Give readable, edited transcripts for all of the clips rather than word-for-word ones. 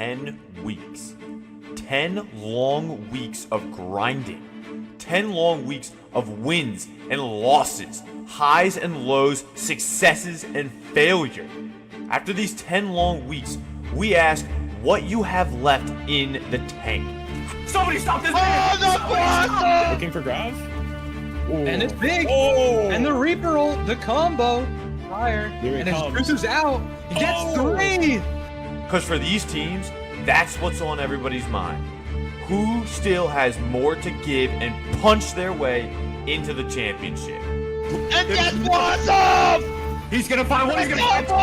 10 weeks. 10 long weeks of grinding. 10 long weeks of wins and losses, highs and lows, successes and failure. After these 10 long weeks, we ask what you have left in the tank. Somebody stop this man! Looking for Grav? Ooh. And it's big. Oh! And the Reaper roll, the combo. Fire. Here And it his comes. Bruce is out. He gets Oh! 3. Because for these teams, that's what's on everybody's mind. Who still has more to give and punch their way into the championship? And that's awesome! He's gonna find one. He's gonna find two.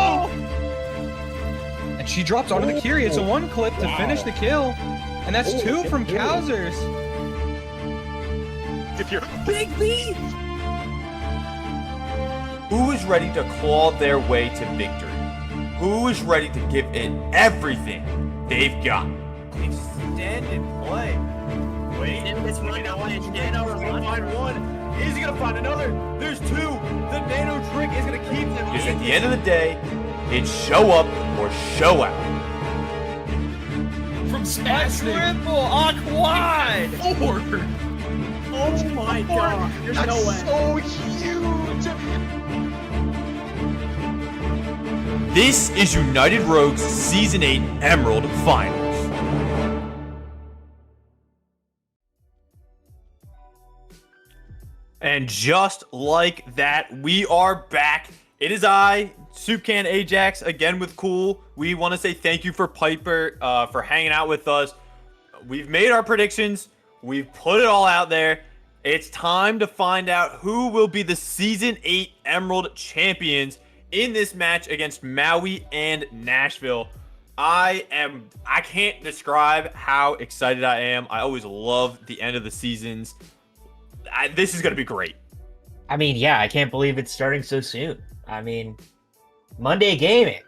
And she drops onto the Kyrie. It's a 1 clip to Wow. finish the kill. And that's 2 from yeah. Kowsers. If you're Big lead! Who is ready to claw their way to victory? Who is ready to give it everything they've got? Extend and play. Wait. This one, I want to stand over He's gonna find one. Is he gonna find another? There's 2. The nano trick is gonna keep them. Because at the end of the day, it's show up or show out. From Spastic! triple on quad. Forward! Oh my god. There's that's no way. so huge! This is United Rogues Season 8 Emerald Finals. And just like that, we are back. It is I, Soup Can Ajax, again with Cool. We want to say thank you for Piper for hanging out with us. We've made our predictions. We've put it all out there. It's time to find out who will be the Season 8 Emerald Champions in this match against Maui and Nashville. I can't describe how excited I am. I always love the end of the seasons. This is going to be great. I mean, yeah, I can't believe it's starting so soon. I mean, Monday gaming.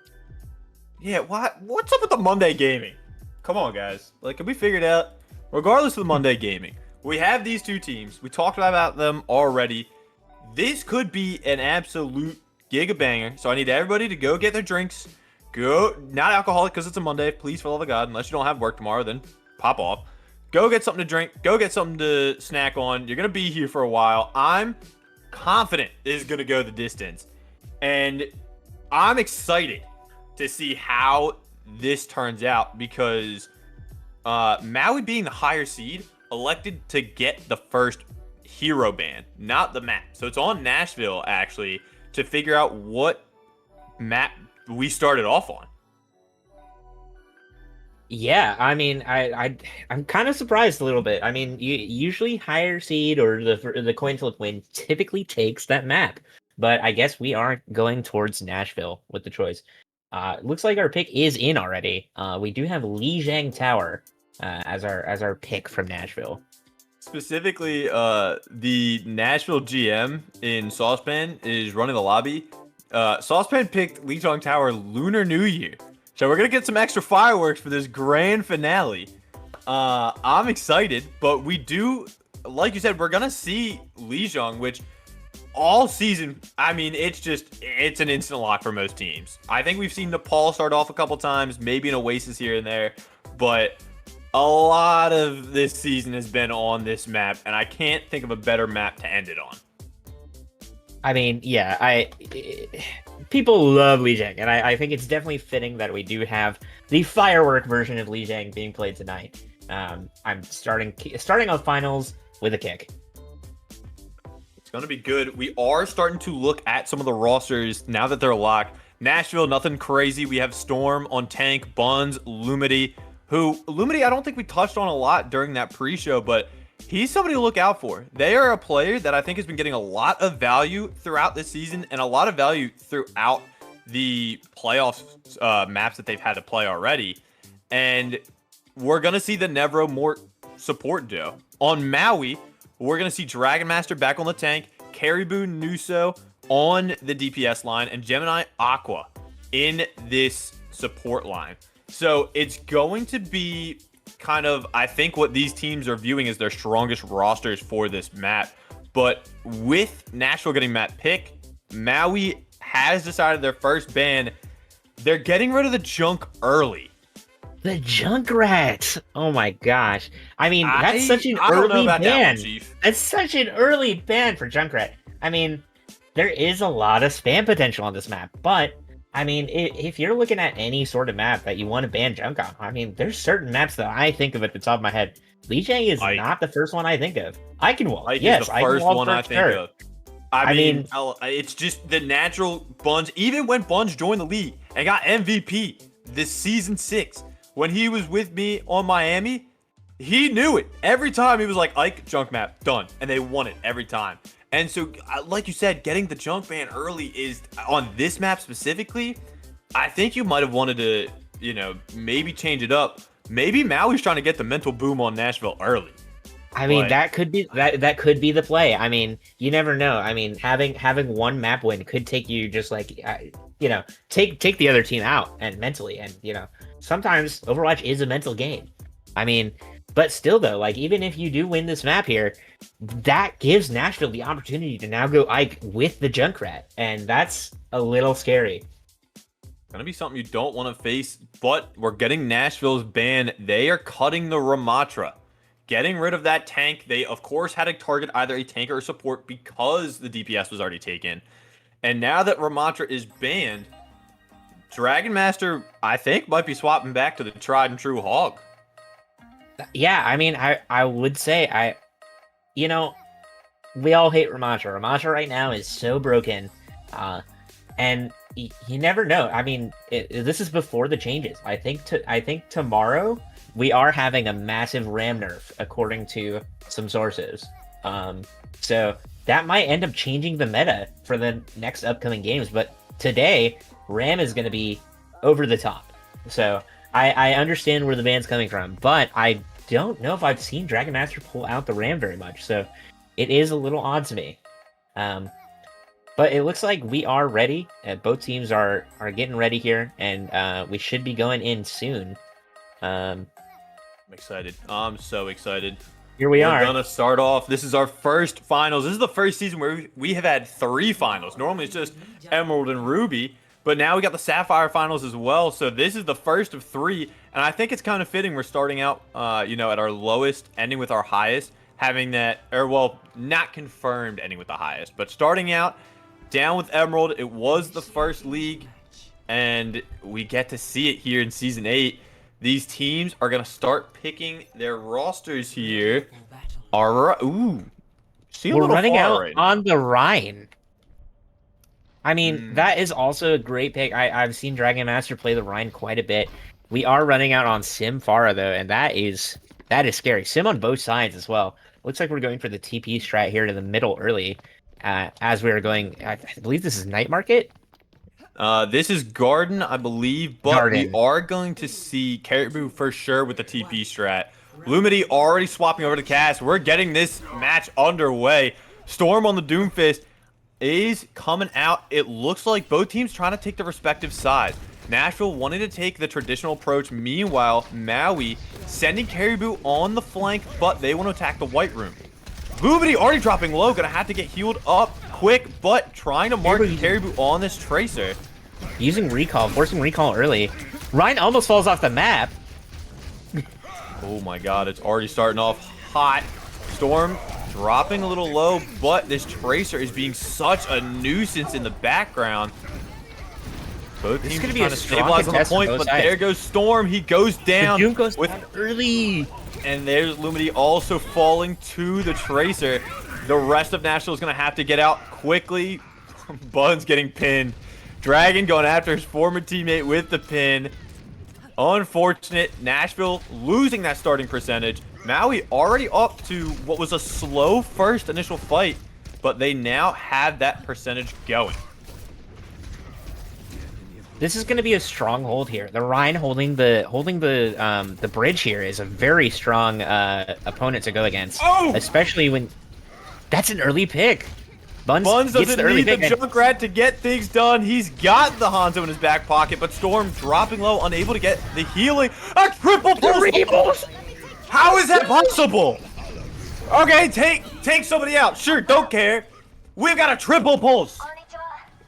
Yeah, what's up with the Monday gaming? Come on, guys. Like, can we figure it out? Regardless of the Monday gaming, we have these two teams. We talked about them already. This could be an absolute giga banger. So I need everybody to go get their drinks. Go, not alcoholic because it's a Monday. Please, for the love of God, unless you don't have work tomorrow, then pop off. Go get something to drink. Go get something to snack on. You're going to be here for a while. I'm confident this is going to go the distance. And I'm excited to see how this turns out because Maui, being the higher seed, elected to get the first hero ban, not the map. So it's on Nashville, actually, to figure out what map we started off on. Yeah, I mean, I'm kind of surprised a little bit. I mean, usually higher seed or the coin flip win typically takes that map, but I guess we aren't going towards Nashville with the choice. Looks like our pick is in already. We do have Lijiang Tower as our pick from Nashville. Specifically, the Nashville GM in Saucepan is running the lobby. Saucepan picked Lijiang Tower Lunar New Year. So we're going to get some extra fireworks for this grand finale. I'm excited, but we do, like you said, we're going to see Lijiang, which all season, I mean, it's an instant lock for most teams. I think we've seen Nepal start off a couple times, maybe an Oasis here and there, but a lot of this season has been on this map, and I can't think of a better map to end it on. I mean, yeah, people love Lijiang, and I think it's definitely fitting that we do have the firework version of Lijiang being played tonight. I'm starting off finals with a kick. It's going to be good. We are starting to look at some of the rosters now that they're locked. Nashville, nothing crazy. We have Storm on tank, Buns, Lumity, I don't think we touched on a lot during that pre-show, but he's somebody to look out for. They are a player that I think has been getting a lot of value throughout this season and a lot of value throughout the playoffs maps that they've had to play already. And we're going to see the Nevro more support duo. On Maui, we're going to see Dragon Master back on the tank, Caribou Nuso on the DPS line, and Gemini Aqua in this support line. So it's going to be kind of, I think, what these teams are viewing as their strongest rosters for this map. But with Nashville getting that pick, Maui has decided their first ban. They're getting rid of the junk early. The Junkrat. Oh my gosh. I mean, that's such an I don't know early about that ban. one, Chief. That's such an early ban for Junkrat. I mean, there is a lot of spam potential on this map, but I mean, if you're looking at any sort of map that you want to ban Junk on, I mean, there's certain maps that I think of at the top of my head. Lee Jang is Ike. not the first one I think of. I can wall. Ike Yes, is the I can first wall one I for think sure. of. I mean, it's just the natural Buns. Even when Buns joined the league and got MVP this season 6, when he was with me on Miami, he knew it. Every time he was like, Ike, junk map, done. And they won it every time. And so, like you said, getting the junk ban early is, on this map specifically, I think you might have wanted to, maybe change it up. Maybe Maui's trying to get the mental boom on Nashville early. I mean, But- that could be that could be the play. I mean, you never know. I mean, having one map win could take you just like take the other team out and mentally, and sometimes Overwatch is a mental game. I mean, but still though, like even if you do win this map here, that gives Nashville the opportunity to now go Ike with the Junkrat, and that's a little scary. Gonna be something you don't want to face, but we're getting Nashville's ban. They are cutting the Ramatra. Getting rid of that tank. They, of course, had to target either a tank or a support because the DPS was already taken. And now that Ramatra is banned, Dragon Master, I think, might be swapping back to the tried and true Hog. Yeah, I mean, I would say we all hate Ramatra. Ramatra right now is so broken, and you never know. I mean, this is before the changes. I think tomorrow we are having a massive RAM nerf, according to some sources. So that might end up changing the meta for the next upcoming games. But today, RAM is going to be over the top. So I understand where the ban's coming from, but I don't know if I've seen Dragon Master pull out the RAM very much. So it is a little odd to me. But it looks like we are ready. Both teams are getting ready here, and we should be going in soon. I'm excited. I'm so excited. Here we are. We're gonna start off. This is our first finals. This is the first season where we have had 3 finals. Normally it's just Emerald and Ruby, but now we got the Sapphire finals as well. So this is the first of 3, and I think it's kind of fitting. We're starting out, at our lowest, ending with our highest, having that, or well, not confirmed ending with the highest, but starting out down with Emerald. It was the first league, and we get to see it here in Season 8. These teams are going to start picking their rosters here. All right. Ooh. We're running out right on the Rhine. I mean, that is also a great pick. I've seen Dragon Master play the Rhine quite a bit. We are running out on Sim Pharah, though, and that is scary. Sim on both sides as well. Looks like we're going for the TP strat here to the middle early. As we are going, I believe this is Night Market. This is Garden, I believe, but Garden. we are going to see Caribou for sure with the TP strat. Lumity already swapping over to Cass. We're getting this match underway. Storm on the Doomfist is coming out. It looks like both teams trying to take the respective sides. Nashville wanted to take the traditional approach. Meanwhile, Maui sending Caribou on the flank, but they want to attack the White Room. Lumity already dropping low, gonna have to get healed up quick, but trying to mark Caribou on this Tracer. Using recall, forcing recall early. Rhine almost falls off the map. Oh my god, it's already starting off hot. Storm dropping a little low, but this Tracer is being such a nuisance in the background. Both teams gonna be trying a to strong stabilize on the contest on point, both but sides. there goes Storm. He goes down. Doom goes with, down early. and there's Lumity also falling to the Tracer. The rest of Nashville is going to have to get out quickly. Buns getting pinned. Dragon going after his former teammate with the pin. Unfortunate. Nashville losing that starting percentage. Maui already up to what was a slow first initial fight, but they now have that percentage going. This is going to be a stronghold here. The Rhine holding the bridge here is a very strong opponent to go against. Oh! Especially when that's an early pick. Buns gets doesn't the early need the pick. and- Junkrat to get things done. He's got the Hanzo in his back pocket, but Storm dropping low, unable to get the healing. A triple pulse! How is that possible? Okay, take somebody out. Sure, don't care. We've got a triple pulse.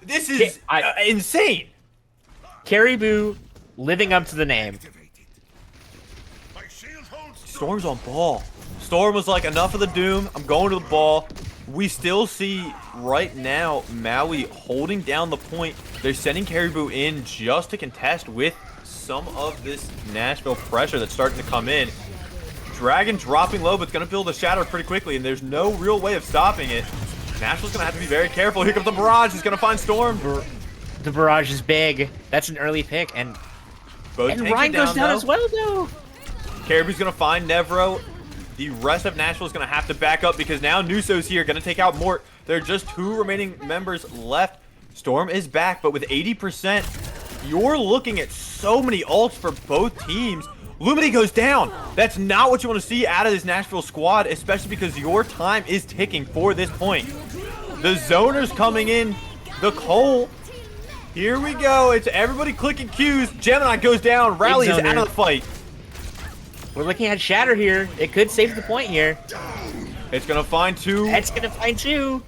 This is insane. Caribou living up to the name. Storm's on ball. Storm was like, enough of the doom. I'm going to the ball. We still see right now Maui holding down the point. They're sending Caribou in just to contest with some of this Nashville pressure that's starting to come in. Dragon dropping low, but it's going to build a shatter pretty quickly, and there's no real way of stopping it. Nashville's going to have to be very careful. Here comes the barrage. He's going to find Storm. The barrage is big. That's an early pick, and Ryan goes down as well, though. Caribou's going to find Nevro. The rest of Nashville is going to have to back up because now Nuso's here, going to take out Mort. There are just 2 remaining members left. Storm is back, but with 80%, you're looking at so many ults for both teams. Lumity goes down. That's not what you want to see out of this Nashville squad, especially because your time is ticking for this point. The zoner's coming in. The Cole. Here we go. It's everybody clicking Qs. Gemini goes down. Rally is out of the fight. We're looking at Shatter here. It could save the point here. It's going to find 2. It's going to find 2.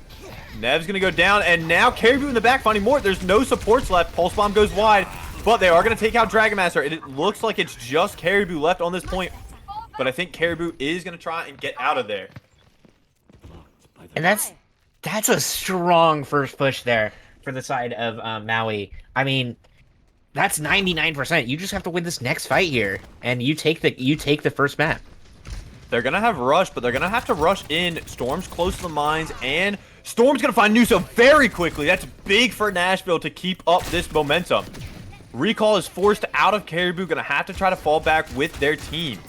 Nev's going to go down, and now Caribou in the back finding Mort. There's no supports left. Pulse Bomb goes wide, but they are going to take out Dragon Master. It looks like it's just Caribou left on this point, but I think Caribou is going to try and get out of there. And that's a strong first push there for the side of Maui. I mean, that's 99%. You just have to win this next fight here, and you take the first map. They're going to have rush, but they're going to have to rush in. Storm's close to the mines, and Storm's going to find Nuso very quickly. That's big for Nashville to keep up this momentum. Recall is forced out of Caribou, going to have to try to fall back with their team.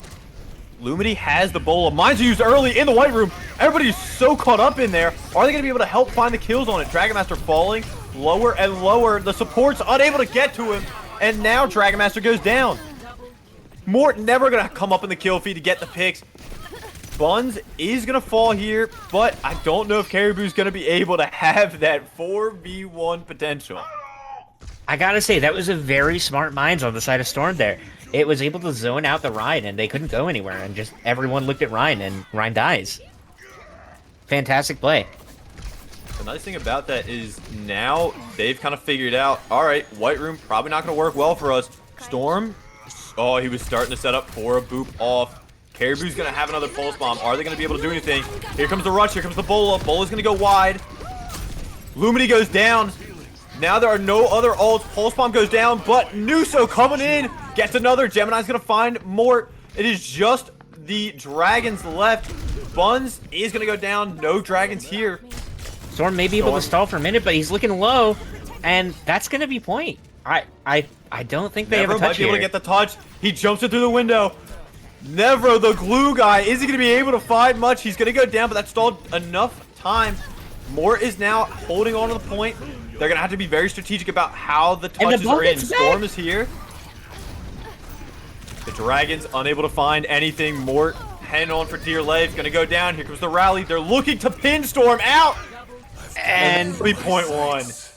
Lumity has the bola. Mines are used early in the White Room. Everybody's so caught up in there. Are they going to be able to help find the kills on it? Dragon Master falling lower and lower. The support's unable to get to him, and now Dragon Master goes down. Mort never going to come up in the kill feed to get the picks. Buns is going to fall here, but I don't know if Caribou's going to be able to have that 4v1 potential. I gotta say, that was a very smart Mines on the side of Storm there. It was able to zone out the Ryan, and they couldn't go anywhere, and just everyone looked at Ryan, and Ryan dies. Fantastic play. The nice thing about that is now they've kind of figured out, all right, White Room probably not going to work well for us. Storm, oh, he was starting to set up for a boop off. Caribou's going to have another pulse bomb. Are they going to be able to do anything? Here comes the rush. Here comes the bola. Bola's going to go wide. Lumity goes down. Now there are no other ults. Pulse bomb goes down, but Nuso coming in. Gets another. Gemini's going to find Mort. It is just the dragons left. Buns is going to go down. No dragons here. Storm may be able to stall for a minute, but he's looking low, and that's going to be point. I don't think they have a touch might be able to here. get the touch. He jumps it through the window. Nevro, the glue guy, is he going to be able to find much? He's going to go down, but that stalled enough time. Mort is now holding on to the point. They're going to have to be very strategic about how the touches are in. Storm is here. The Dragons unable to find anything. Mort heading on for dear life. Going to go down. Here comes the rally. They're looking to pin Storm out. And 3.1.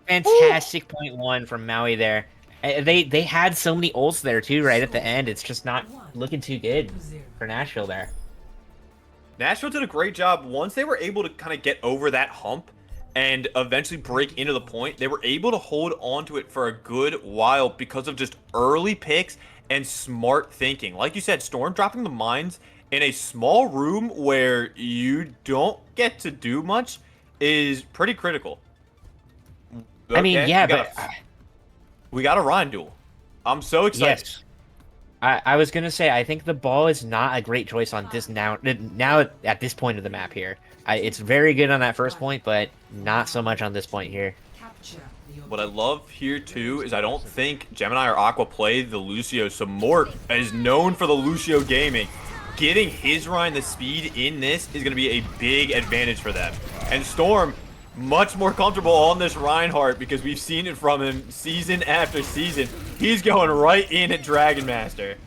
Fantastic point 1 from Maui there. They had so many ults there too, right at the end. It's just not looking too good for Nashville there. Nashville did a great job. Once they were able to kind of get over that hump and eventually break into the point, they were able to hold on to it for a good while because of just early picks and smart thinking. Like you said, Storm dropping the mines in a small room where you don't get to do much is pretty critical. I mean, Okay, yeah, we got a Ryan duel. I'm so excited. Yes. I was gonna say, I think the ball is not a great choice on this now at this point of the map here. It's very good on that first point, but not so much on this point here. What I love here too is I don't think Gemini or Aqua play the Lucio, so Mort is known for the Lucio gaming. Getting his Ryan the speed in this is going to be a big advantage for them. And Storm, much more comfortable on this Reinhardt because we've seen it from him season after season. He's going right in at Dragon Master.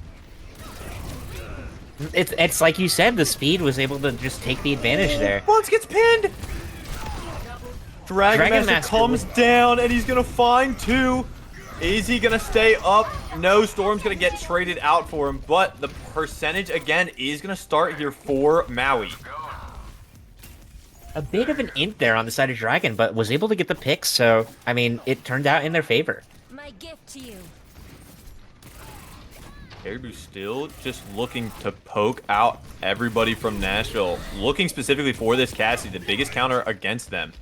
It's like you said, the speed was able to just take the advantage there. Once gets pinned. Dragon Master comes down and he's going to find 2. Is he going to stay up? No, Storm's going to get traded out for him, but the percentage again is going to start here for Maui. A bit of an int there on the side of Dragon, but was able to get the picks, so, I mean, it turned out in their favor. My gift to you. Caribou still just looking to poke out everybody from Nashville, looking specifically for this Cassie, the biggest counter against them.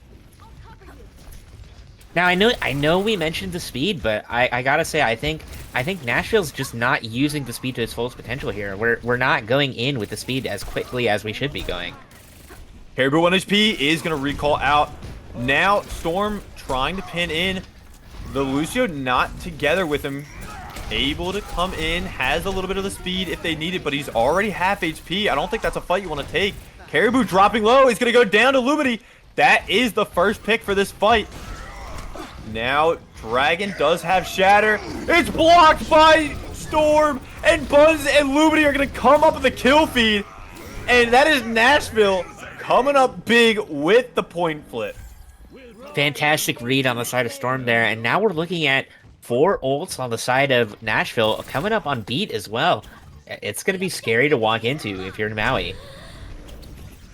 Now I know we mentioned the speed, but I gotta say I think Nashville's just not using the speed to its fullest potential here. We're not going in with the speed as quickly as we should be going. Caribou 1 HP is gonna recall out. Now Storm trying to pin in. The Lucio not together with him. Able to come in, has a little bit of the speed if they need it, but he's already half HP. I don't think that's a fight you want to take. Caribou dropping low. He's going to go down to Lumity. That is the first pick for this fight. Now, Dragon does have Shatter. It's blocked by Storm, and Buns and Lumity are going to come up with the kill feed. And that is Nashville coming up big with the point flip. Fantastic read on the side of Storm there, and now we're looking at 4 ults on the side of Nashville coming up on beat as well. It's going to be scary to walk into if you're in Maui.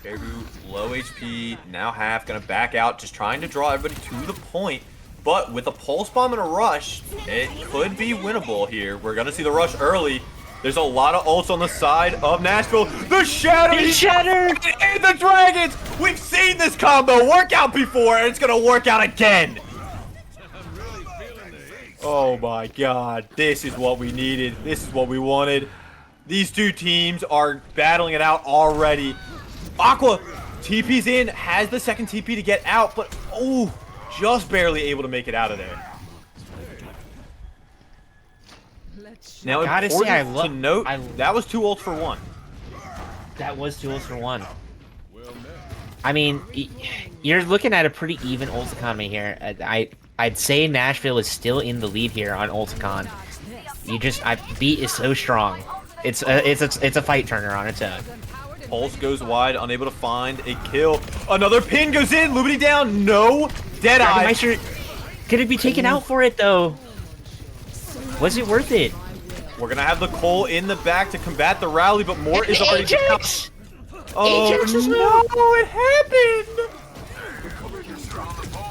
Caribou, low HP, now half, going to back out, just trying to draw everybody to the point. But with a Pulse Bomb and a Rush, it could be winnable here. We're going to see the Rush early. There's a lot of ults on the side of Nashville. The Shatter! He shattered! And the Dragons! We've seen this combo work out before, and it's going to work out again. Oh my god, this is what we needed. This is what we wanted. These two teams are battling it out already. Aqua TP's in, has the second TP to get out, but oh, just barely able to make it out of there. Now, Gotta say, important to note, that was 2 ults for 1. That was 2 ults for 1. I mean, you're looking at a pretty even ult economy here. I'd say Nashville is still in the lead here on Ulticon. Beat is so strong. It's a fight turner on its own. Pulse goes wide, unable to find a kill. Another pin goes in. Lumity down. No. Deadeye. Could it be taken out for it though? Was it worth it? We're gonna have the Cole in the back to combat the rally, but more is already down. Oh no! It happened.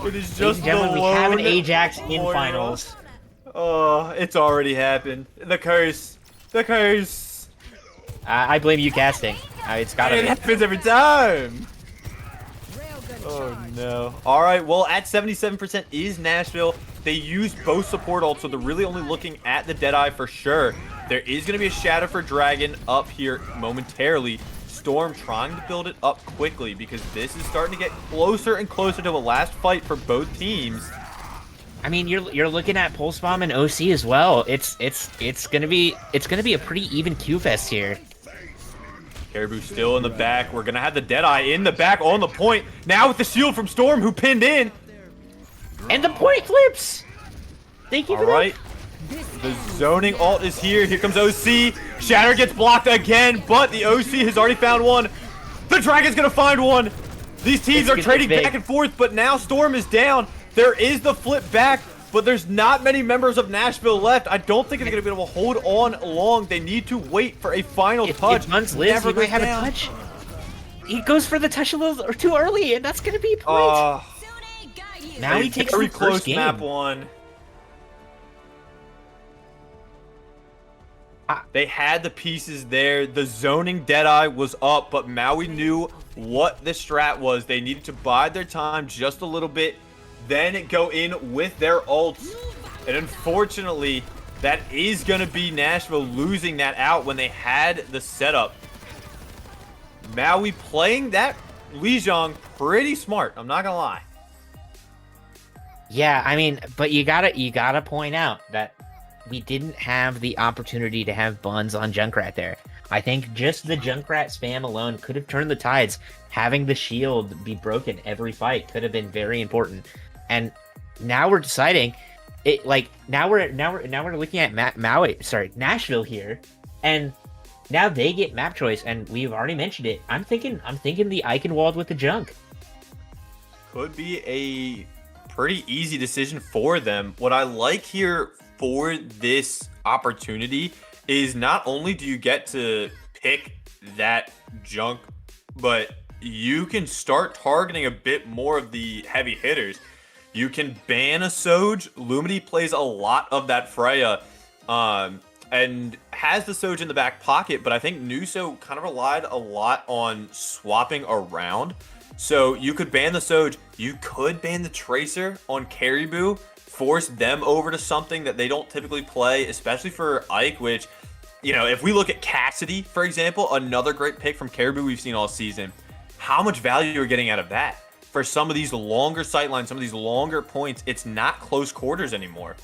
It is just the we have an lone Ajax in foil. finals. Oh, it's already happened. The curse. The curse. I blame you casting. It's gotta It be. happens every time. Oh no. Alright, well at 77% is Nashville. They use both support ults, so they're really only looking at the Deadeye for sure. There is going to be a Shadow for Dragon up here momentarily. Storm trying to build it up quickly because this is starting to get closer and closer to the last fight for both teams. I mean, you're looking at Pulse Bomb and OC as well. It's gonna be a pretty even Q fest here. Caribou still in the back. We're gonna have the Deadeye in the back on the point now with the shield from Storm who pinned in. And the point flips. Thank you for that. All right. The zoning ult is here. Here comes OC. Shatter gets blocked again, but the OC has already found one. The Dragon's gonna find one. These teams are trading back and forth, but now Storm is down. There is the flip back, but there's not many members of Nashville left. I don't think they're gonna be able to hold on long. They need to wait for a final touch. If Buns lives, he might have a touch. He goes for the touch a little or too early, and that's gonna be a point. Now he takes very the close first game. map one. They had the pieces there. The zoning Deadeye was up, but Maui knew what the strat was. They needed to bide their time just a little bit, then go in with their ults. And unfortunately, that is going to be Nashville losing that out when they had the setup. Maui playing that Lijiang pretty smart. I'm not going to lie. Yeah, I mean, but you gotta point out that we didn't have the opportunity to have Buns on Junkrat there. I think just the Junkrat spam alone could have turned the tides. Having the shield be broken every fight could have been very important. And now we're deciding it. Like now we're looking at Nashville here, and now they get map choice, and we've already mentioned it. I'm thinking the Eichenwald with the Junk Could be a pretty easy decision for them. What I like here for this opportunity is not only do you get to pick that Junk, but you can start targeting a bit more of the heavy hitters. You can ban a Soj. Lumity plays a lot of that Freya. and has the Soj in the back pocket, but I think Nuso kind of relied a lot on swapping around. So you could ban the Soj, you could ban the Tracer on Caribou, force them over to something that they don't typically play, especially for Ike, which, you know, if we look at Cassidy, for example, another great pick from Caribou we've seen all season, how much value you're getting out of that? For some of these longer sightlines, some of these longer points, it's not close quarters anymore.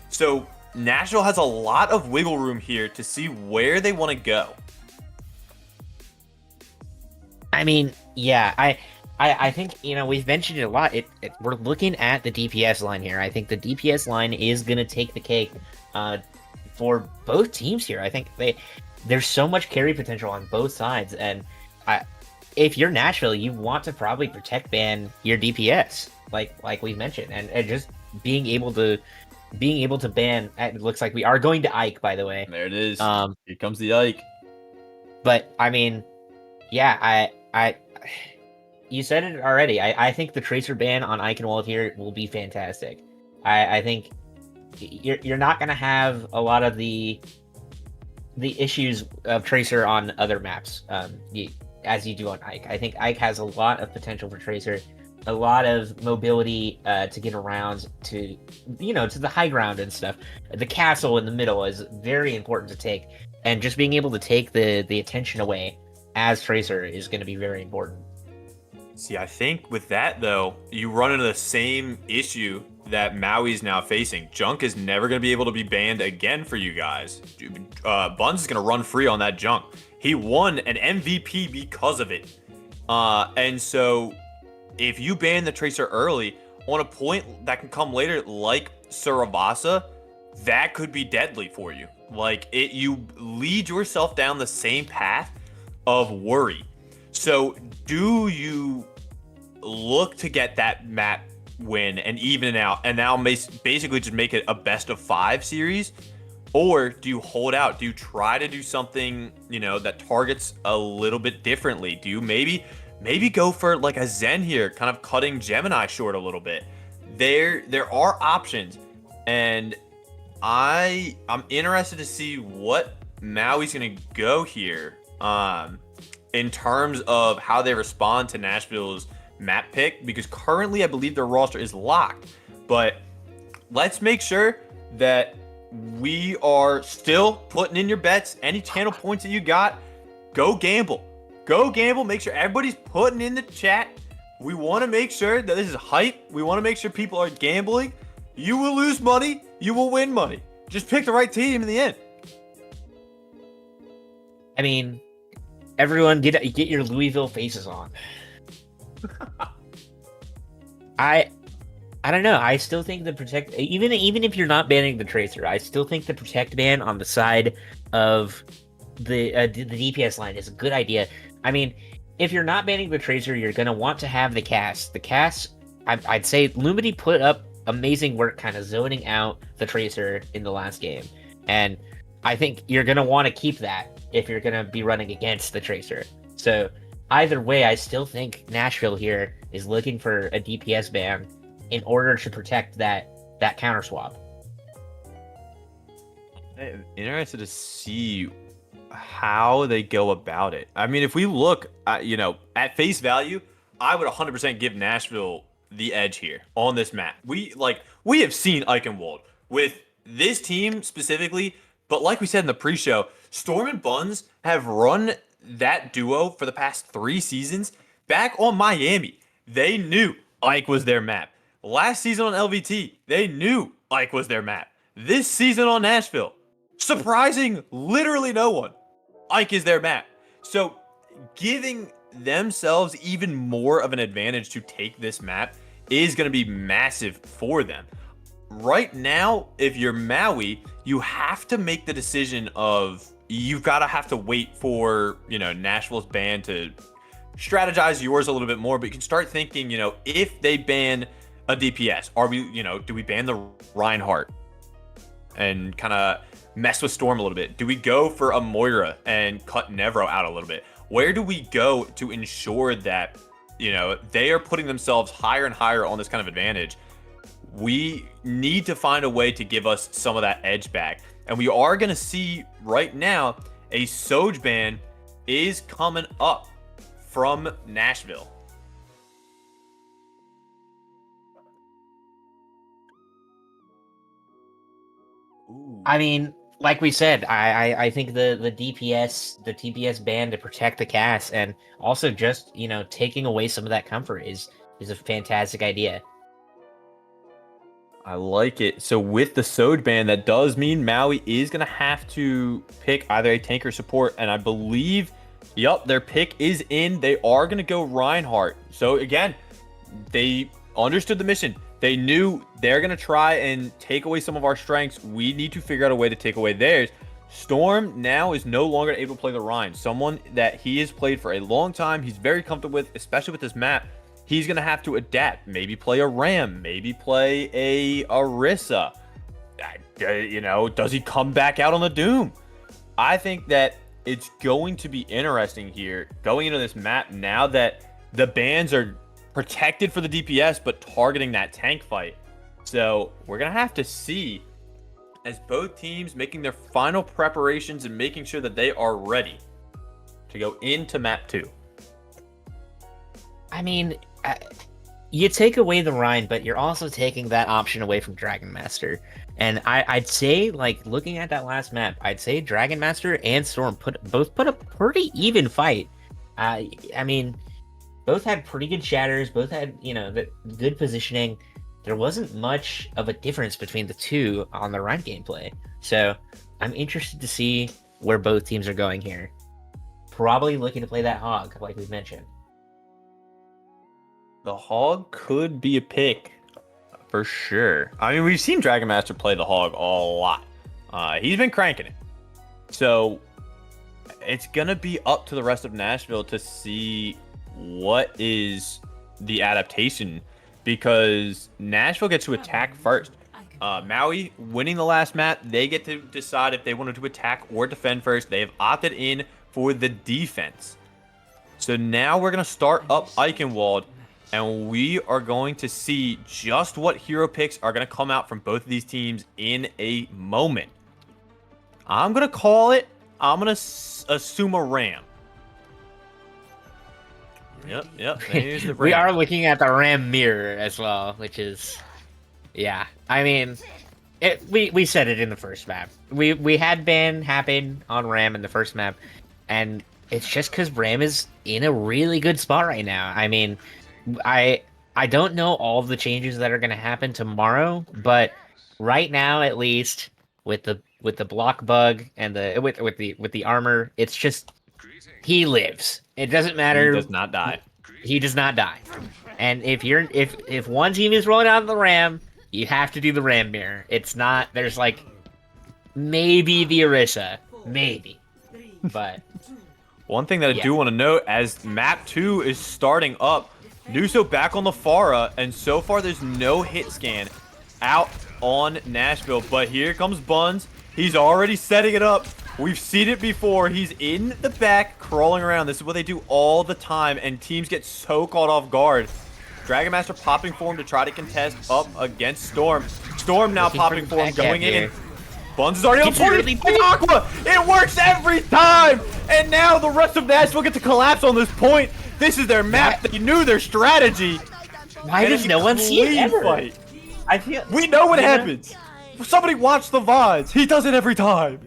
So Nashville has a lot of wiggle room here to see where they want to go. I mean, yeah, I think, you know, we've mentioned it a lot. We're looking at the DPS line here. I think the DPS line is going to take the cake for both teams here. I think there's so much carry potential on both sides, and if you're Nashville, you want to probably protect ban your DPS, like we mentioned, and just being able to ban. It looks like we are going to Ike, by the way. There it is. Here comes the Ike. But I mean, yeah, you said it already. I think the Tracer ban on Eichenwald here will be fantastic. I think you're not going to have a lot of the issues of Tracer on other maps as you do on Ike. I think Ike has a lot of potential for Tracer, a lot of mobility to get around to, you know, to the high ground and stuff. The castle in the middle is very important to take, and just being able to take the attention away as Tracer is going to be very important. See, I think with that, though, you run into the same issue that Maui's now facing. Junk is never going to be able to be banned again for you guys. Buns is going to run free on that Junk. He won an MVP because of it. And so if you ban the Tracer early, on a point that can come later, like Saravasa, that could be deadly for you. Like, you lead yourself down the same path of worry. So do you look to get that map win and even it out, and now basically just make it a best of 5 series? Or do you hold out? Do you try to do something, you know, that targets a little bit differently? Do you maybe go for like a Zen here, kind of cutting Gemini short a little bit? There are options, and I'm interested to see what Maui's gonna go here. In terms of how they respond to Nashville's map pick, because currently I believe their roster is locked. But let's make sure that we are still putting in your bets. Any channel points that you got, go gamble. Go gamble. Make sure everybody's putting in the chat. We want to make sure that this is hype. We want to make sure people are gambling. You will lose money. You will win money. Just pick the right team in the end. I mean, everyone get your Louisville faces on. I don't know. I still think the protect, even if you're not banning the Tracer, I still think the protect ban on the side of the DPS line is a good idea. I mean, if you're not banning the Tracer, you're gonna want to have the cast. The cast, I'd say Lumity put up amazing work, kind of zoning out the Tracer in the last game, and I think you're gonna want to keep that if you're going to be running against the Tracer. So either way, I still think Nashville here is looking for a DPS ban in order to protect that counter swap. I'm interested to see how they go about it. I mean, if we look at, you know, at face value, I would 100% give Nashville the edge here on this map. We have seen Eichenwald with this team specifically, but like we said in the pre-show, Storm and Buns have run that duo for the past 3 seasons. Back on Miami, they knew Ike was their map. Last season on LVT, they knew Ike was their map. This season on Nashville, surprising literally no one, Ike is their map. So giving themselves even more of an advantage to take this map is going to be massive for them. Right now, if you're Maui, you have to make the decision of, you've got to have to wait for, you know, Nashville's ban to strategize yours a little bit more, but you can start thinking, you know, if they ban a DPS, are we, you know, do we ban the Reinhardt and kind of mess with Storm a little bit? Do we go for a Moira and cut Nevro out a little bit? Where do we go to ensure that, you know, they are putting themselves higher and higher on this kind of advantage? We need to find a way to give us some of that edge back. And we are going to see right now a Soj ban is coming up from Nashville. Ooh. I mean, like we said, I think the TPS ban to protect the cast, and also just taking away some of that comfort is a fantastic idea. I like it. So with the Soj ban, that does mean Maui is going to have to pick either a tank or support. And I believe, yep, their pick is in. They are going to go Reinhardt. So again, they understood the mission. They knew they're going to try and take away some of our strengths. We need to figure out a way to take away theirs. Storm now is no longer able to play the Rhine. Someone that he has played for a long time. He's very comfortable with, especially with this map. He's going to have to adapt, maybe play a Ram, maybe play a Orisa. Does he come back out on the Doom? I think that it's going to be interesting here going into this map now that the bans are protected for the DPS, but targeting that tank fight. So we're going to have to see as both teams making their final preparations and making sure that they are ready to go into map 2. I mean, you take away the Rhine, but you're also taking that option away from Dragon Master. And I'd say, like, looking at that last map, I'd say Dragon Master and Storm both put a pretty even fight. I mean, both had pretty good shatters, both had, the good positioning. There wasn't much of a difference between the two on the Rhine gameplay. So I'm interested to see where both teams are going here. Probably looking to play that Hog, like we've mentioned. The Hog could be a pick for sure. I mean, we've seen Dragon Master play the Hog a lot. He's been cranking it. So it's going to be up to the rest of Nashville to see what is the adaptation, because Nashville gets to attack first. Maui winning the last map, they get to decide if they wanted to attack or defend first. They have opted in for the defense. So now we're going to start up Eichenwald, and we are going to see just what hero picks are going to come out from both of these teams in a moment. I'm going to call it. I'm going to assume a Ram. Yep. There's the Ram. We are looking at the Ram mirror as well, which is, yeah. I mean, we said it in the first map. We had ban happen on Ram in the first map, and it's just because Ram is in a really good spot right now. I mean, I don't know all of the changes that are going to happen tomorrow, but right now, at least with the block bug and with the armor, it's just he lives. It doesn't matter. He does not die. He does not die. And if one team is rolling out of the Ram, you have to do the Ram mirror. It's not. There's like maybe the Orisa, maybe, but one thing that I do want to note as map 2 is starting up. Nuso back on the Pharah, and so far there's no hit scan out on Nashville. But here comes Buns. He's already setting it up. We've seen it before. He's in the back, crawling around. This is what they do all the time, and teams get so caught off guard. Dragon Master popping for him to try to contest up against Storm. Storm now popping for him, going in. Buns is already on point. Aqua! It works every time! And now the rest of Nashville get to collapse on this point. This is their map. They knew their strategy. Why does no one see it ever? Fight. I feel we know what happens. Somebody watch the VODs. He does it every time.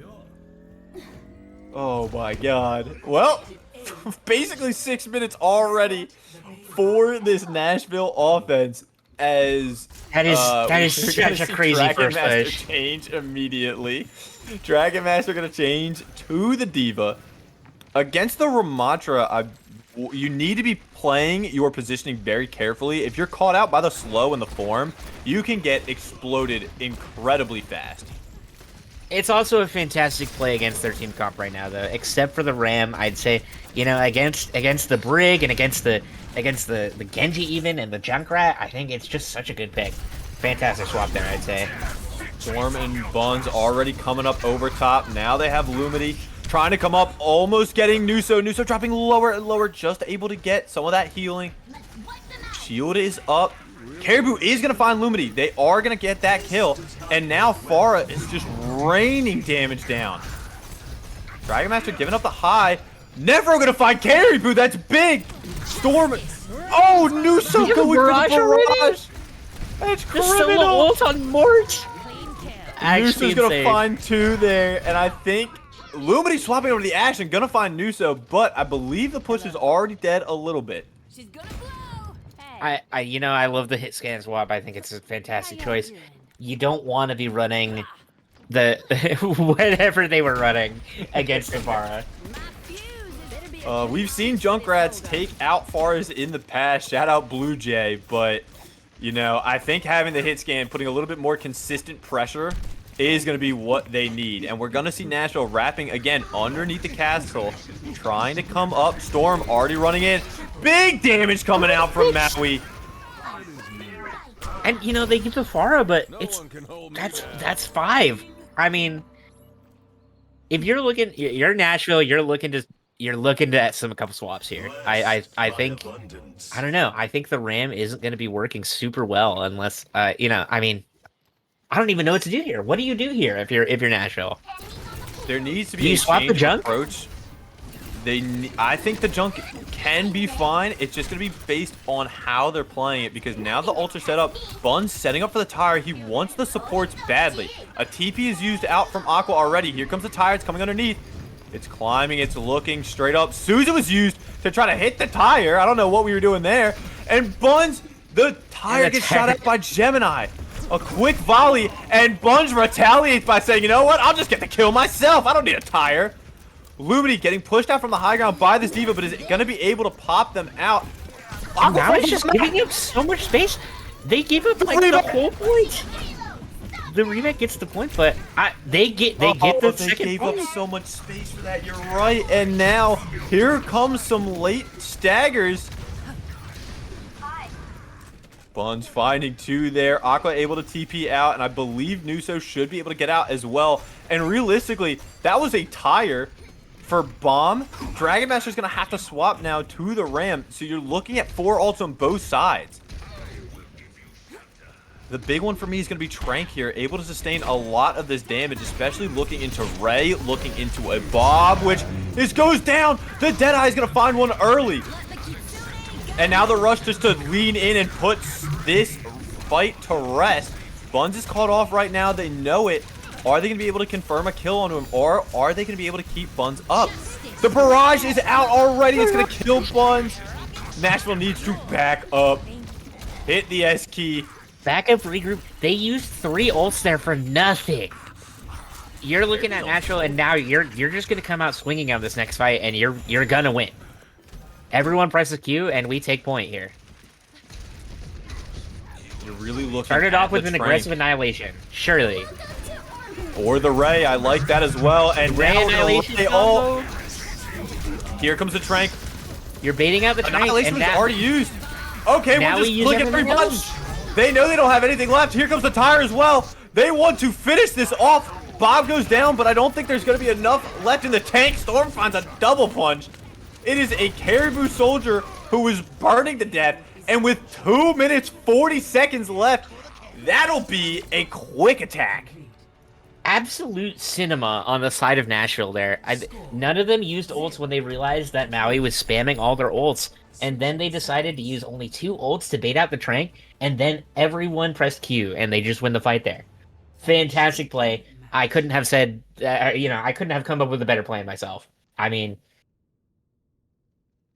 Oh my god. Well, basically 6 minutes already for this Nashville offense. As that is such a crazy first push. Change immediately. Dragon Master gonna change to the Diva against the Ramatra. You need to be playing your positioning very carefully. If you're caught out by the slow and the form, you can get exploded incredibly fast. It's also a fantastic play against their team comp right now, though. Except for the Ram, I'd say, against the Brig and against the Genji even and the Junkrat, I think it's just such a good pick. Fantastic swap there, I'd say. Storm and Buns already coming up over top. Now they have Lumity trying to come up, almost getting Nuso. Nuso dropping lower and lower, just able to get some of that healing. Shield is up. Caribou is going to find Lumity. They are going to get that kill. And now Pharah is just raining damage down. Dragon Master giving up the high. Never gonna find Caribou. That's big. Storm. Oh, Nuso You have a going for barrage the already? barrage. That's The solo criminal. ult on Mort. Actually Nuso's gonna insane. find 2 there, and I think Lumity swapping over to the Ashen, gonna find Nuso, but I believe the push is already dead a little bit. She's gonna blow. Hey. I love the hit scan swap. I think it's a fantastic choice. You don't want to be running the whatever they were running against Ibarra. My fuse is better be We've seen Junkrats take out Faras in the past. Shout out Blue Jay, but you know, I think having the hit scan, putting a little bit more consistent pressure is going to be what they need. And we're going to see Nashville wrapping again underneath the castle, trying to come up. Storm already running in. Big damage coming out from Maui. And you know they give the Pharah, but that's 5. I mean, if you're Nashville, you're looking to some couple swaps here. I think I don't know. I think the Ram isn't going to be working super well unless you know. I mean, I don't even know what to do here. What do you do here if you're Nashville? There needs to Do be you a swap the change of junk? approach. I think the junk can be fine. It's just going to be based on how they're playing it, because now the ults are set up. Bun's setting up for the tire. He wants the supports badly. A TP is used out from Aqua already. Here comes the tire. It's coming underneath. It's climbing. It's looking straight up. Susan was used to try to hit the tire. I don't know what we were doing there. And Buns, the tire gets shot at by Gemini. A quick volley, and Buns retaliates by saying, you know what? I'll just get the kill myself. I don't need a tire. Lumity getting pushed out from the high ground by this diva, but is going to be able to pop them out. Now it's just giving up so much space. They give up like the whole point. The remake gets the point, but they get the They second gave point. up so much space for that. You're right. And now here comes some late staggers. Buns finding 2 there. Aqua able to TP out, and I believe Nuso should be able to get out as well. And realistically, that was a tire for Bomb. Dragon Master's going to have to swap now to the Ram, so you're looking at 4 ults on both sides. The big one for me is going to be Trank here, able to sustain a lot of this damage, especially looking into Ray, looking into a Bob, which this goes down. The Deadeye is going to find one early. And now the rush just to lean in and put this fight to rest. Buns is caught off right now. They know it. Are they going to be able to confirm a kill onto him, or are they going to be able to keep Buns up? The barrage is out already. It's going to kill Buns. Nashville needs to back up. Hit the S key. Back up, regroup. They used 3 ults there for nothing. You're looking at Nashville, and now you're just gonna come out swinging on this next fight, and you're gonna win. Everyone presses Q, and we take point here. You're really looking Started at off with the an Trank. aggressive annihilation, surely. Or the Ray. I like that as well. And Ray now the annihilation Ray combo. Here comes the Trank. You're baiting out the tank, Annihilation and was now, already used. Okay, now we're we just use clicking 3 everything buttons. else. They know they don't have anything left. Here comes the tire as well. They want to finish this off. Bob goes down, but I don't think there's going to be enough left in the tank. Storm finds a double punch. It is a Caribou soldier who is burning to death. And with 2 minutes, 40 seconds left, that'll be a quick attack. absolute cinema on the side of Nashville there. None of them used ults when they realized that Maui was spamming all their ults. And then they decided to use only 2 ults to bait out the Trank, and then everyone pressed Q, and they just win the fight there. Fantastic play. I couldn't have said, I couldn't have come up with a better plan myself. I mean,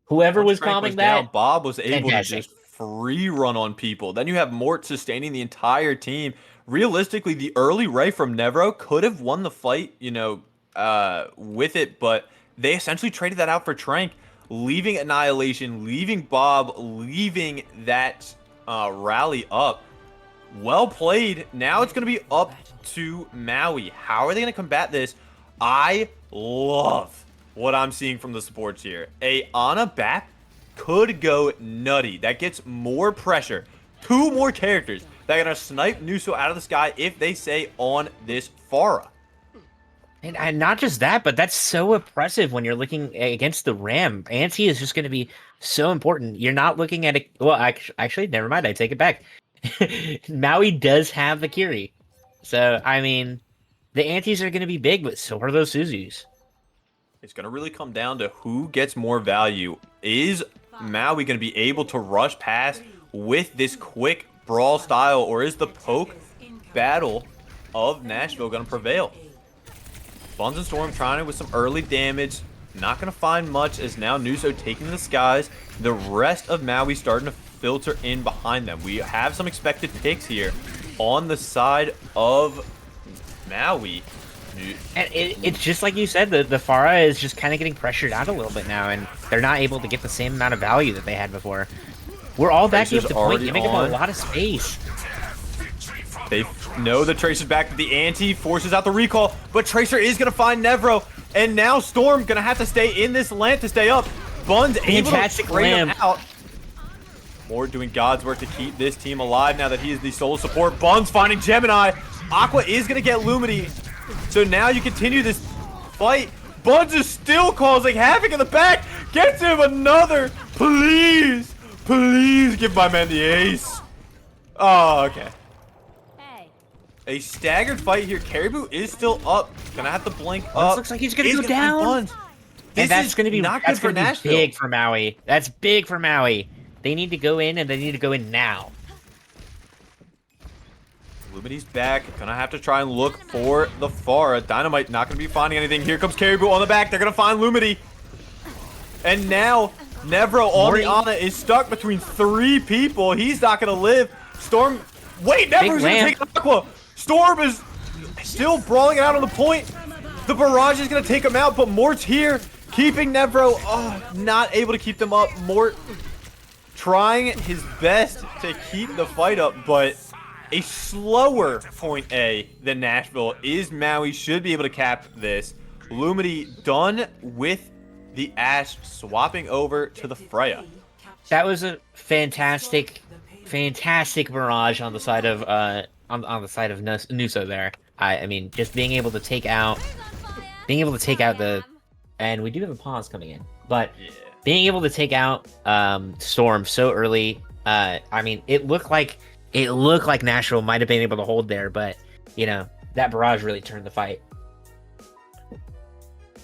whoever was Trank calming down, that, Bob was able fantastic. to just free run on people. Then you have Mort sustaining the entire team. Realistically, the early Ray from Nevro could have won the fight, with it, but they essentially traded that out for Trank, leaving Annihilation, leaving Bob, leaving that rally up. Well played. Now it's going to be up to Maui. How are they going to combat this? I love what I'm seeing from the supports here. A Ana Bap could go nutty. That gets more pressure. 2 more characters that are going to snipe Nuso out of the sky if they stay on this Pharah. And not just that, but that's so oppressive when you're looking against the Ram. Anti is just going to be so important. You're not looking at it. Well, actually, never mind. I take it back. Maui does have the Curie. So, I mean, The antes are going to be big, but so are those Suzus. It's going to really come down to who gets more value. Is Maui going to be able to rush past with this quick brawl style, or is the poke battle of Nashville going to prevail? Buns and Storm trying it with some early damage. Not going to find much as now Nuso taking the skies. The rest of Maui starting to filter in behind them. We have some expected picks here on the side of Maui. And it's just like you said, the Pharah is just kind of getting pressured out a little bit now, and they're not able to get the same amount of value that they had before. We're all backing up Tracer's the point, already giving them on. a lot of space. They know the Tracer's back, but the ante forces out the recall, but Tracer is going to find Nevro, and now Storm going to have to stay in this lamp to stay up. Bun's able to Fantastic trade him lamp. out. More doing God's work to keep this team alive now that he is the sole support. Bun's finding Gemini. Aqua is going to get Lumity. So now you continue this fight. Buns is still causing havoc in the back. Gets him another. Please. Please give my man the ace. Oh, okay. Hey. A staggered fight here. Caribou is still up. Gonna have to blink Buns up. looks like he's gonna Is go find down. Buns. This And that's is going to be not that's good for gonna be Nashville. big for Maui. That's big for Maui. They need to go in, and they need to go in now. Lumity's back. Gonna have to try and look for the Pharah. Dynamite not gonna be finding anything. Here comes Caribou on the back. They're gonna find Lumity. And now Nevro on the Ana is stuck between 3 people. He's not gonna live. Storm. Wait, Nevro's gonna lamp. take Aqua. Storm is still brawling it out on the point. The barrage is gonna take him out, but Mort's here, keeping Nevro. Oh, not able to keep them up. Mort trying his best to keep the fight up, but a slower point A than Nashville is Maui. Should be able to cap this. Lumity done with the Ash, swapping over to the Freya. That was a fantastic barrage on the side of on the side of Nuso there. I mean, just being able to take out the, and we do have a pause coming in, but being able to take out Storm so early. I mean, it looked like Nashville might have been able to hold there, but you know that barrage really turned the fight.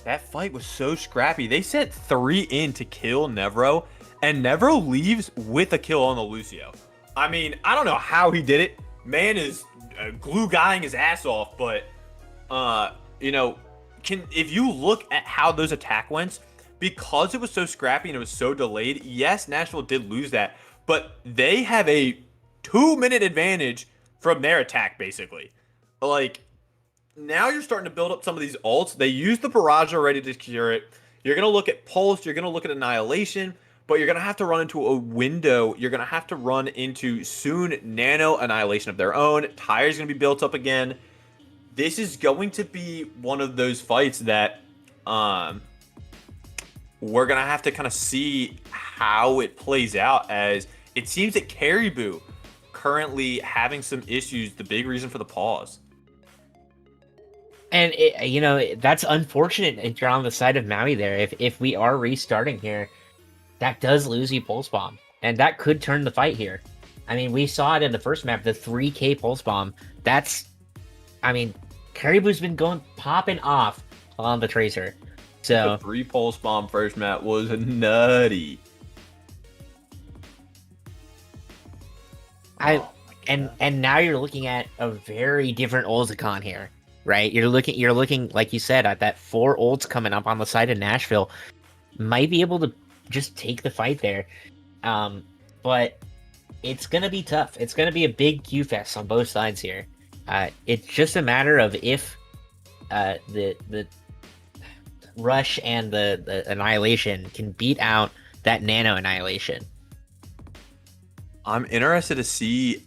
That fight was so scrappy. They sent 3 in to kill Nevro, and Nevro leaves with a kill on the Lucio. I mean, I don't know how he did it. Man is glue guying his ass off, but you know, if you look at how those attack went, because it was so scrappy and it was so delayed, yes, Nashville did lose that, but they have a 2-minute advantage from their attack, basically. Like, now you're starting to build up some of these ults. They use the barrage already to cure it. You're going to look at Pulse. You're going to look at Annihilation. But you're going to have to run into a window. You're going to have to run into soon Nano Annihilation of their own. Tire's going to be built up again. This is going to be one of those fights that we're going to have to kind of see how it plays out, as it seems that Caribou currently having some issues. The big reason for the pause. And you know, that's unfortunate if you're on the side of Maui there. If we are restarting here, that does lose you Pulse Bomb, and that could turn the fight here. I mean, we saw it in the first map, the 3K Pulse Bomb. I mean, Caribou's been popping off on the Tracer. So The 3 Pulse Bomb first map was nutty. And now you're looking at a very different Ulticon here, right? You're looking like you said at that 4 ults coming up on the side of Nashville. Might be able to just take the fight there, but it's gonna be tough. It's gonna be a big Q fest on both sides here. It's just a matter of if the Rush and the Annihilation can beat out that Nano Annihilation. I'm interested to see,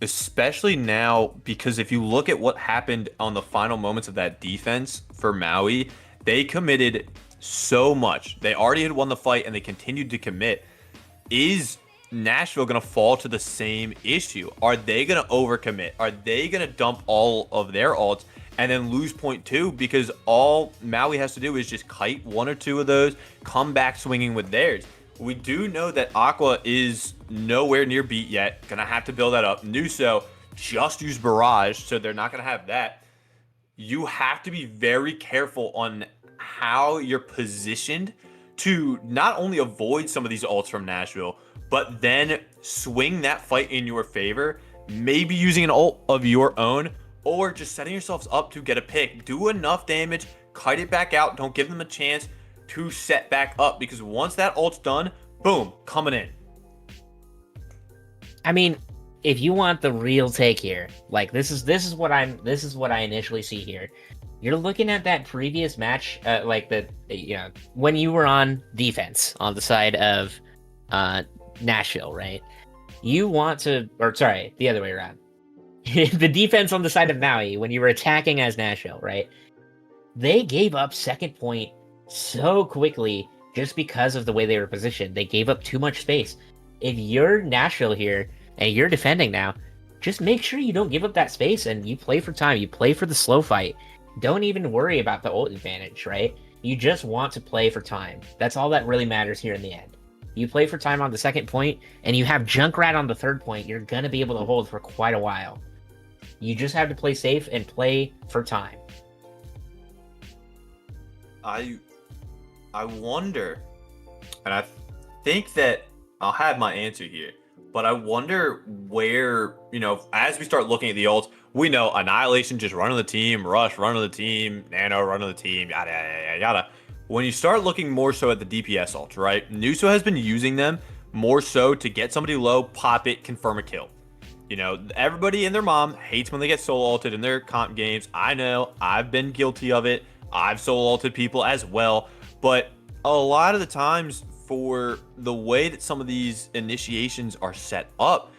especially now, because if you look at what happened on the final moments of that defense for Maui, they committed so much. They already had won the fight and they continued to commit. Is Nashville going to fall to the same issue? Are they going to overcommit? Are they going to dump all of their ults and then lose point 2? Because all Maui has to do is just kite 1 or 2 of those, come back swinging with theirs. We do know that Aqua is nowhere near beat yet. Gonna have to build that up. Nuso just used Barrage, so they're not gonna have that. you have to be very careful on how you're positioned to not only avoid some of these ults from Nashville, but then swing that fight in your favor, maybe using an ult of your own, or just setting yourselves up to get a pick. Do enough damage, kite it back out, don't give them a chance to set back up, because once that ult's done, boom, coming in. I mean, if you want the real take here, like this is what I initially see here. You're looking at that previous match, when you were on defense on the side of Nashville, right? You want to, or sorry, the other way around. The defense on the side of Maui when you were attacking as Nashville, right? They gave up second point so quickly just because of the way they were positioned. They gave up too much space. If you're Nashville here and you're defending now, just make sure you don't give up that space and you play for time. You play for the slow fight. Don't even worry about the ult advantage, right? You just want to play for time. That's all that really matters here in the end. You play for time on the second point, and you have Junkrat on the third point, you're going to be able to hold for quite a while. You just have to play safe and play for time. I wonder, and I think that I'll have my answer here, but I wonder where, as we start looking at the ults, we know Annihilation just run on the team, Rush run on the team, Nano run on the team, yada, yada, yada. When you start looking more so at the DPS ults, right? Nuso has been using them more so to get somebody low, pop it, confirm a kill. Everybody and their mom hates when they get solo ulted in their comp games. I know, I've been guilty of it. I've solo ulted people as well. But a lot of the times, for the way that some of these initiations are set up,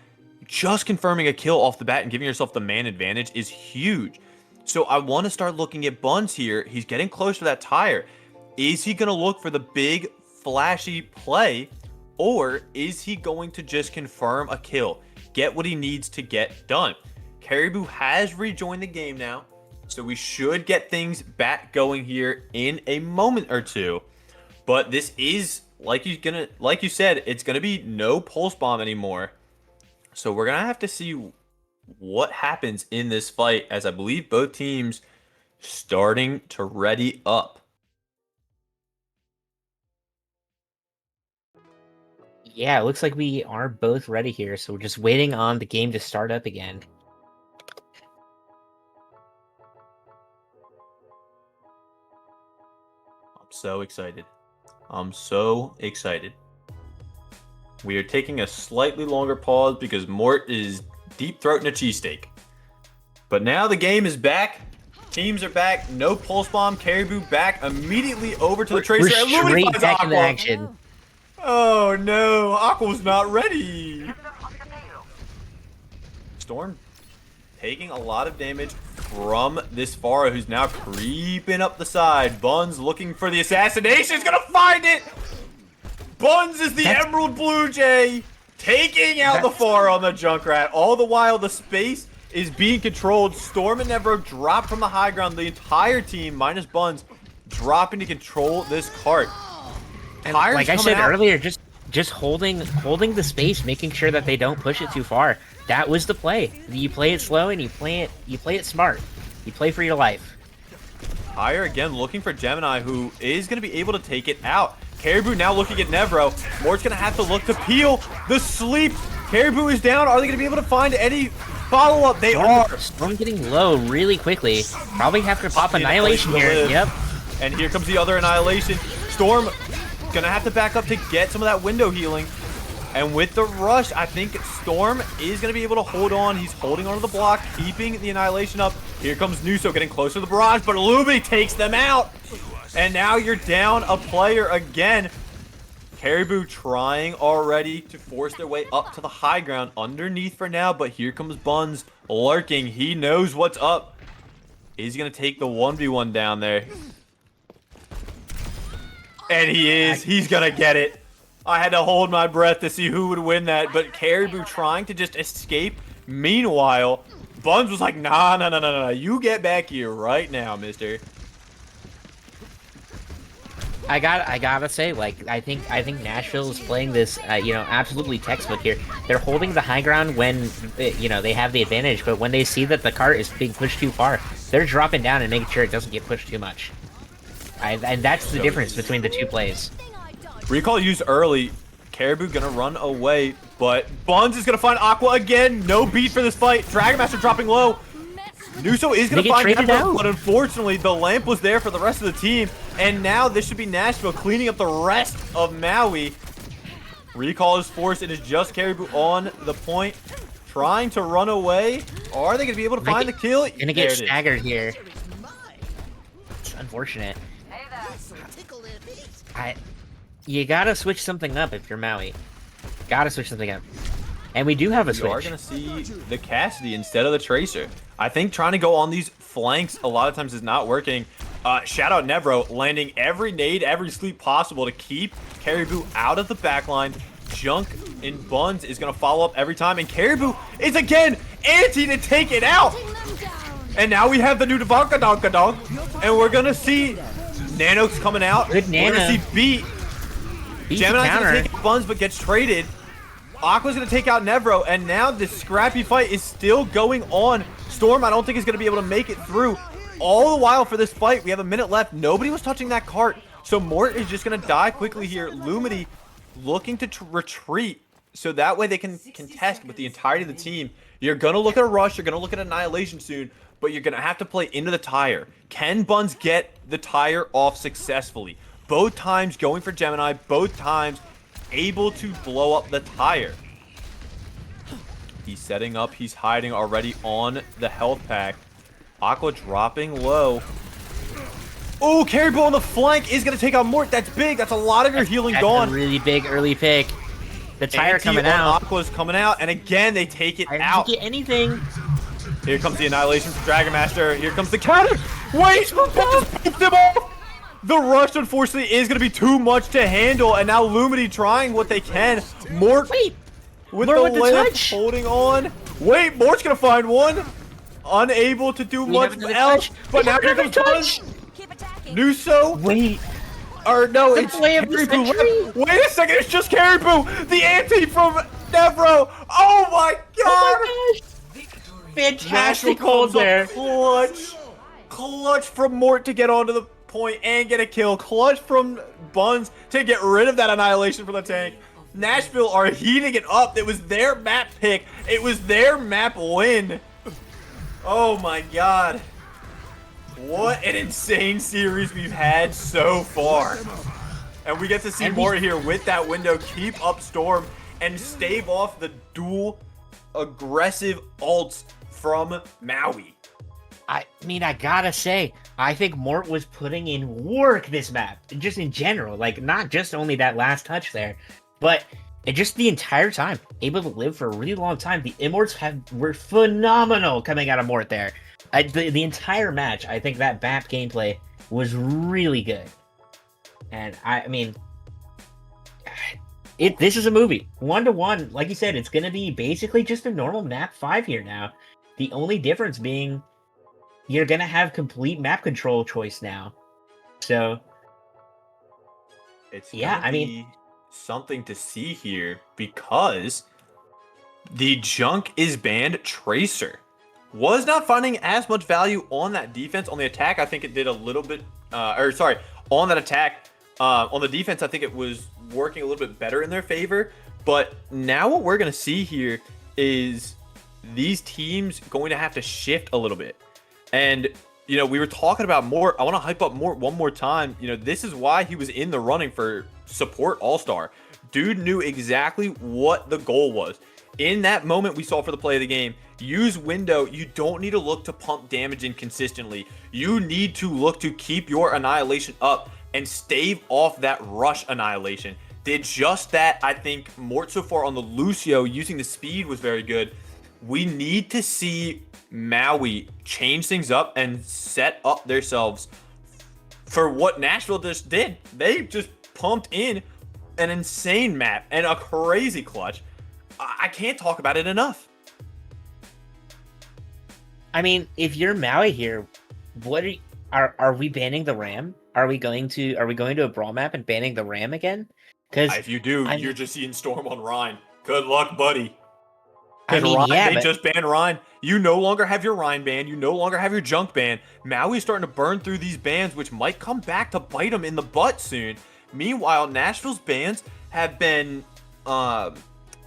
just confirming a kill off the bat and giving yourself the man advantage is huge. So I want to start looking at Buns here. He's getting close to that tire. Is he going to look for the big, flashy play, or is he going to just confirm a kill? Get what he needs to get done. Caribou has rejoined the game now, so we should get things back going here in a moment or two. But this is, like you said, it's gonna be no pulse bomb anymore. So we're gonna have to see what happens in this fight, as I believe both teams starting to ready up. Yeah, it looks like we are both ready here, so we're just waiting on the game to start up again. I'm so excited. I'm so excited. We are taking a slightly longer pause because Mort is deep throating a cheesesteak. But now the game is back. Teams are back. No pulse bomb. Caribou back immediately over to the Tracer. We're straight back into action. Oh no, Aqua's not ready. Storm taking a lot of damage from this Pharah, who's now creeping up the side. Buns looking for the assassination. He's gonna find it. Buns is the Emerald Blue Jay, taking out the Pharah on the Junkrat. All the while, the space is being controlled. Storm and Nevro drop from the high ground. The entire team, minus Buns, dropping to control this cart. And like I said earlier, just holding the space, making sure that they don't push it too far. That was the play. You play it slow and you play it smart. You play for your life. Higher again, looking for Gemini, who is going to be able to take it out. Caribou now looking at Nevro. Mort's going to have to look to peel the sleep. Caribou is down. Are they going to be able to find any follow-up? They are. Storm getting low really quickly. Probably have to pop Annihilation here. Yep. And here comes the other Annihilation. Storm gonna have to back up to get some of that window healing. And with the rush, I think Storm is gonna be able to hold on. He's holding onto the block, keeping the Annihilation up. Here comes Nuso getting closer to the barrage, but Lumi takes them out. And now you're down a player again. Caribou trying already to force their way up to the high ground underneath for now, but here comes Buns lurking. He knows what's up. He's gonna take the 1v1 down there. And he is. He's gonna get it. I had to hold my breath to see who would win that, but Caribou trying to just escape. Meanwhile, Buns was like, nah, you get back here right now, mister. I gotta say, like, I think Nashville is playing this, absolutely textbook here. They're holding the high ground when, they have the advantage, but when they see that the cart is being pushed too far, they're dropping down and making sure it doesn't get pushed too much. And that's the difference between the two plays. Recall used early. Caribou gonna run away, but Buns is gonna find Aqua again. No beat for this fight. Dragon Master dropping low. Nuso is gonna find Nashville, but unfortunately the lamp was there for the rest of the team, and now this should be Nashville cleaning up the rest of Maui. Recall is forced. It is just Caribou on the point, trying to run away. Are they gonna be able to find the kill? Gonna get staggered here. It's unfortunate. You gotta switch something up if you're Maui. Gotta switch something up. And we do have a switch. You are going to see the Cassidy instead of the Tracer. I think trying to go on these flanks a lot of times is not working. Shout out Nevro, landing every nade, every sleep possible to keep Caribou out of the backline. Junk in Buns is going to follow up every time. And Caribou is again anti to take it out. And now we have the new Donka Donka Donk. And we're going to see Nanox coming out. Good Nano. We're going to see Beat. Gemini's going to take out Buns but gets traded. Aqua's going to take out Nevro, and now this scrappy fight is still going on. Storm, I don't think, is going to be able to make it through. All the while for this fight, we have a minute left. Nobody was touching that cart, so Mort is just going to die quickly here. Lumity looking to retreat, so that way they can contest with the entirety of the team. You're going to look at a rush, you're going to look at Annihilation soon, but you're going to have to play into the tire. Can Buns get the tire off successfully? Both times going for Gemini, both times able to blow up the tire. He's setting up. He's hiding already on the health pack. Aqua dropping low. Oh, Caribou on the flank is going to take out Mort. That's big. That's a lot of your healing gone. A really big early pick. The tire coming out. Aqua's coming out. And again, they take it out. Didn't get anything. Here comes the Annihilation from Dragon Master. Here comes the counter. Wait! Just picked him off! The rush, unfortunately, is going to be too much to handle, and now Lumity trying what they can. Mort with the lamp holding on. Wait, Mort's going to find one. Unable to do much else, but now here comes Buns. Nuso. Wait. Or no, it's Caribou. Wait a second, it's just Caribou. The anti from Nevro. Oh my god. Oh my gosh. Fantastic hold there. Clutch from Mort to get onto the point and get a kill. Clutch from Buns to get rid of that Annihilation from the tank. Nashville are heating it up. It was their map pick. It was their map win. Oh my god. What an insane series we've had so far. And we get to see more here with that window. Keep up Storm and stave off the dual aggressive ults from Maui. I mean, I gotta say, I think Mort was putting in work this map, just in general, like not just only that last touch there, but just the entire time, able to live for a really long time. The Immorts were phenomenal coming out of Mort there. The entire match, I think that map gameplay was really good. And I mean, this is a movie, 1-to-1. Like you said, it's gonna be basically just a normal map 5 here now. The only difference being you're gonna have complete map control choice now. So it's I mean, something to see here because the Junk is banned. Tracer was not finding as much value on that defense. On the attack, I think it did a little bit on that attack. On the defense, I think it was working a little bit better in their favor. But now what we're gonna see here is these teams going to have to shift a little bit. And, you know, we were talking about Mort. I want to hype up Mort one more time. You know, this is why he was in the running for support all-star. Dude knew exactly what the goal was. In that moment we saw for the play of the game, use window. You don't need to look to pump damage in consistently. You need to look to keep your Annihilation up and stave off that rush Annihilation. Did just that. I think Mort so far on the Lucio using the speed was very good. We need to see Maui change things up and set up themselves for what Nashville just did. They just pumped in an insane map and a crazy clutch. I can't talk about it enough. I mean, if you're Maui here, what are we banning the Ram? Are we going to a brawl map and banning the Ram again? Because if you do, you're just seeing Storm on Rhine. Good luck, buddy. I mean, Ryan, yeah, they but just banned Ryan. You no longer have your Ryan ban. You no longer have your junk ban. Maui's starting to burn through these bans, which might come back to bite them in the butt soon. Meanwhile, Nashville's bans have been, oh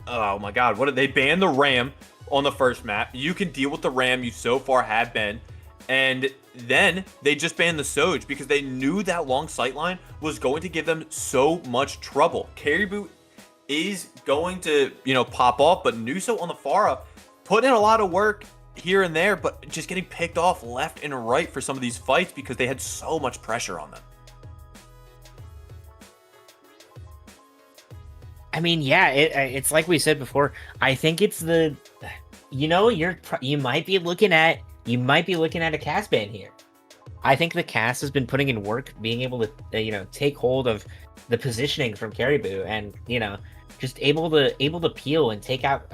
my God, what did they ban the Ram on the first map? You can deal with the Ram. You so far have been, and then they just banned the Soj because they knew that long sightline was going to give them so much trouble. Caribou is going to, pop off, but Nuso on the Pharah put in a lot of work here and there, but just getting picked off left and right for some of these fights because they had so much pressure on them. I mean, yeah, it's like we said before. I think it's the, you might be looking at a cast ban here. I think the cast has been putting in work, being able to, take hold of the positioning from Caribou, and just able to peel and take out,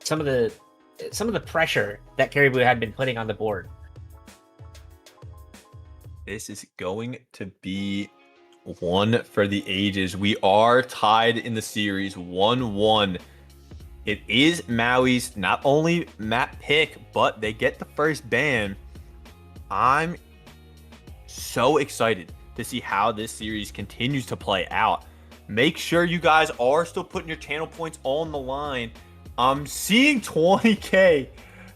some of the pressure that Caribou had been putting on the board. This is going to be one for the ages. We are tied in the series 1-1. It is Maui's not only map pick, but they get the first ban. I'm so excited to see how this series continues to play out. Make sure you guys are still putting your channel points on the line. I'm seeing 20K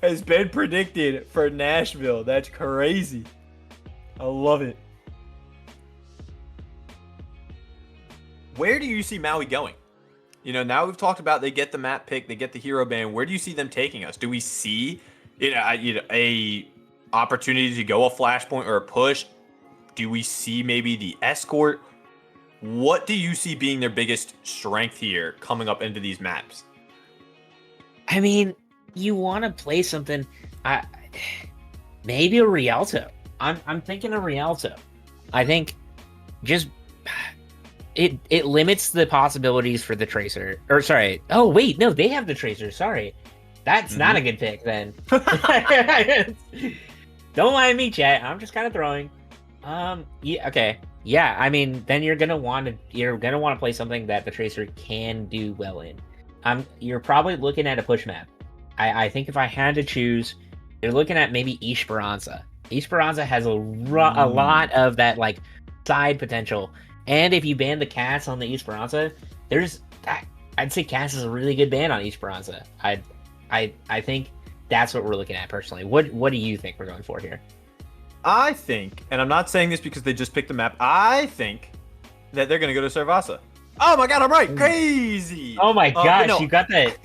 has been predicted for Nashville. That's crazy. I love it. Where do you see Maui going? Now we've talked about they get the map pick, they get the hero ban. Where do you see them taking us? Do we see a opportunity to go a flashpoint or a push? Do we see maybe the escort? What do you see being their biggest strength here coming up into these maps? I mean, you want to play something, maybe a Rialto. I'm thinking a Rialto. I think just it limits the possibilities for the Tracer. Or sorry. Oh wait, no, they have the Tracer. Sorry. That's not a good pick then. Don't mind me, chat. I'm just kind of throwing. Yeah, okay. Yeah, I mean, then you're gonna want to play something that the Tracer can do well in. You're probably looking at a push map. I think if I had to choose, you're looking at maybe Esperanza. Esperanza has a lot of that like side potential, and if you ban the Cass on the Esperanza, I'd say Cass is a really good ban on Esperanza. I think that's what we're looking at personally. What do you think we're going for here? I think, and I'm not saying this because they just picked the map, I think that they're going to go to Servasa. Oh my God, I'm right. Crazy. Oh my gosh, no. you got that.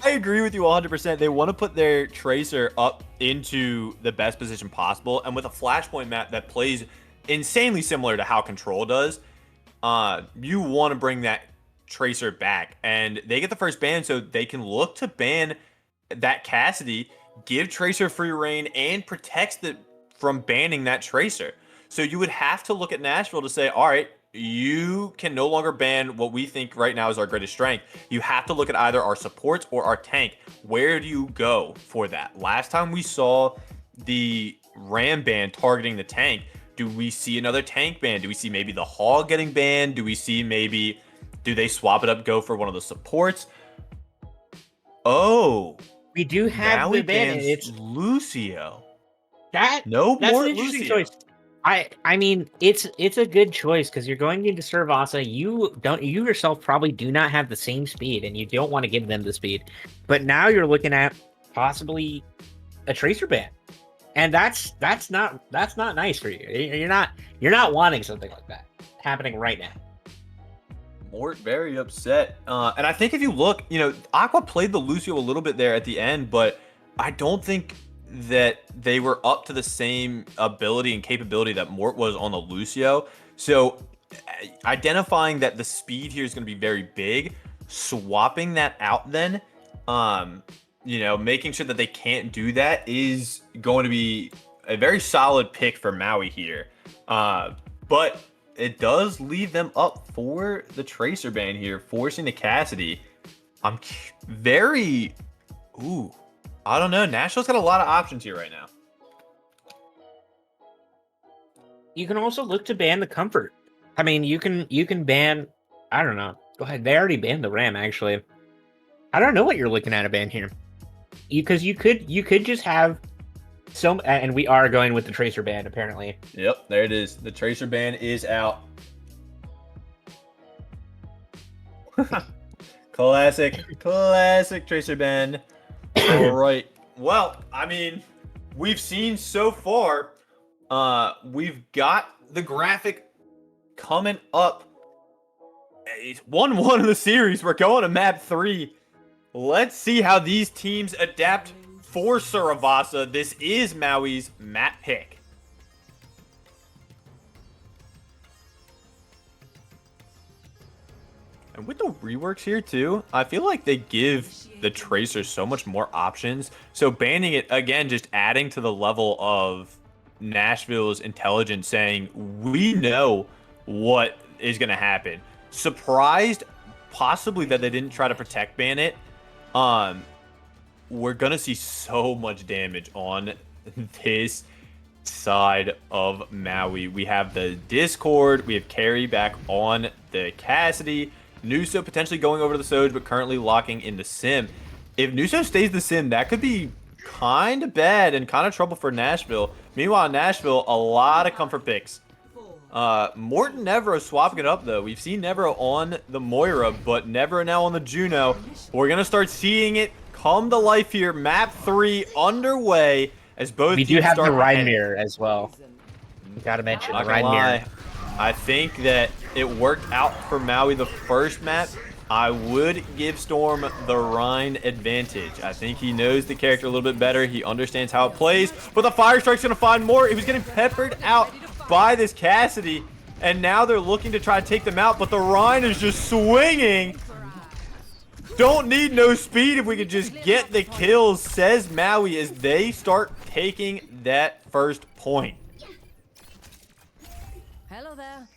I agree with you 100%. They want to put their Tracer up into the best position possible. And with a flashpoint map that plays insanely similar to how Control does, you want to bring that Tracer back. And they get the first ban so they can look to ban that Cassidy, give Tracer free reign, and protects from banning that Tracer. So you would have to look at Nashville to say, all right, you can no longer ban what we think right now is our greatest strength. You have to look at either our supports or our tank. Where do you go for that? Last time we saw the Ram ban targeting the tank, do we see another tank ban? Do we see maybe the Hog getting banned? Do we see maybe, do they swap it up, go for one of the supports? Oh, We do have the ban. It's Lucio. that's More an interesting Lucio. choice. I mean, it's a good choice because you're going into Servasa. You yourself probably do not have the same speed, and you don't want to give them the speed. But now you're looking at possibly a Tracer ban, and that's not nice for you. You're not wanting something like that happening right now. Mort very upset. And I think if you look, Aqua played the Lucio a little bit there at the end, but I don't think that they were up to the same ability and capability that Mort was on the Lucio. So identifying that the speed here is going to be very big, swapping that out then, making sure that they can't do that is going to be a very solid pick for Maui here. But it does leave them up for the Tracer ban here, forcing the Cassidy. I'm very... Ooh. I don't know. Nashville's got a lot of options here right now. You can also look to ban the Comfort. I mean, you can ban... I don't know. Go ahead. They already banned the Ram, actually. I don't know what you're looking at a ban here. Because you could just have some, and we are going with the Tracer ban apparently. Yep, there it is. The Tracer ban is out. Classic Tracer ban. All right. Well, I mean, we've seen so far. We've got the graphic coming up. It's 1-1 in the series. We're going to map 3. Let's see how these teams adapt for Suravasa. This is Maui's map pick. And with the reworks here too, I feel like they give the Tracer so much more options. So banning it, again, just adding to the level of Nashville's intelligence, saying, we know what is going to happen. Surprised, possibly, that they didn't try to protect ban it. We're going to see so much damage on this side of Maui. We have the Discord. We have Carry back on the Cassidy. Nuso potentially going over to the Soj, but currently locking in the Sim. If Nuso stays the Sim, that could be kind of bad and kind of trouble for Nashville. Meanwhile, Nashville, a lot of comfort picks. Morton Nevero swapping it up, though. We've seen Nevero on the Moira, but Nevero now on the Juno. We're going to start seeing it come to life here. Map 3 underway as both We teams do have start the Rhine ahead. mirror as well. We gotta mention the Not gonna Rhine mirror. lie. I think that it worked out for Maui the first map. I would give Storm the Rhine advantage. I think he knows the character a little bit better. He understands how it plays. But the Fire Strike's going to find more. He was getting peppered out by this Cassidy. And now they're looking to try to take them out. But the Rhine is just swinging. Don't need no speed if we could just get the kills, says Maui, as they start taking that first point. Hello there.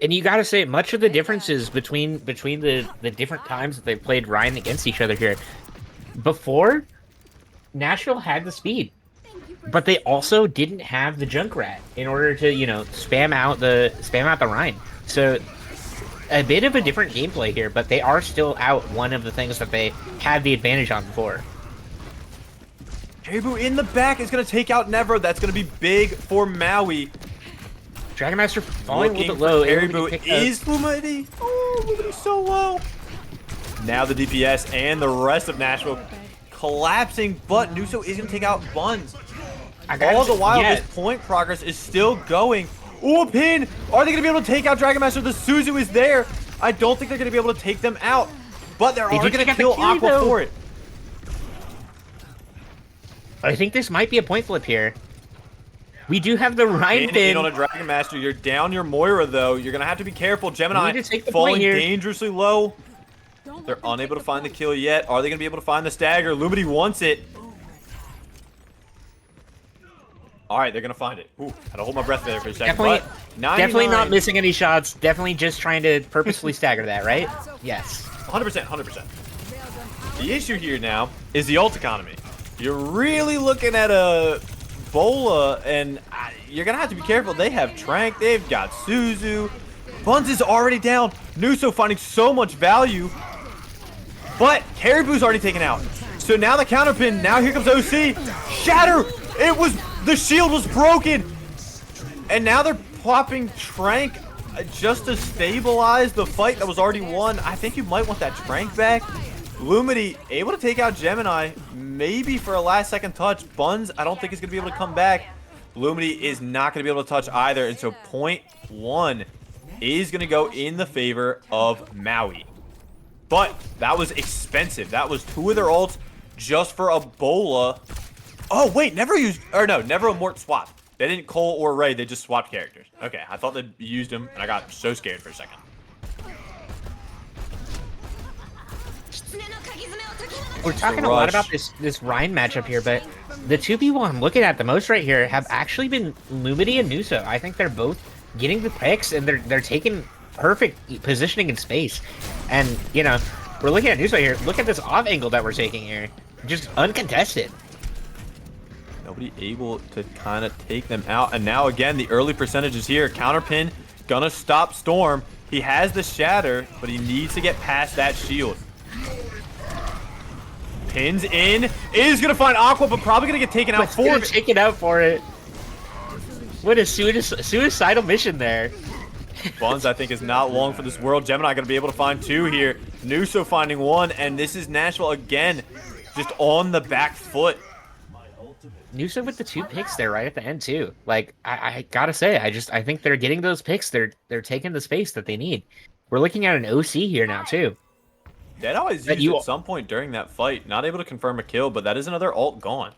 And you gotta say, much of the differences between the different times that they played Ryan against each other here. Before, Nashville had the speed, but they also didn't have the Junkrat in order to, you know, spam out the Rhine. So a bit of a different gameplay here, but they are still out one of the things that they had the advantage on before. Caribou in the back is going to take out Nevero. That's going to be big for Maui. Dragon Master falling a Looking little bit low. for able to Caribou pick up- is Lumity. Oh, Lumity's so low. Now the DPS and the rest of Nashville collapsing, but Nuso is going to take out Buns. All the while, yeah. this point progress is still going. Ooh, a pin! Are they going to be able to take out Dragon Master? The Suzu is there. I don't think they're going to be able to take them out, but they're They already do going to take out the kill Kiri, Aqua though. for it. I think this might be a point flip here. We do have the Rhine In pin. on a Dragon Master. You're down your Moira, though. You're going to have to be careful. Gemini need to take the falling point here. dangerously low. Don't They're let them unable take to the find the point. kill yet. Are they going to be able to find the stagger? Lumity wants it. All right, they're going to find it. Ooh, had to hold my breath there for a second. Definitely, but definitely 99 not missing any shots. Definitely just trying to purposefully stagger that, right? Yes. 100%, 100%. The issue here now is the ult economy. You're really looking at a Bola, and you're going to have to be careful. They have Trank. They've got Suzu. Buns is already down. Nuso finding so much value. But Caribou's already taken out. So now the counter pin. Now here comes OC. Shatter! The shield was broken. And now they're plopping Trank just to stabilize the fight that was already won. I think you might want that Trank back. Lumity able to take out Gemini, maybe for a last second touch. Buns, I don't think is going to be able to come back. Lumity is not going to be able to touch either. And so point 1 is going to go in the favor of Maui. But that was expensive. That was 2 of their ults just for a Bola. Oh, wait, never a Mort swap. They didn't Cole or Ray, they just swapped characters. Okay, I thought they used them, and I got so scared for a second. We're talking a Rush. lot about this Rhine matchup here, but the two people I'm looking at the most right here have actually been Lumity and Nuso. I think they're both getting the picks, and they're taking perfect positioning in space. And, you know, we're looking at Nuso here. Look at this off angle that we're taking here. Just uncontested. Nobody able to kind of take them out. And now, again, the early percentages here. Counterpin, gonna stop Storm. He has the Shatter, but he needs to get past that shield. Pins in. Is going to find Aqua, but probably going to get taken out But for it. take it out for it. What a suicidal mission there. Buns, I think, is not long for this world. Gemini going to be able to find 2 here. Nuso finding 1, and this is Nashville again, just on the back foot. Nuso with the 2 picks there right at the end too. Like I gotta say, I think they're getting those picks. They're taking the space that they need. We're looking at an OC here now too. That always used at some point during that fight. Not able to confirm a kill, but that is another ult gone.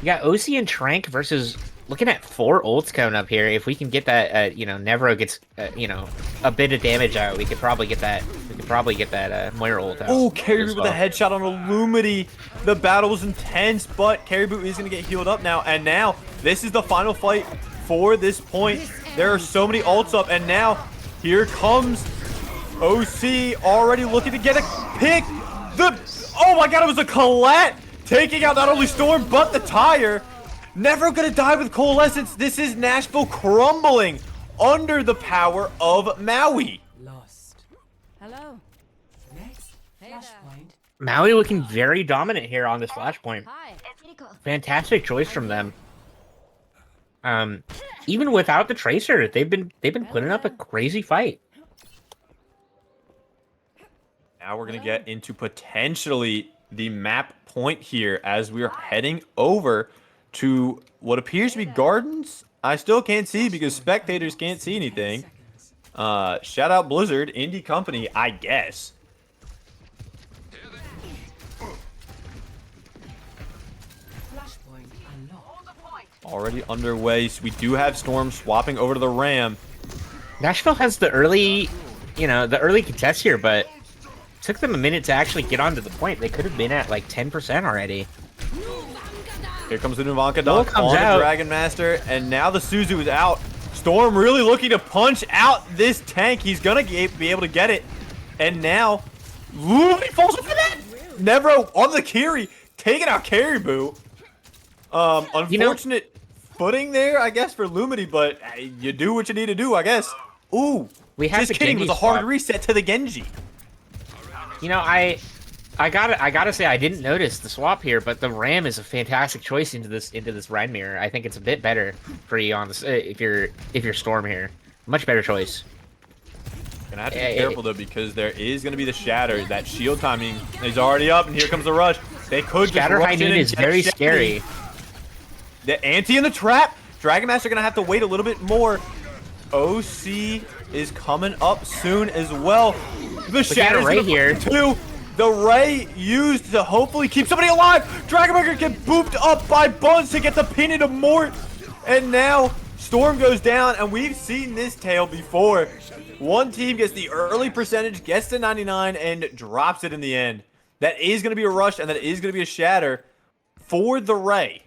You got OC and Trank versus looking at 4 ults coming up here. If we can get that, you know, Nevro gets, you know, a bit of damage out, we could probably get that. We could probably get that Moira ult out. Oh, Caribou with a headshot on Illumity. The battle was intense, but Caribou is going to get healed up now. And now, this is the final fight for this point. There are so many ults up, and now, here comes OC already looking to get a pick. Oh my god, it was a Colette taking out not only Storm, but the Tire. Never gonna die with Coalescence. This is Nashville crumbling under the power of Maui. Lost. Hello. Next Hey there. flashpoint. Maui looking very dominant here on this flashpoint. Hi. Fantastic choice from them. Even without the Tracer, they've been putting up a crazy fight. Now we're gonna get into potentially the map point here as we are heading over to what appears to be gardens. I still can't see because spectators can't see anything. Shout out Blizzard, indie company, I guess. Flashpoint unlocked. Already underway, so we do have Storm swapping over to the Ram. Nashville has the early, you know, the early contest here, but it took them a minute to actually get onto the point. They could have been at like 10% already. Here comes the Nuvanka dunk comes on the out. Dragon Master, and now the Suzu is out. Storm really looking to punch out this tank. He's gonna be able to get it, and now Lumity falls for that. Nevro on the Kiri, taking out Caribou. Unfortunate footing there, I guess, for Lumity, but you do what you need to do, I guess. Ooh, We have just the kidding. It Genji was a hard swap. reset to the Genji. You know, I gotta say I didn't notice the swap here, but the Ram is a fantastic choice into this Rhine mirror. I think it's a bit better for you on this if you're Storm here. Much better choice. Gonna have to be careful though, because there is gonna be the shatter. That shield timing is already up, and here comes the rush. They could just Shatter rush High in Noon and is get very Shetty. scary. The anti in the trap. Dragon Master gonna have to wait a little bit more. OC is coming up soon as well. The shatter Ray here. too. The Ray used to hopefully keep somebody alive. Dragon Master get booped up by Buns to get the pin into Mort. And now Storm goes down, and we've seen this tale before. One team gets the early percentage, gets to 99, and drops it in the end. That is going to be a rush, and that is going to be a shatter for the Ray.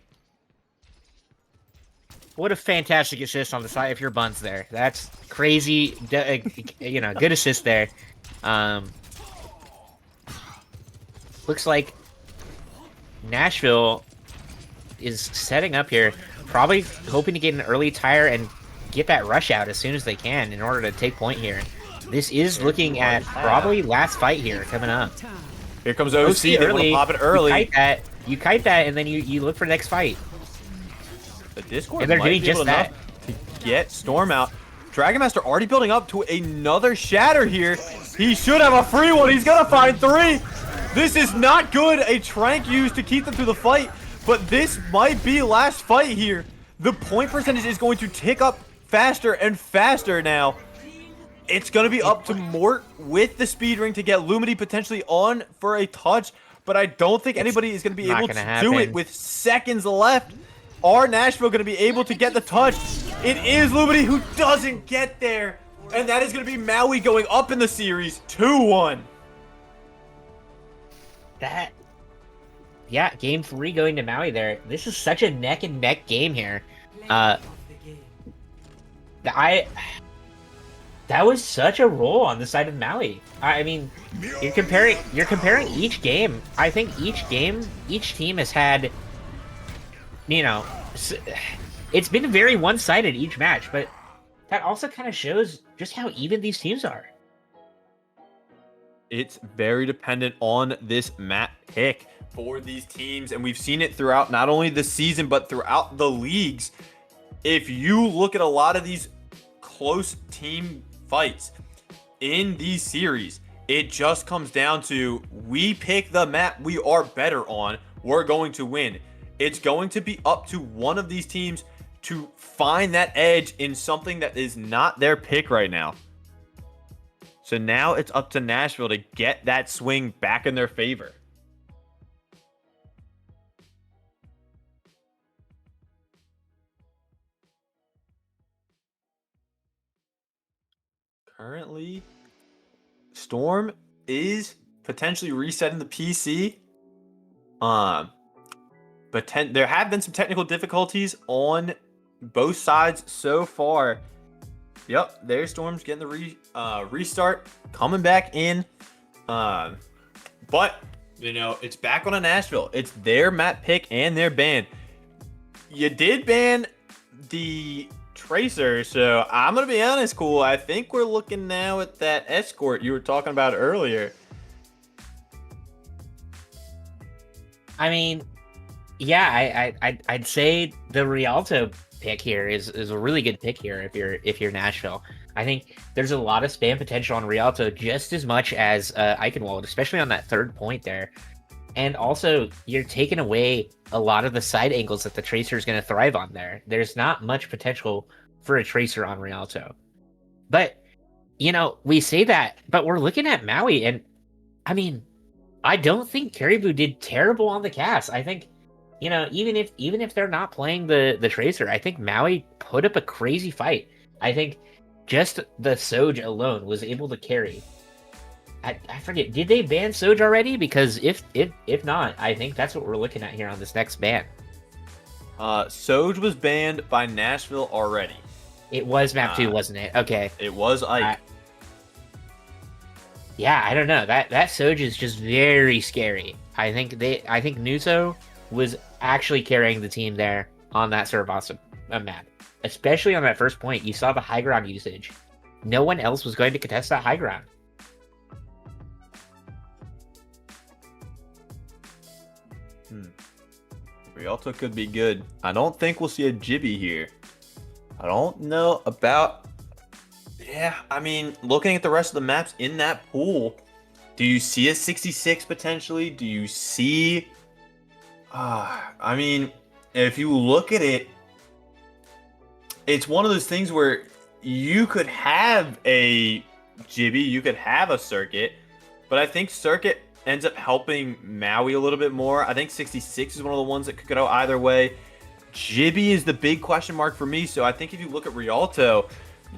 What a fantastic assist on the side if your Buns there. That's crazy. You know, good assist there. Looks like Nashville is setting up here, probably hoping to get an early tire and get that rush out as soon as they can in order to take point here. This is looking at probably last fight here coming up. Here comes OC. They want to pop it early. You kite that, and then you look for the next fight. The Discord And they're might doing be just able that. enough to get Storm out. Dragon Master already building up to another shatter here. He should have a free one. He's gonna find 3. This is not good. A Trank used to keep them through the fight, but this might be last fight here. The point percentage is going to tick up faster and faster now. It's going to be up to Mort with the speed ring to get Lumity potentially on for a touch, but I don't think anybody is going to be able to do it with seconds left. Are Nashville going to be able to get the touch? It is Lumity who doesn't get there, and that is going to be Maui going up in the series 2-1. Yeah, game 3 going to Maui there. This is such a neck and neck game here. That was such a roll on the side of Maui. I mean, you're comparing each game. I think each team has had, you know, it's been very one-sided each match, but that also kind of shows just how even these teams are. It's very dependent on this map pick for these teams, and we've seen it throughout not only the season but throughout the leagues. If you look at a lot of these close team fights in these series, it just comes down to we pick the map we are better on, we're going to win. It's going to be up to one of these teams to find that edge in something that is not their pick right now. So now it's up to Nashville to get that swing back in their favor. Currently, Storm is potentially resetting the PC. But there have been some technical difficulties on both sides so far. Yep, there's Storm's getting the restart, coming back in. But, you know, it's back on a Nashville. It's their map pick and their ban. You did ban the Tracer, so I'm going to be honest, Cool. I think we're looking now at that escort you were talking about earlier. I mean, yeah, I'd say the Rialto pick here is a really good pick here if you're Nashville. I think there's a lot of spam potential on Rialto just as much as Eichenwald, especially on that third point there. And also, you're taking away a lot of the side angles that the Tracer is going to thrive on there. There's not much potential for a Tracer on Rialto. But, you know, we say that, but we're looking at Maui, and I mean, I don't think Caribou did terrible on the cast. I think, you know, even if they're not playing the Tracer, I think Maui put up a crazy fight. I think just the Soj alone was able to carry. I forget, did they ban Soj already? Because if not, I think that's what we're looking at here on this next ban. Soj was banned by Nashville already. It was map 2, wasn't it? Okay. It was Ike. Yeah, I don't know. That Soj is just very scary. I think Nuso was actually carrying the team there on that Sarabasa map. Especially on that first point, you saw the high ground usage. No one else was going to contest that high ground. Rialto could be good. I don't think we'll see a Jibby here. I don't know about... Yeah, I mean, looking at the rest of the maps in that pool, do you see a 66 potentially? Do you see... I mean, if you look at it, it's one of those things where you could have a Jibby, you could have a Circuit, but I think Circuit ends up helping Maui a little bit more. I think 66 is one of the ones that could go either way. Jibby is the big question mark for me, so I think if you look at Rialto,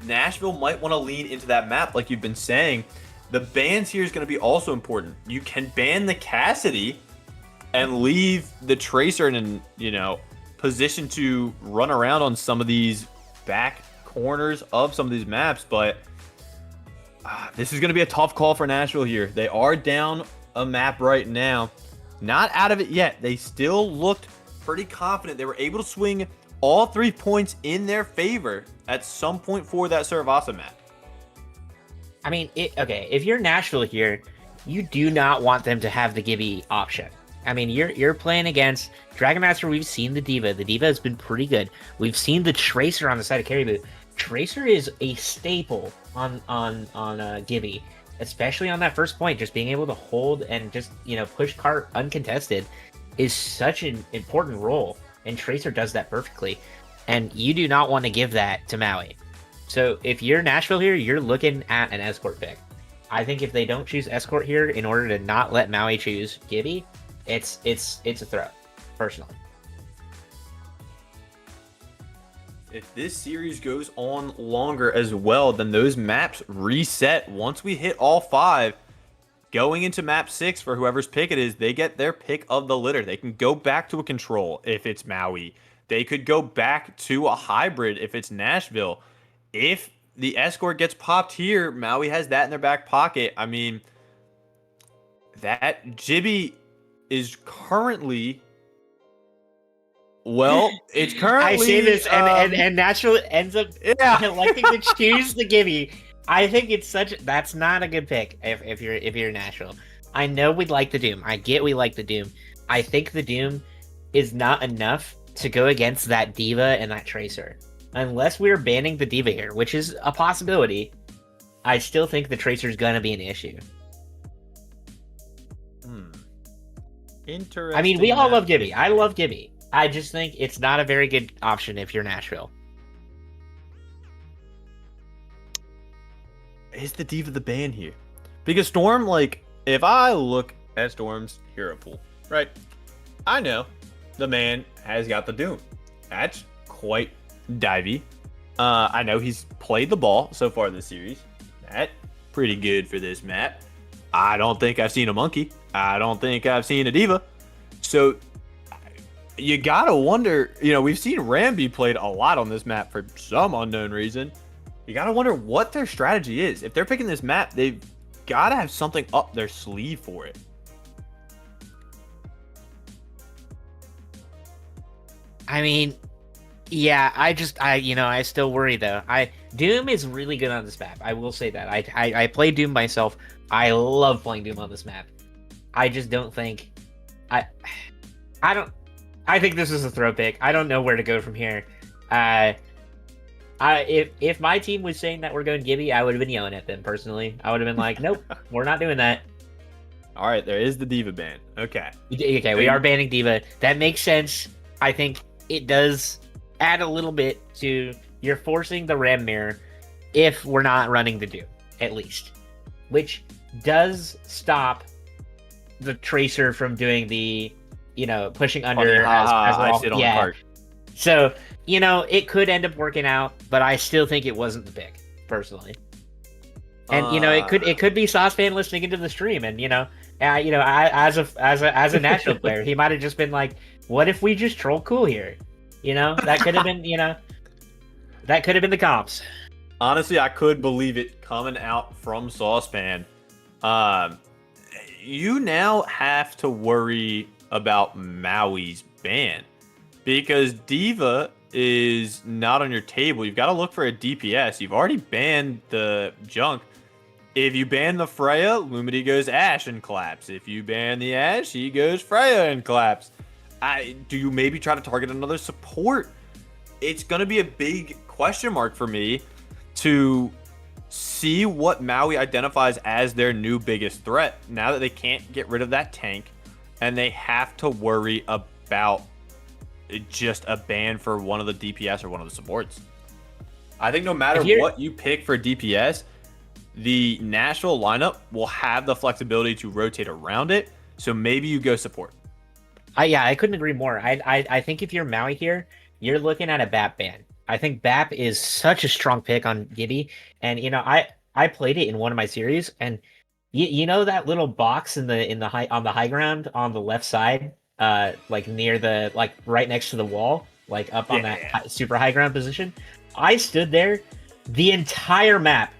Nashville might want to lean into that map like you've been saying. The bans here is going to be also important. You can ban the Cassidy and leave the Tracer in, you know, position to run around on some of these back corners of some of these maps, but this is going to be a tough call for Nashville here. They are down a map right now. Not out of it yet. They still looked pretty confident. They were able to swing all 3 points in their favor at some point for that Saravasa map. I mean, okay, if you're Nashville here, you do not want them to have the Gibby option. I mean, you're playing against Dragon Master. We've seen the Diva. The Diva has been pretty good. We've seen the Tracer on the side of Caribou. Tracer is a staple on Gibby, especially on that first point. Just being able to hold and just, you know, push cart uncontested is such an important role, and Tracer does that perfectly. And you do not want to give that to Maui. So if you're Nashville here, you're looking at an escort pick. I think if they don't choose escort here in order to not let Maui choose Gibby, it's a throw, personally. If this series goes on longer as well, then those maps reset once we hit all 5. Going into map 6 for whoever's pick it is, they get their pick of the litter. They can go back to a control if it's Maui. They could go back to a hybrid if it's Nashville. If the escort gets popped here, Maui has that in their back pocket. I mean, that Jibby is currently... Well, it's currently... I say this, and Nashville ends up electing to choose the Gibby. I think it's such. That's not a good pick if you're Nashville. I know we'd like the Doom. I get we like the Doom. I think the Doom is not enough to go against that Diva and that Tracer. Unless we're banning the Diva here, which is a possibility, I still think the Tracer's gonna be an issue. Interesting. I mean, we all love Gibby. I love Gibby. I just think it's not a very good option if you're Nashville. Is the Diva the ban here? Because Storm, like, if I look at Storm's hero pool, right? I know the man has got the Doom. That's quite divey. I know he's played the ball so far this series. That's pretty good for this map. I don't think I've seen a monkey. I don't think I've seen a Diva. So you gotta wonder, you know, we've seen Ramby played a lot on this map for some unknown reason. You gotta wonder what their strategy is. If they're picking this map, they've gotta have something up their sleeve for it. I mean, yeah, I still worry though. Doom is really good on this map. I will say that. I play Doom myself. I love playing Doom on this map. I just don't think I think this is a throw pick. I don't know where to go from here. If my team was saying that we're going Gibby, I would have been yelling at them personally. I would have been like, nope, we're not doing that. All right, there is the Diva ban. Okay. Okay, we are banning Diva. That makes sense. I think it does add a little bit to you're forcing the Ram mirror if we're not running the Doom, at least. Which does stop the Tracer from doing the, pushing under as well. I sit on the cart. So, it could end up working out, but I still think it wasn't the pick, personally. And it could be Sauce fan listening into the stream, and as a Nashville player, he might have just been like, "What if we just troll cool here?" That could have been, that could have been the comps. Honestly, I could believe it coming out from Saucepan. You now have to worry about Maui's ban because Diva is not on your table. You've got to look for a DPS. You've already banned the Junk. If you ban the Freya, Lumity goes Ashe and claps. If you ban the Ashe, he goes Freya and claps. Do you maybe try to target another support? It's going to be a big question mark for me to see what Maui identifies as their new biggest threat now that they can't get rid of that tank and they have to worry about just a ban for one of the DPS or one of the supports. I think no matter what you pick for DPS, the Nashville lineup will have the flexibility to rotate around it. So maybe you go support. I couldn't agree more. I think if you're Maui here, you're looking at a BAP ban. I think BAP is such a strong pick on Gibby, and I played it in one of my series, and that little box on the high ground on the left side, near the right next to the wall, on that super high ground position. I stood there the entire map,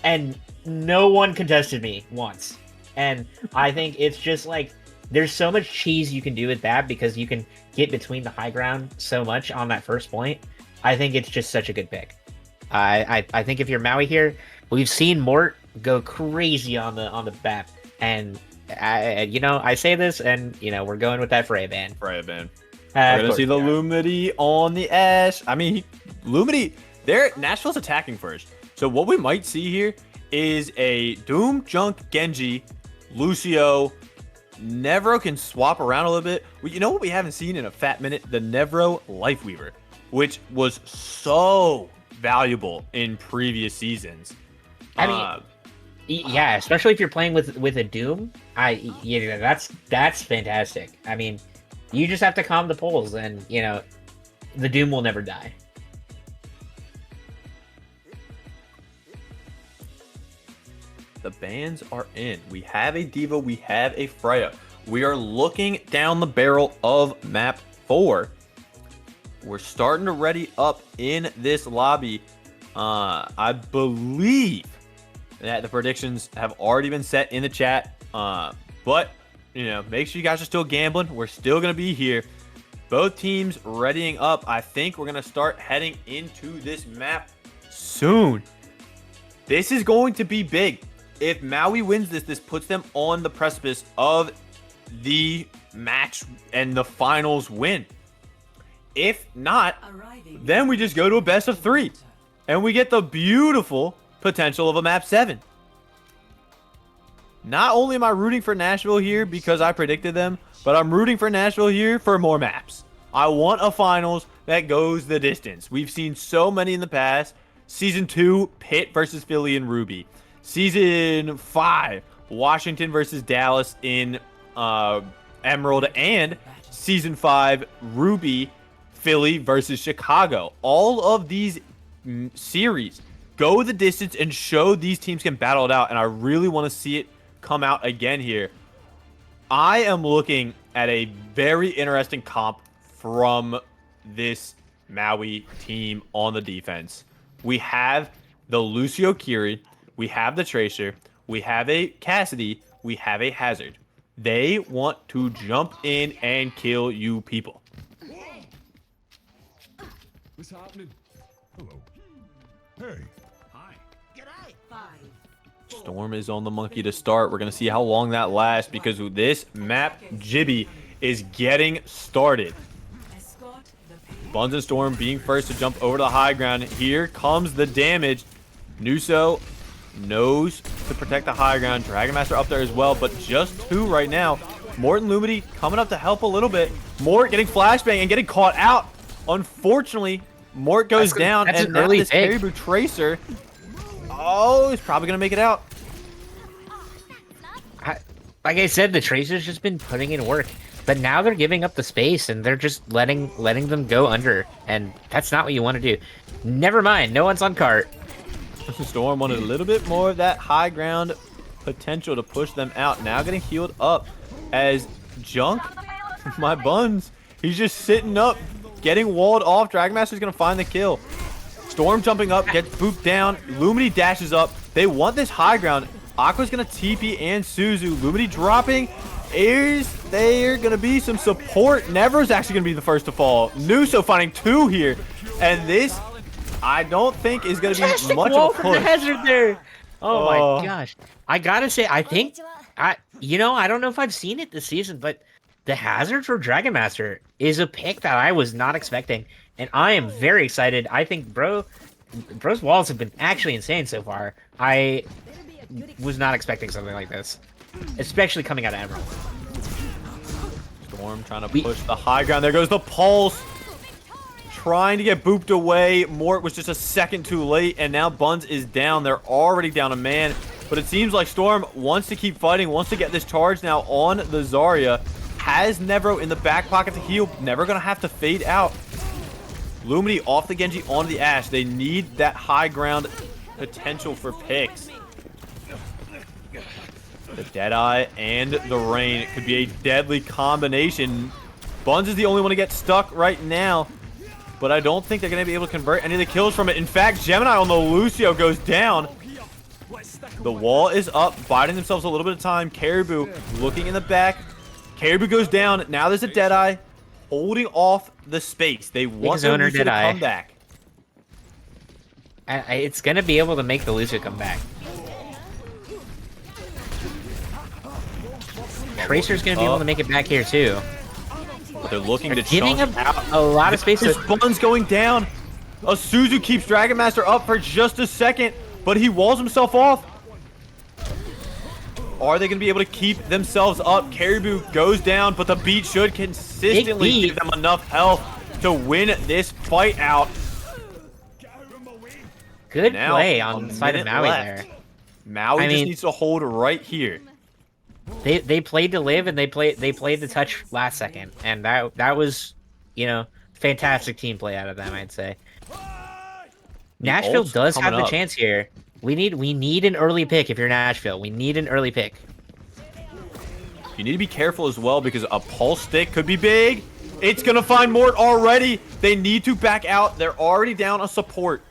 and no one contested me once. And I think it's just there's so much cheese you can do with that because you can get between the high ground so much on that first point. I think it's just such a good pick. I think if you're Maui here, we've seen Mort go crazy on the BAP, and I say this, and we're going with that Freya ban. We're gonna see the Lumity on the Ashe. I mean, Lumity, Nashville's attacking first. So what we might see here is a Doom, Junk, Genji, Lucio. Nevro can swap around a little bit. You know what we haven't seen in a fat minute? The Nevro Lifeweaver, which was so valuable in previous seasons. I mean, yeah, especially if you're playing with a Doom. That's fantastic. I mean, you just have to calm the polls, and the Doom will never die. The bans are in. We have a Diva. We have a Freya. We are looking down the barrel of map 4. We're starting to ready up in this lobby. I believe that the predictions have already been set in the chat. But, make sure you guys are still gambling. We're still going to be here. Both teams readying up. I think we're going to start heading into this map soon. This is going to be big. If Maui wins this, this puts them on the precipice of the match and the finals win. If not, then we just go to a best of 3. And we get the beautiful potential of a map 7. Not only am I rooting for Nashville here because I predicted them, but I'm rooting for Nashville here for more maps. I want a finals that goes the distance. We've seen so many in the past. Season 2, Pitt versus Philly and Ruby. Season 5, Washington versus Dallas in Emerald. And Season 5, Ruby, Philly versus Chicago. All of these series go the distance and show these teams can battle it out. And I really want to see it come out again here. I am looking at a very interesting comp from this Maui team on the defense. We have the Lucio Kiri, we have the Tracer, we have a Cassidy, we have a Hazard. They want to jump in and kill you people. What's happening? Hello. Hey. Hi. G'day. 5. Storm is on the monkey to start. We're going to see how long that lasts because this map Jibby is getting started. Escort the Buns and Storm being first to jump over to the high ground. Here comes the damage. Nuso knows to protect the high ground. Dragon Master up there as well, but just 2 right now. Mort and Lumity coming up to help a little bit. Mort getting flashbang and getting caught out. Unfortunately, Mort goes down, that's and an now early this pick. Caribou Tracer. Oh, he's probably going to make it out. Like I said, the Tracer's just been putting in work, but now they're giving up the space and they're just letting them go under, and that's not what you want to do. Never mind, no one's on cart. Storm wanted a little bit more of that high ground potential to push them out. Now getting healed up as Junk, my buns, he's just sitting up, getting walled off. Dragon Master's going to find the kill. Storm jumping up, gets booped down. Lumity dashes up. They want this high ground. Aqua's going to TP and Suzu. Lumity dropping. There going to be some support. Never's actually going to be the first to fall. Nuso finding 2 here. And this, I don't think, is going to be much Wall of a from the push. Hazard there. Oh Oh. my gosh. I gotta say, I think, I don't know if I've seen it this season, but the Hazard for Dragon Master is a pick that I was not expecting. And I am very excited. I think bro's walls have been actually insane so far. I was not expecting something like this, especially coming out of Emerald. Storm trying to push the high ground. There goes the pulse. Trying to get booped away. Mort was just a second too late, and now Buns is down. They're already down a man, but it seems like Storm wants to keep fighting, wants to get this charge now on the Zarya. Has Nevro in the back pocket to heal. Never going to have to fade out. Lumity off the Genji onto the Ashe. They need that high ground potential for picks. The Deadeye and the Rain could be a deadly combination. Buns is the only one to get stuck right now, but I don't think they're going to be able to convert any of the kills from it. In fact, Gemini on the Lucio goes down. The wall is up, biding themselves a little bit of time. Caribou looking in the back. Caribou goes down. Now there's a Deadeye holding off the space. They want the Lucio to come back. It's gonna be able to make the Lucio come back. Tracer's gonna be able to make it back here too. But they're looking to Giving chunk him out. a lot of space. His Buns going down. Suzu keeps Dragon Master up for just a second, but he walls himself off. Are they going to be able to keep themselves up? Caribou goes down, but the beat should consistently give them enough health to win this fight out. Good Now, play on the side of Maui left. there. Maui I just mean- needs to hold right here. They played to live and they played to touch last second, and that was, fantastic team play out of them, I'd say. Nashville ult's does have coming the up. chance here. We need an early pick if you're Nashville. We need an early pick. You need to be careful as well because a pulse stick could be big. It's going to find Mort already. They need to back out. They're already down a support.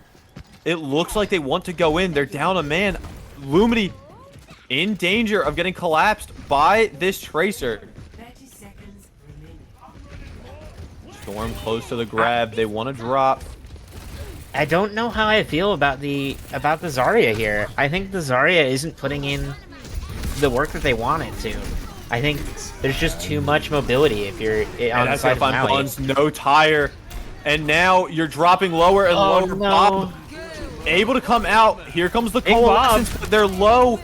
It looks like they want to go in. They're down a man. Lumity in danger of getting collapsed by this Tracer. 30 seconds remaining. Storm close to the grab. They want to drop. I don't know how I feel about the Zarya here. I think the Zarya isn't putting in the work that they want it to. I think there's just too much mobility if you're on the that's side gonna of find Maui. Buns, no tire. And now you're dropping lower and Oh, lower. no. Bob able to come out. Here comes the Big coalescence, but they're low.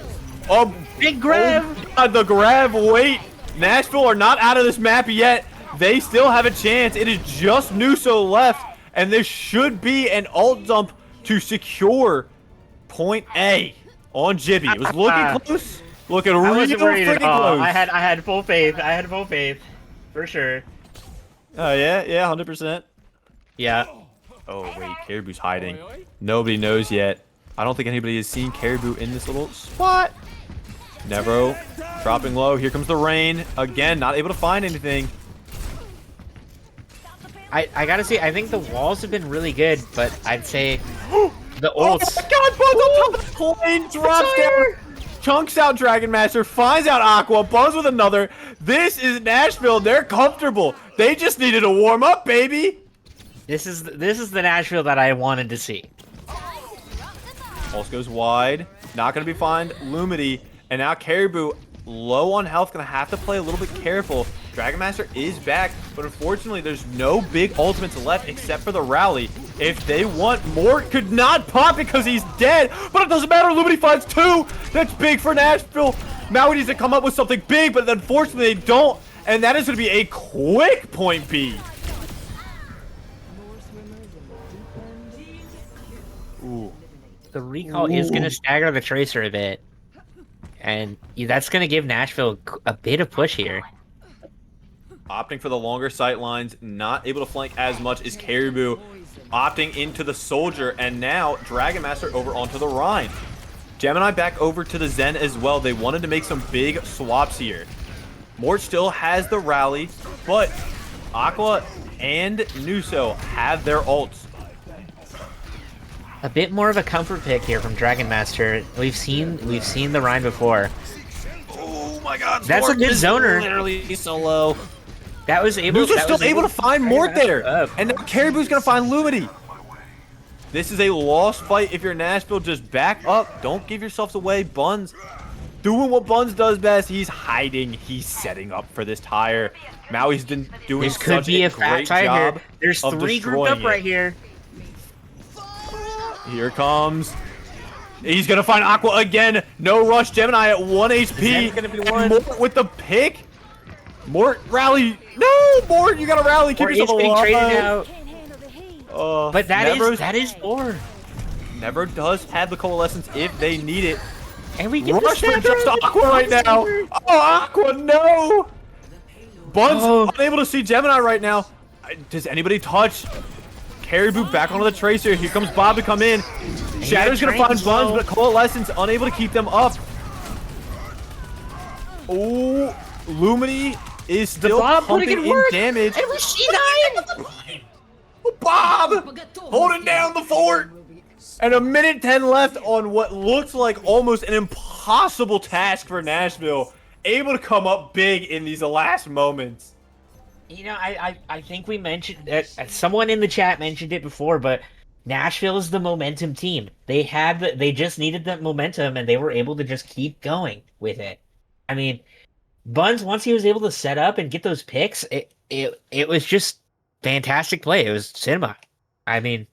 Oh, Big grab! oh God, the grab, wait. Nashville are not out of this map yet. They still have a chance. It is just Nuso left, and there should be an ult dump to secure point A on Jibby. It was looking close. Looking I real wasn't worried freaking at all. close. I had full faith. I had full faith, for sure. Oh, yeah, 100%. Yeah. Oh, wait, Caribou's hiding. Nobody knows yet. I don't think anybody has seen Caribou in this little spot. Nevro dropping low. Here comes the rain. Again, not able to find anything. I gotta say, I think the walls have been really good, but I'd say the Oh ults. my God, Buzz on top of the plane, drops down, chunks out Dragon Master, finds out Aqua, Buzz with another. This is Nashville. They're comfortable. They just needed to warm up, baby. This is the Nashville that I wanted to see. Pulse goes wide. Not going to be fine. Lumity. And now Caribou, low on health, going to have to play a little bit careful. Dragon Master is back, but unfortunately, there's no big ultimates left except for the rally. If they want more, could not pop because he's dead, but it doesn't matter. Lumity finds 2. That's big for Nashville. Maui needs to come up with something big, but unfortunately, they don't. And that is going to be a quick point B. Ooh. The recall is going to stagger the Tracer a bit. And that's going to give Nashville a bit of push here. Opting for the longer sight lines, not able to flank as much as Caribou. Opting into the Soldier, and now Dragon Master over onto the Rhine. Gemini back over to the Zen as well. They wanted to make some big swaps here. Mort still has the rally, but Aqua and Nuso have their ults. A bit more of a comfort pick here from Dragon Master. We've seen the Rhine before. Oh my God! That's a good zoner. Literally so low. That was able. Nuso's still able to find Mort there, up. and now Caribou's gonna find Lumity. This is a lost fight if you're Nashville. Just back up. Don't give yourselves away. Buns doing what Buns does best. He's hiding. He's setting up for this tire. Maui's been doing This could such be a a fat great tire job here. There's of 3 grouped destroying up right it. here. Here comes. He's gonna find Aqua again. No rush. Gemini at 1 HP. Is that gonna be And one? Mort with the pick. Mort rally. No, Mort, you gotta rally. Keep Or is yourself being alive. traded out. Can't handle the heat. But Nevro's- that is 4. Never does have the coalescence if they need it. And we get Rush the for just stagger. Aqua right now. Oh, Aqua, no. Buns Oh. unable to see Gemini right now. Does anybody touch? Caribou back onto the Tracer. Here comes Bob to come in. Shatter's gonna find train's Buns, low. but Coalescence unable to keep them up. Oh, Lumity is still Bob putting pumping in in work. damage. And she died. Oh, Bob holding down the fort. And a minute 10 left on what looks like almost an impossible task for Nashville. Able to come up big in these last moments. You know, I think we mentioned someone in the chat mentioned it before, but Nashville is the momentum team. They just needed that momentum, and they were able to just keep going with it. I mean, Buns, once he was able to set up and get those picks, it was just fantastic play. It was cinema. I mean,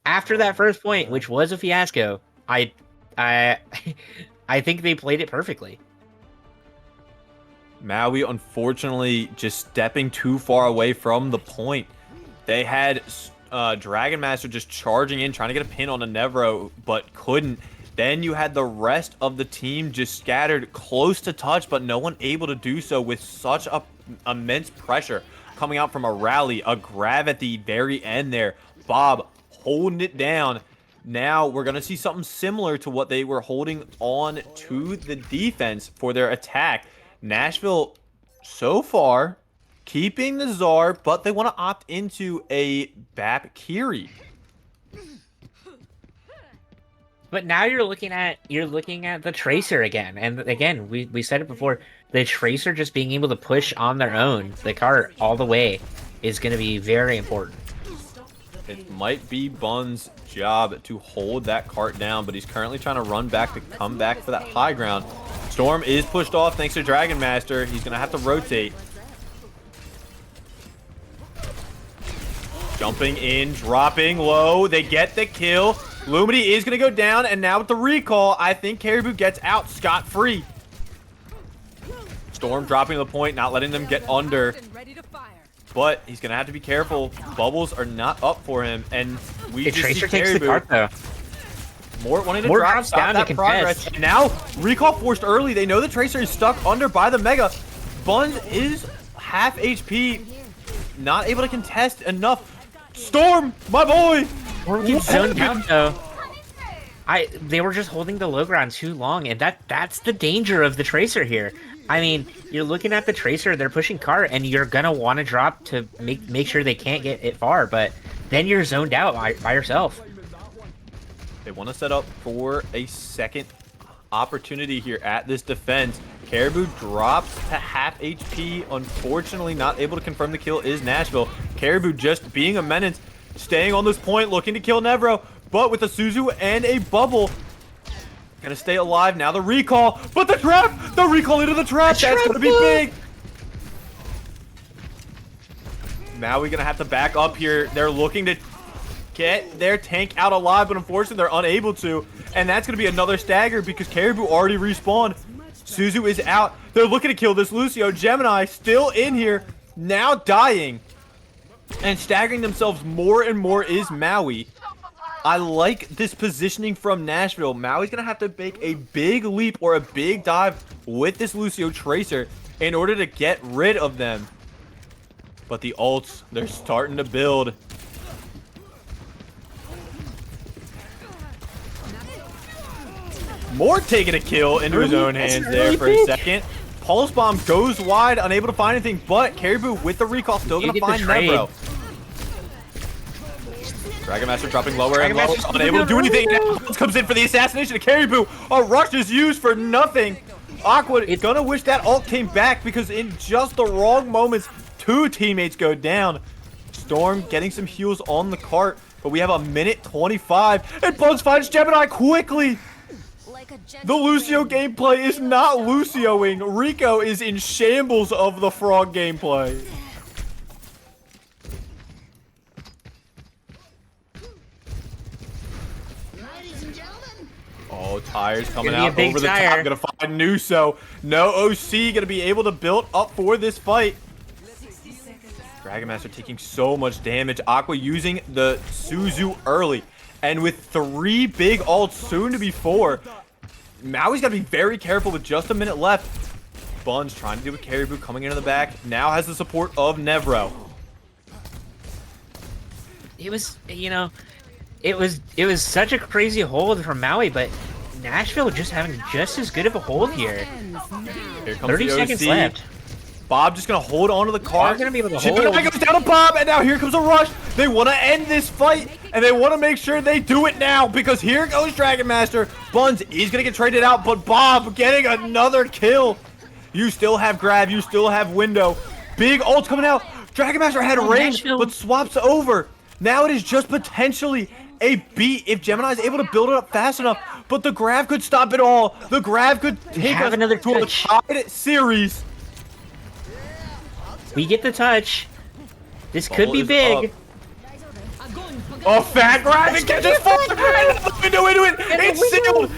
after that first point, which was a fiasco, I think they played it perfectly. Maui, unfortunately, just stepping too far away from the point. They had Dragon Master just charging in, trying to get a pin on a Nevro, but couldn't. Then you had the rest of the team just scattered close to touch, but no one able to do so with such immense pressure coming out from a rally, a grab at the very end there. Bob holding it down. Now we're going to see something similar to what they were holding on to the defense for their attack. Nashville, so far, keeping the Czar, but they want to opt into a Bap Kiri. But now you're looking at the Tracer again, and again we said it before. The Tracer just being able to push on their own the cart all the way is going to be very important. It might be Bun's job to hold that cart down, but he's currently trying to run back to come back for that high ground. Storm is pushed off thanks to Dragon Master. He's going to have to rotate. Jumping in, dropping low. They get the kill. Lumity is going to go down, and now with the recall, I think Caribou gets out scot-free. Storm dropping to the point, not letting them get under. But he's going to have to be careful. Bubbles are not up for him, and we The just Tracer see takes the Caribou. cart, though. Mort wanting to Mort drop, drops stop down to that progress. contest. And now, recall forced early. They know the Tracer is stuck under by the Mega. Buns is half HP. Not able to contest enough. Storm, my boy! Or gets zoned down though. They were just holding the low ground too long, and that's the danger of the Tracer here. I mean, you're looking at the Tracer, they're pushing cart, and you're gonna want to drop to make sure they can't get it far, but then you're zoned out by yourself. They want to set up for a second opportunity here at this defense. Caribou drops to half HP. Unfortunately, not able to confirm the kill is Nashville. Caribou just being a menace, staying on this point, looking to kill Nevro, but with a Suzu and a bubble. Gonna stay alive now. The recall, but the trap! The recall into the trap! That's gonna be big! Now we're gonna have to back up here. They're looking to get their tank out alive, but unfortunately they're unable to. And that's gonna be another stagger because Caribou already respawned. Suzu is out. They're looking to kill this Lucio. Gemini still in here, now dying. And staggering themselves more and more is Maui. I like this positioning from Nashville. Maui's going to have to make a big leap or a big dive with this Lucio Tracer in order to get rid of them. But the ults, they're starting to build. Mort taking a kill into his own hands there for a second. Pulse Bomb goes wide, unable to find anything, but Caribou with the recall still going to find Nevro. Dragon Master dropping lower and lower, unable to do anything. Now comes in for the assassination of Caribou. A rush is used for nothing. Aqua is gonna wish that ult came back because in just the wrong moments, two teammates go down. Storm getting some heals on the cart, but we have a minute 25, and Buns finds Gemini quickly. The Lucio gameplay is not Lucioing. Rico is in shambles of the frog gameplay. Oh, tires coming out over the top. Gonna find Nuso. No OC gonna be able to build up for this fight. Dragon Master taking so much damage. Aqua using the Suzu early. And with 3 big ults, soon to be 4. Maui's gotta be very careful with just a minute left. Buns trying to do a Caribou coming into the back. Now has the support of Nevro. It was, it was such a crazy hold from Maui, but Nashville just having just as good of a hold here. Here comes 30 the OC. seconds left. Bob just gonna hold on to the cart. Bob's gonna be able to Gemini hold. goes down to Bob, and now here comes a rush. They want to end this fight, and they want to make sure they do it now because here goes Dragon Master. Buns is gonna get traded out, but Bob getting another kill. You still have grab, you still have window. Big ults coming out. Dragon Master had range, but swaps over. Now it is just potentially a beat if Gemini is able to build it up fast enough, but the grab could stop it all. The grab could take us another to a tied series. We get the touch. This could be big. A fat grab and catches fire window into it. It's sealed.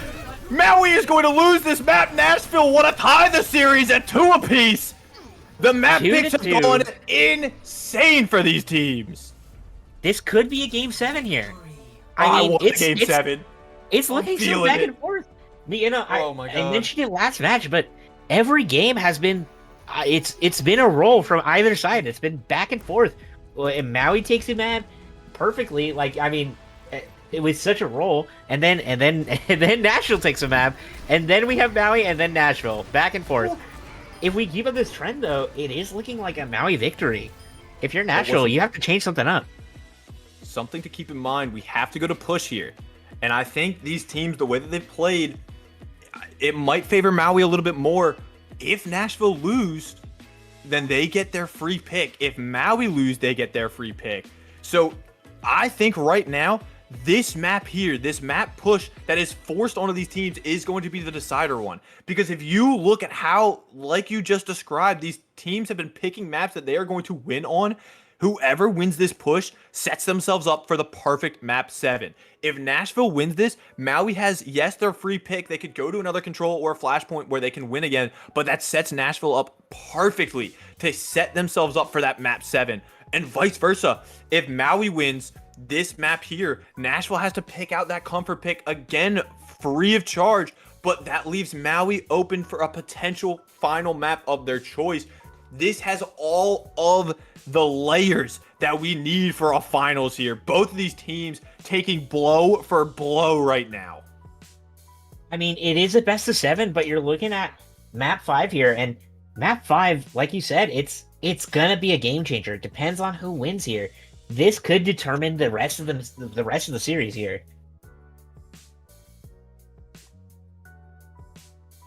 Maui is going to lose this map. Nashville want to tie the series at 2 apiece. The map picks have gone insane for these teams. This could be a game 7 here. I mean, it's game 7. It's looking so back and forth. Oh my God. I mentioned it last match, but every game has been, it's been a roll from either side. It's been back and forth. And Maui takes a map perfectly. Like, I mean, it was such a roll, and then Nashville takes a map, and then we have Maui, and then Nashville, back and forth. If we keep up this trend, though, it is looking like a Maui victory. If you're Nashville, you have to change something up. Something to keep in mind, we have to go to push here. And I think these teams, the way that they've played, it might favor Maui a little bit more. If Nashville lose, then they get their free pick. If Maui lose, they get their free pick. So I think right now, this map here, this map push that is forced onto these teams is going to be the decider one. Because if you look at how, like you just described, these teams have been picking maps that they are going to win on, whoever wins this push sets themselves up for the perfect map 7. If Nashville wins this, Maui has, yes, their free pick. They could go to another control or a flashpoint where they can win again, but that sets Nashville up perfectly to set themselves up for that map 7. And vice versa. If Maui wins this map here, Nashville has to pick out that comfort pick again, free of charge, but that leaves Maui open for a potential final map of their choice. This has all of the layers that we need for a finals here. Both of these teams taking blow for blow right now. I mean, it is a best of 7, but you're looking at map 5 here, and map 5, like you said, it's gonna be a game changer. It depends on who wins here. This could determine the rest of the series here.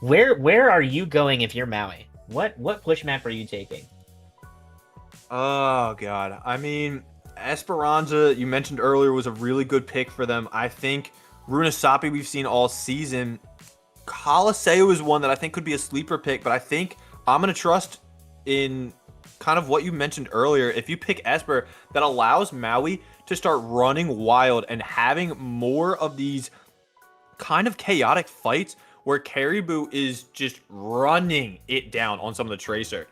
Where are you going if you're Maui? What push map are you taking? Oh god. I mean, Esperanza, you mentioned earlier, was a really good pick for them. I think Runasapi we've seen all season. Coliseo is one that I think could be a sleeper pick, but I think I'm gonna trust in kind of what you mentioned earlier. If you pick Esper, that allows Maui to start running wild and having more of these kind of chaotic fights where Caribou is just running it down on some of the Tracer.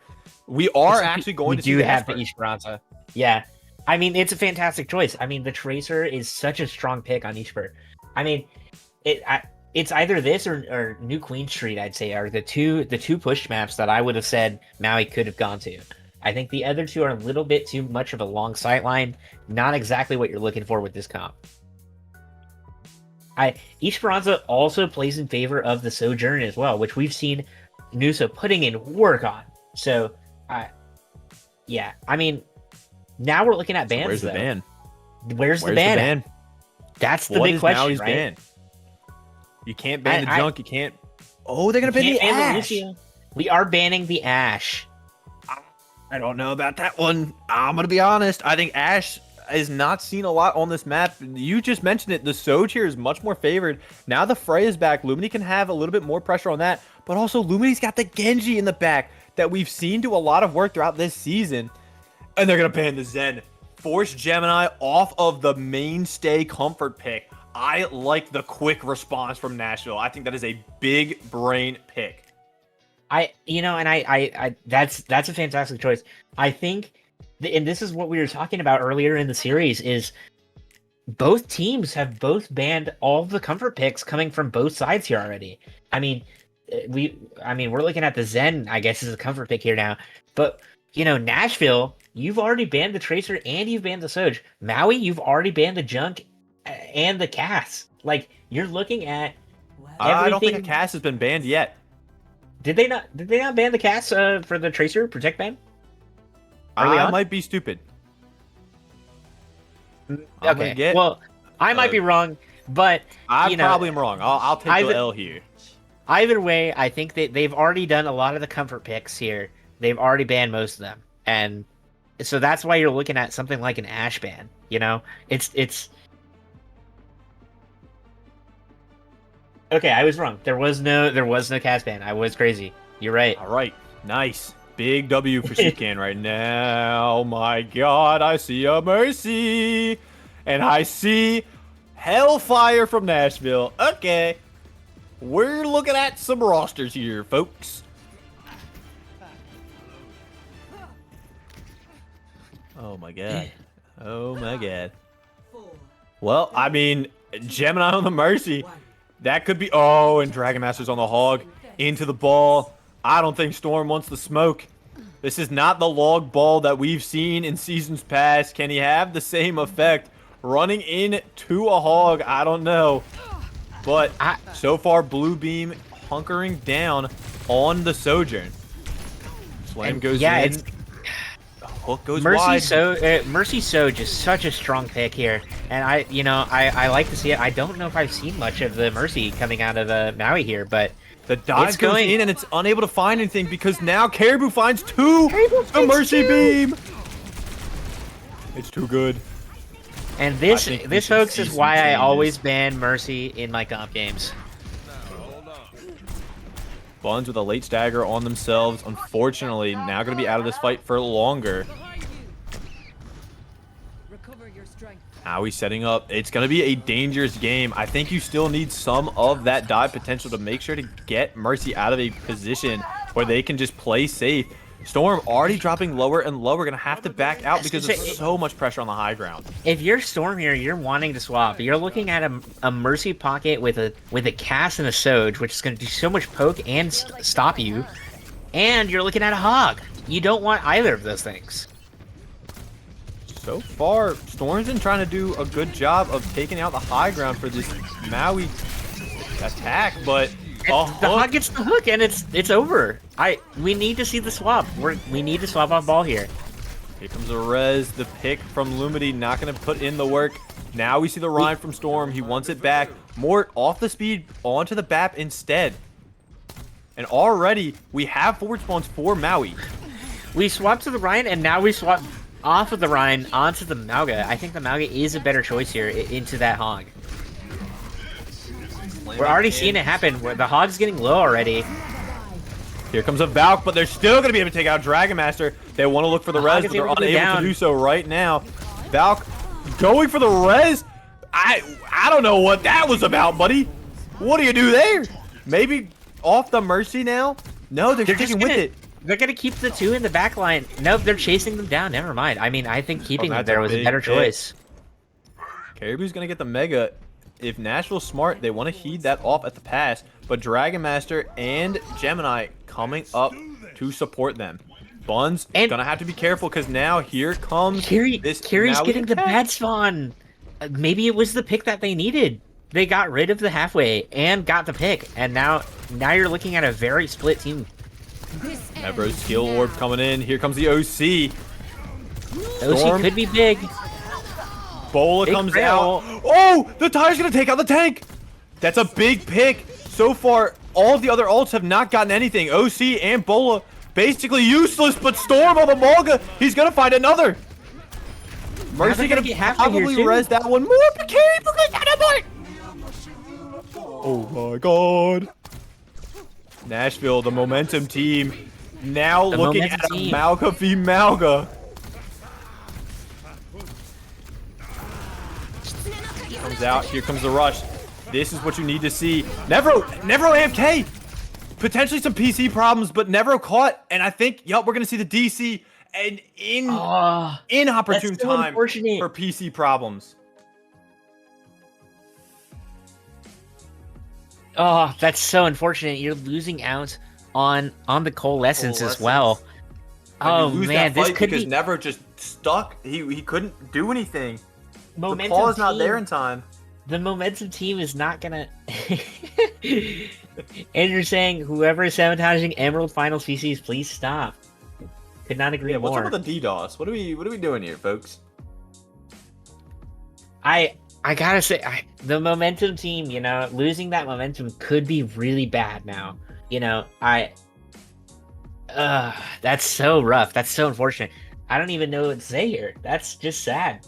We are actually going to see have Esper. the Esperanza. Yeah. I mean, it's a fantastic choice. I mean, the Tracer is such a strong pick on Esper. I mean, it's either this or New Queen Street, I'd say, are the two push maps that I would have said Maui could have gone to. I think the other two are a little bit too much of a long sight line. Not exactly what you're looking for with this comp. Esperanza also plays in favor of the Sojourn as well, which we've seen Nusa putting in work on. So, yeah. I mean, now we're looking at bans, Where's the though. ban? Where's the ban? That's the big question, Maui's right? ban? You can't ban the junk. You can't. Oh, they're gonna ban the Ash. We are banning the Ash. I don't know about that one. I'm gonna be honest. I think Ash is not seen a lot on this map. You just mentioned it. The Soj here is much more favored. Now the Frey is back. Lumini can have a little bit more pressure on that, but also Lumini's got the Genji in the back that we've seen do a lot of work throughout this season. And they're gonna ban the Zen. Force Gemini off of the mainstay comfort pick. I like the quick response from Nashville. I think that is a big brain pick. That's a fantastic choice. I think, and this is what we were talking about earlier in the series, is both teams have both banned all the comfort picks coming from both sides here already. I mean, we're looking at the Zen, I guess, is a comfort pick here now. But, Nashville, you've already banned the Tracer and you've banned the Soj. Maui, you've already banned the Junk and the Cass. Like, you're looking at everything. I don't think a Cass has been banned yet. Did they not ban the Cass for the Tracer Protect ban? I might be stupid. Okay. Well, I might be wrong, but I probably am wrong. I'll take the L here. Either way, I think they've already done a lot of the comfort picks here. They've already banned most of them, and so that's why you're looking at something like an Ash ban. It's. Okay, I was wrong. There was no Cass ban. I was crazy. You're right. All right, nice. Big W for Seacan right now. Oh my god, I see a Mercy. And I see Hellfire from Nashville. Okay. We're looking at some rosters here, folks. Oh my god. Oh my god. Well, I mean, Gemini on the Mercy. That could be... Oh, and Dragon Master's on the Hog. Into the ball. I don't think Storm wants the smoke. This is not the log ball that we've seen in seasons past. Can he have the same effect? Running into a Hog, I don't know. But so far, Blue Beam hunkering down on the Sojourn. Slam goes in. Hook goes wide. Mercy Soj is such a strong pick here, and I like to see it. I don't know if I've seen much of the Mercy coming out of Maui here, but the dive goes in and it's unable to find anything because now Caribou finds two. The Mercy Beam. It's too good. And this, think we this should folks, see is some why I changes. always ban Mercy in my comp games. Buns with a late stagger on themselves. Unfortunately, now going to be out of this fight for longer. Recover your strength. Now he's setting up. It's going to be a dangerous game. I think you still need some of that dive potential to make sure to get Mercy out of a position where they can just play safe. Storm already dropping lower and lower. Going to have to back out because there's so much pressure on the high ground. If you're Storm here, you're wanting to swap. You're looking at a Mercy pocket with a cast and a Soj, which is going to do so much poke and stop you. And you're looking at a Hog. You don't want either of those things. So far, Storm's been trying to do a good job of taking out the high ground for this Maui attack, but The Hog gets the hook and it's over. We need to see the swap. We need to swap on ball here. Here comes a res. The pick from Lumity, not going to put in the work. Now we see the Rhyme from Storm. He wants it back. Mort off the speed onto the BAP instead. And already we have forward spawns for Maui. We swapped to the Ryan, and now we swap off of the Ryan onto the Mauga. I think the Mauga is a better choice here into that Hog. We're already seeing it happen, where the Hog's getting low already. Here comes a Valk, but they're still going to be able to take out Dragon Master. They want to look for the res, but they're unable to do so right now. Valk going for the res. I don't know what that was about, buddy. What do you do there? Maybe off the Mercy now? No, they're sticking with it. They're going to keep the 2 in the back line. Nope, they're chasing them down. Never mind. I mean, I think keeping them there was a better choice. Caribou's going to get the Mega. If Nashville's smart, they want to heed that off at the pass. But Dragon Master and Gemini coming up to support them. Buns going to have to be careful because now here comes this Kiri's Maui getting the attack. bad spawn. Maybe it was the pick that they needed. They got rid of the halfway and got the pick. And now you're looking at a very split team. Nebro's skill orb coming in. Here comes the OC. OC could be big. Bola Big comes fail. out. Oh, the tire's going to take out the tank. That's a big pick. So far, all of the other ults have not gotten anything. OC and Bola basically useless, but Storm on the Malga, he's going to find another. Mercy going to probably res that one more, but Caribou goes down a point. Oh my god. Nashville, the momentum team, now looking at a Malga v Malga. Comes out. Here comes the rush. This is what you need to see. Nevro AFK. Potentially some PC problems, but Nevro caught. And I think, we're going to see the DC and inopportune time for PC problems. Oh, that's so unfortunate. You're losing out on the coalescence as well. Oh man, this could be Nevro just stuck. He couldn't do anything. momentum. The call is not team- there in time. The momentum team is not gonna. And you're saying whoever is sabotaging Emerald Final CCs, please stop. Could not agree What's more. up with the DDoS? What are we doing here, folks? I gotta say, the momentum team, losing that momentum could be really bad now. That's so rough. That's so unfortunate. I don't even know what to say here. That's just sad.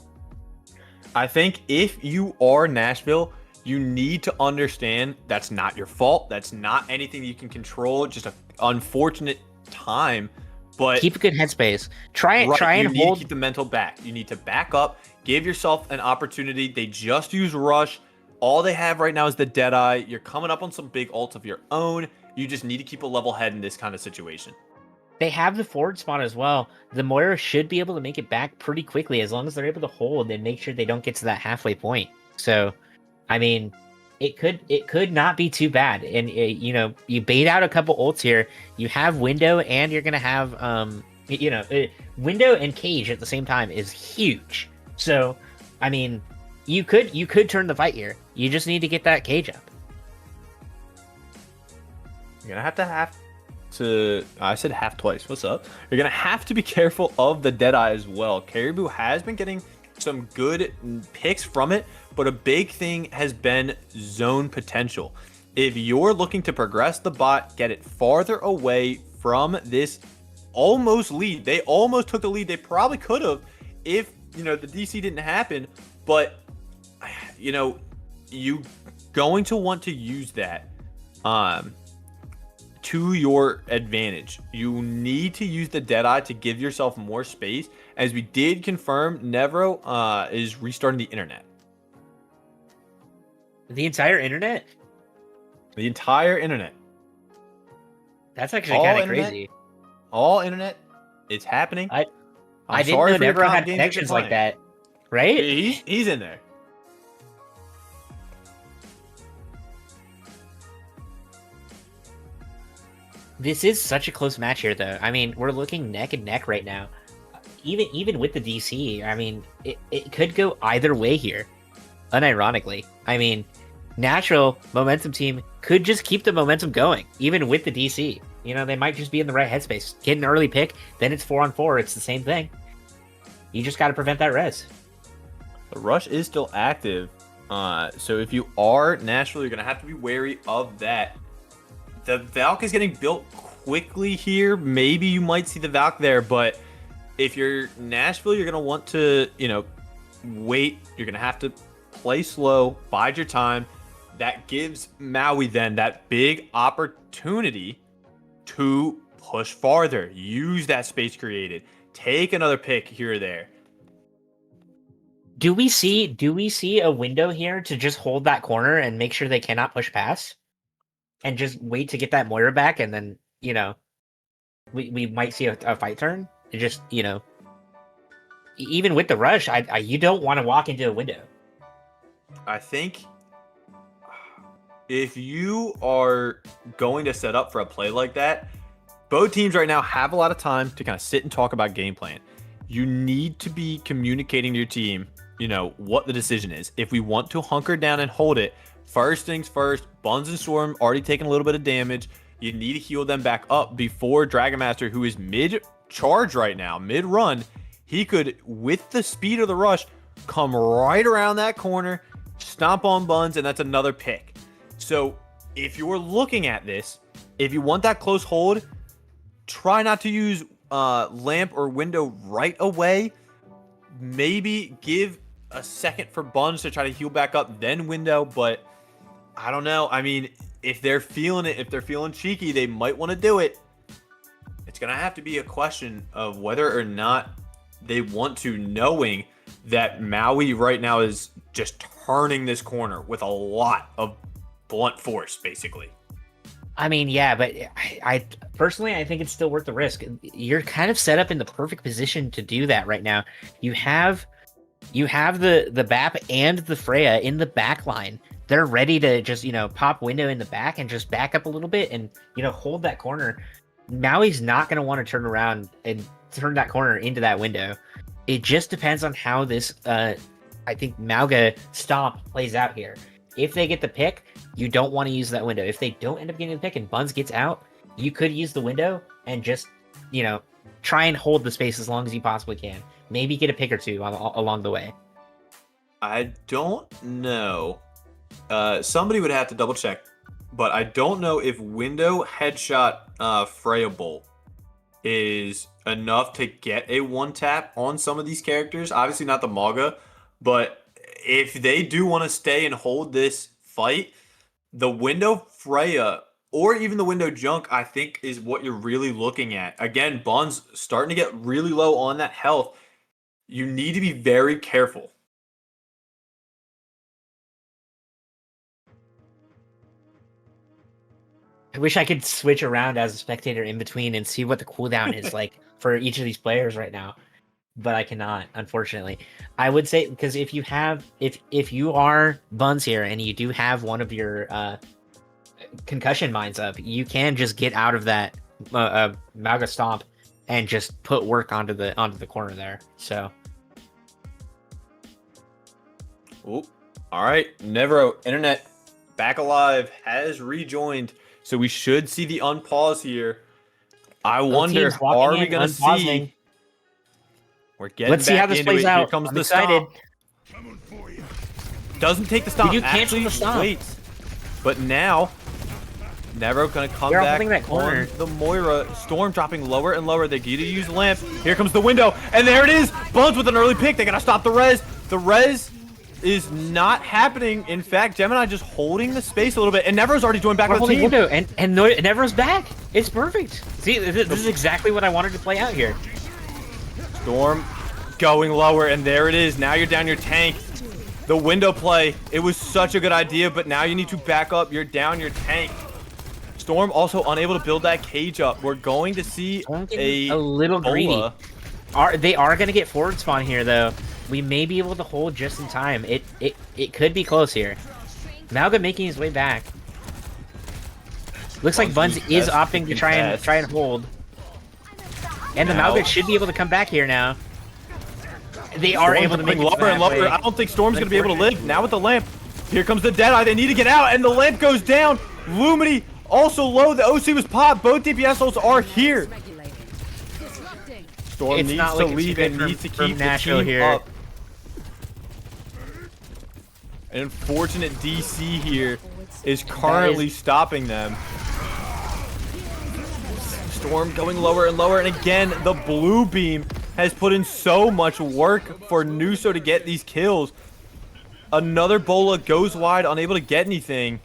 I think if you are Nashville, you need to understand that's not your fault. That's not anything you can control. Just an unfortunate time. But keep a good headspace. Try and you need hold. to keep the mental back. You need to back up. Give yourself an opportunity. They just use Rush. All they have right now is the Deadeye. You're coming up on some big ults of your own. You just need to keep a level head in this kind of situation. They have the forward spot as well. The Moira should be able to make it back pretty quickly as long as they're able to hold and make sure they don't get to that halfway point. So, I mean, it could not be too bad. And you bait out a couple ults here. You have window, and you're gonna have window and cage at the same time is huge. So, I mean, you could turn the fight here. You just need to get that cage up. You're gonna have to. I said half twice. What's up? You're gonna have to be careful of the Deadeye as well. Caribou has been getting some good picks from it, but a big thing has been zone potential. If you're looking to progress the bot, get it farther away from this almost lead. They almost took the lead. They probably could have if the DC didn't happen. but you know, you going to want to use that to your advantage. You need to use the Deadeye to give yourself more space. As we did confirm, Nevro is restarting the internet. The entire internet? The entire internet. That's actually All kind of internet? crazy. All internet. It's happening. I I'm didn't sorry know for your Nevro comp had games that you're connections like playing. that. Right? He's in there. This is such a close match here, though. I mean, we're looking neck and neck right now. Even with the DC, I mean, it could go either way here. Unironically, I mean, Natural Momentum team could just keep the momentum going, even with the DC. You know, they might just be in the right headspace. Get an early pick, then it's 4-on-4. It's the same thing. You just got to prevent that res. The rush is still active. So if you are Nashville, you're going to have to be wary of that. The Valk is getting built quickly here. Maybe you might see the Valk there, but if you're Nashville, you're going to want to, you know, wait. You're going to have to play slow, bide your time. That gives Maui then that big opportunity to push farther. Use that space created. Take another pick here or there. Do we see a window here to just hold that corner and make sure they cannot push past? And just wait to get that Moira back, and then, you know, we might see a fight turn. It just, you know, even with the rush, you don't want to walk into a window. I think if you are going to set up for a play like that, both teams right now have a lot of time to kind of sit and talk about game plan. You need to be communicating to your team, you know, what the decision is. If we want to hunker down and hold it, first things first, Buns and Storm already taking a little bit of damage. You need to heal them back up before Dragon Master, who is mid-charge right now, mid-run, he could, with the speed of the rush, come right around that corner, stomp on Buns, and that's another pick. So if you're looking at this, if you want that close hold, try not to use lamp or window right away. Maybe give a second for Buns to try to heal back up, then window, but I don't know. I mean, if they're feeling it, if they're feeling cheeky, they might want to do it. It's going to have to be a question of whether or not they want to, knowing that Maui right now is just turning this corner with a lot of blunt force, basically. I mean, yeah, but I personally, I think it's still worth the risk. You're kind of set up in the perfect position to do that right now. You have the BAP and the Freya in the back line. They're ready to just, you know, pop window in the back and just back up a little bit and, you know, hold that corner. Maui's not going to want to turn around and turn that corner into that window. It just depends on how this, I think, Mauga stomp plays out here. If they get the pick, you don't want to use that window. If they don't end up getting the pick and Buns gets out, you could use the window and just, you know, try and hold the space as long as you possibly can. Maybe get a pick or two along the way. I don't know. Somebody would have to double check, but I don't know if window headshot Freya Bolt is enough to get a one tap on some of these characters. Obviously not the Mauga, but if they do want to stay and hold this fight, the window Freya or even the window Junk, I think, is what you're really looking at. Again, Buns starting to get really low on that health. You need to be very careful. I wish I could switch around as a spectator in between and see what the cooldown is like for each of these players right now, but I cannot, unfortunately. I would say, because if you are Buns here and you do have one of your concussion mines up, you can just get out of that Mauga stomp and just put work onto the corner there. So, Ooh. All right, Nevro internet back alive, has rejoined. So we should see the unpause here. I wonder, are we going to see? We're getting Let's see back how this into plays it. out. Here comes I'm the excited. stomp. Doesn't take the stomp. Did you cancel Actually the stomp? waits. But now, Nevro going to come They're all back holding that corner. on the Moira. Storm dropping lower and lower. They get to use lamp. Here comes the window. And there it is. Buns with an early pick. They got to stop the res. The res is not happening. In fact, Gemini just holding the space a little bit, and Never's already joined back We're on the holding team. window, and Never's back. It's perfect. See, this is exactly what I wanted to play out here. Storm going lower, and there it is. Now you're down your tank. The window play, it was such a good idea, but now you need to back up. You're down your tank. Storm also unable to build that cage up. We're going to see A little greedy. Bola. They are going to get forward spawn here, though. We may be able to hold just in time. It could be close here. Malga making his way back. Looks like Buns is opting to try and hold. And the Now- Malga should be able to come back here now. They are Storm's able to make going it to lower and that lower. way. I don't think Storm's going to be able to live. Now with the lamp. Here comes the Deadeye. They need to get out, and the lamp goes down. Lumity also low. The OC was popped. Both DPS ults are here. Regulating. Disrupting. Storm It's needs not to looking leave too good and from- needs to from keep the Nashville team here. up. An unfortunate DC here is currently stopping them. Storm going lower and lower, and again, the blue beam has put in so much work for Nuso to get these kills. Another Bola goes wide, unable to get anything.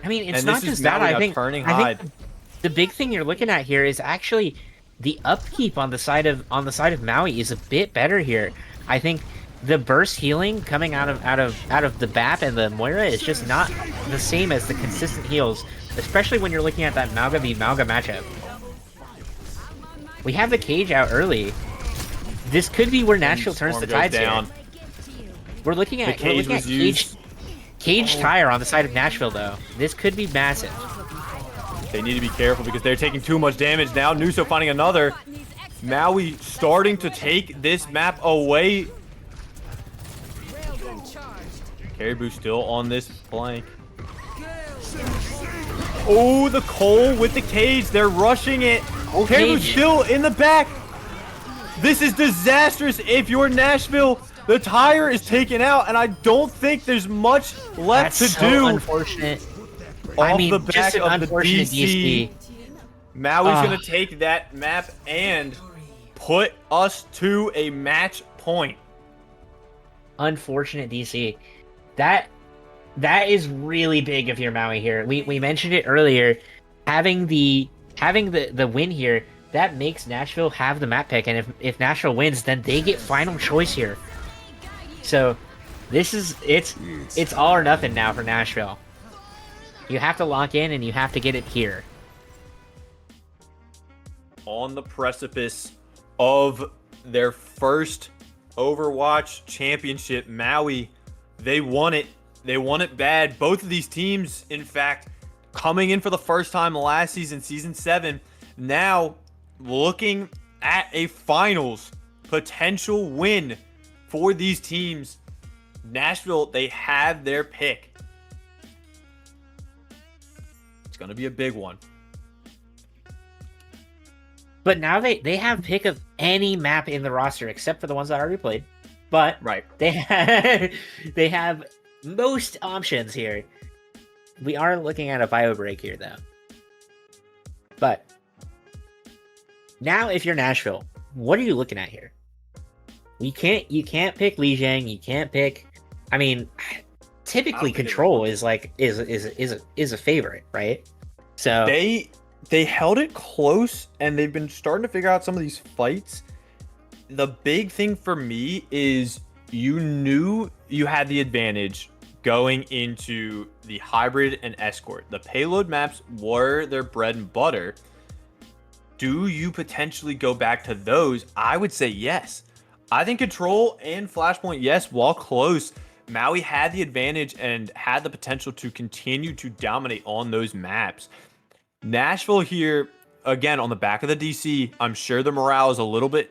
I mean, it's And not this is just that. Maui I now think turning I hide. think the big thing you're looking at here is actually the upkeep on the side of Maui is a bit better here. I think the burst healing coming out of the BAP and the Moira is just not the same as the consistent heals, especially when you're looking at that Malga v Malga matchup. We have the cage out early. This could be where Nashville turns the Storm goes tides down. here. We're looking at The cage was used. cage tire on the side of Nashville though. This could be massive. They need to be careful because they're taking too much damage now. Nuso finding another. Maui starting to take this map away. Railgun charged. Caribou still on this flank. Oh, the Cole with the cage. They're rushing it. Oh, Caribou cage. still in the back. This is disastrous if you're Nashville. The tire is taken out, and I don't think there's much left That's to so do. unfortunate. Off I mean, the back just an of the unfortunate DC. DC. Maui's Ah. going to take that map and put us to a match point. Unfortunate DC. That is really big if you're Maui here. We mentioned it earlier. Having the win here, that makes Nashville have the map pick, and if Nashville wins, then they get final choice here. So this is it's all or nothing now for Nashville. You have to lock in and you have to get it here. On the precipice of their first Overwatch championship, Maui, they won it. They won it bad. Both of these teams, in fact, coming in for the first time last season, Season 7, now looking at a finals potential win for these teams. Nashville, they have their pick. It's going to be a big one. But now they have pick of any map in the roster except for the ones that I already played. But Right. they have most options here. We are looking at a bio break here though. But now if you're Nashville, what are you looking at here? You can't pick Li Jiang, you can't pick I mean typically think it Control is like is a favorite, right? So They held it close, and they've been starting to figure out some of these fights. The big thing for me is you knew you had the advantage going into the hybrid and escort. The payload maps were their bread and butter. Do you potentially go back to those? I would say yes. I think Control and Flashpoint, yes, while close, Maui had the advantage and had the potential to continue to dominate on those maps. Nashville here, again, on the back of the DC, I'm sure the morale is a little bit,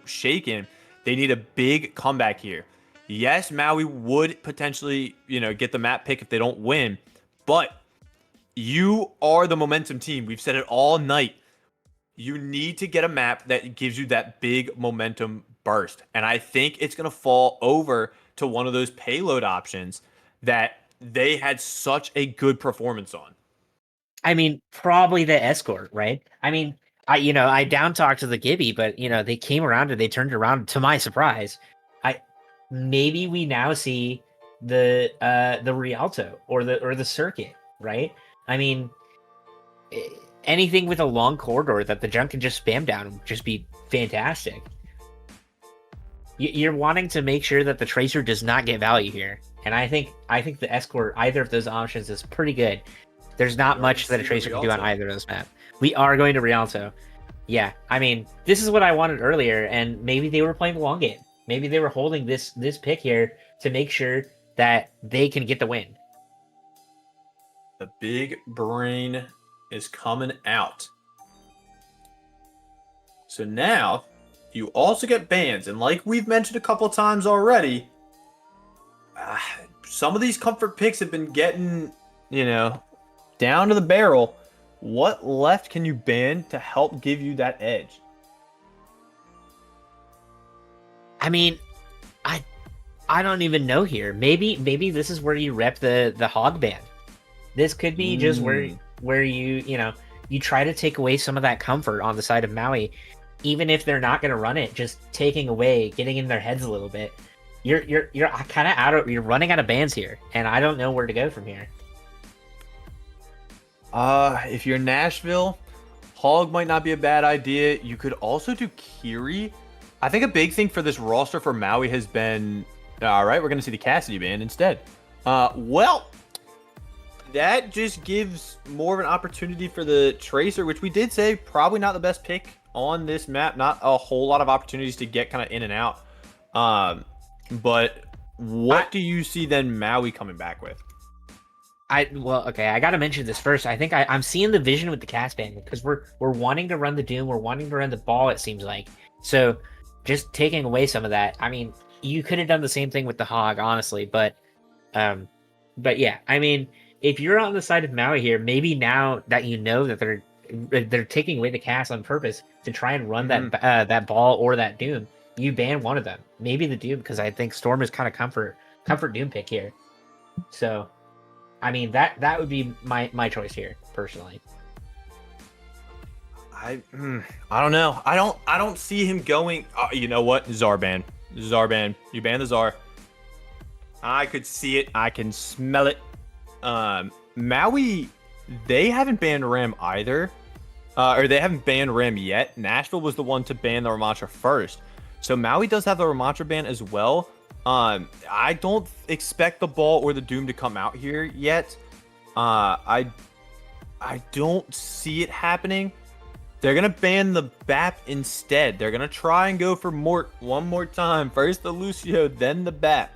shaken. They need a big comeback here. Yes, Maui would potentially, get the map pick if they don't win, but you are the momentum team. We've said it all night. You need to get a map that gives you that big momentum burst. And I think it's going to fall over to one of those payload options that they had such a good performance on. I mean, probably the escort, right? I mean, I down talked to the Gibby, but they came around and they turned around to my surprise. Maybe we now see the Rialto or the circuit, right? I mean, anything with a long corridor that the junk can just spam down would just be fantastic. You're wanting to make sure that the tracer does not get value here, and I think the escort, either of those options, is pretty good. There's not much that a tracer can do on either of those maps. We are going to Rialto. Yeah, I mean, this is what I wanted earlier, and maybe they were playing the long game. Maybe they were holding this pick here to make sure that they can get the win. The big brain is coming out. So now you also get bans, and like we've mentioned a couple times already, some of these comfort picks have been getting, down to the barrel. What left can you ban to help give you that edge? I mean, I don't even know here. Maybe this is where you rep the hog ban. This could be just where you try to take away some of that comfort on the side of Maui, even if they're not going to run it. Just taking away, getting in their heads a little bit. You're kind of you're running out of bans here, and I don't know where to go from here. If you're Nashville, Hog might not be a bad idea. You could also do Kiri. I think a big thing for this roster for Maui has been, all right, we're going to see the Cassidy ban instead. Well, that just gives more of an opportunity for the Tracer, which we did say probably not the best pick on this map. Not a whole lot of opportunities to get kind of in and out. But what do you see then Maui coming back with? Okay, I gotta mention this first. I think I'm seeing the vision with the cast ban because we're wanting to run the Doom, we're wanting to run the ball, it seems like. So just taking away some of that. I mean, you could have done the same thing with the Hog, honestly, but yeah, I mean, if you're on the side of Maui here, maybe now that you know that they're taking away the cast on purpose to try and run that ball or that Doom, you ban one of them. Maybe the Doom, because I think Storm is kind of comfort Doom pick here. So I mean, that would be my choice here, personally. I don't know. I don't see him going. You know what? Zarban. You ban the Zar. I could see it. I can smell it. Maui, they haven't banned Ram either, or they haven't banned Ram yet. Nashville was the one to ban the Ramattra first, so Maui does have the Ramattra ban as well. I don't expect the ball or the Doom to come out here yet. I don't see it happening. They're gonna ban the BAP instead. They're gonna try and go for Mort one more time. First the Lucio, then the BAP.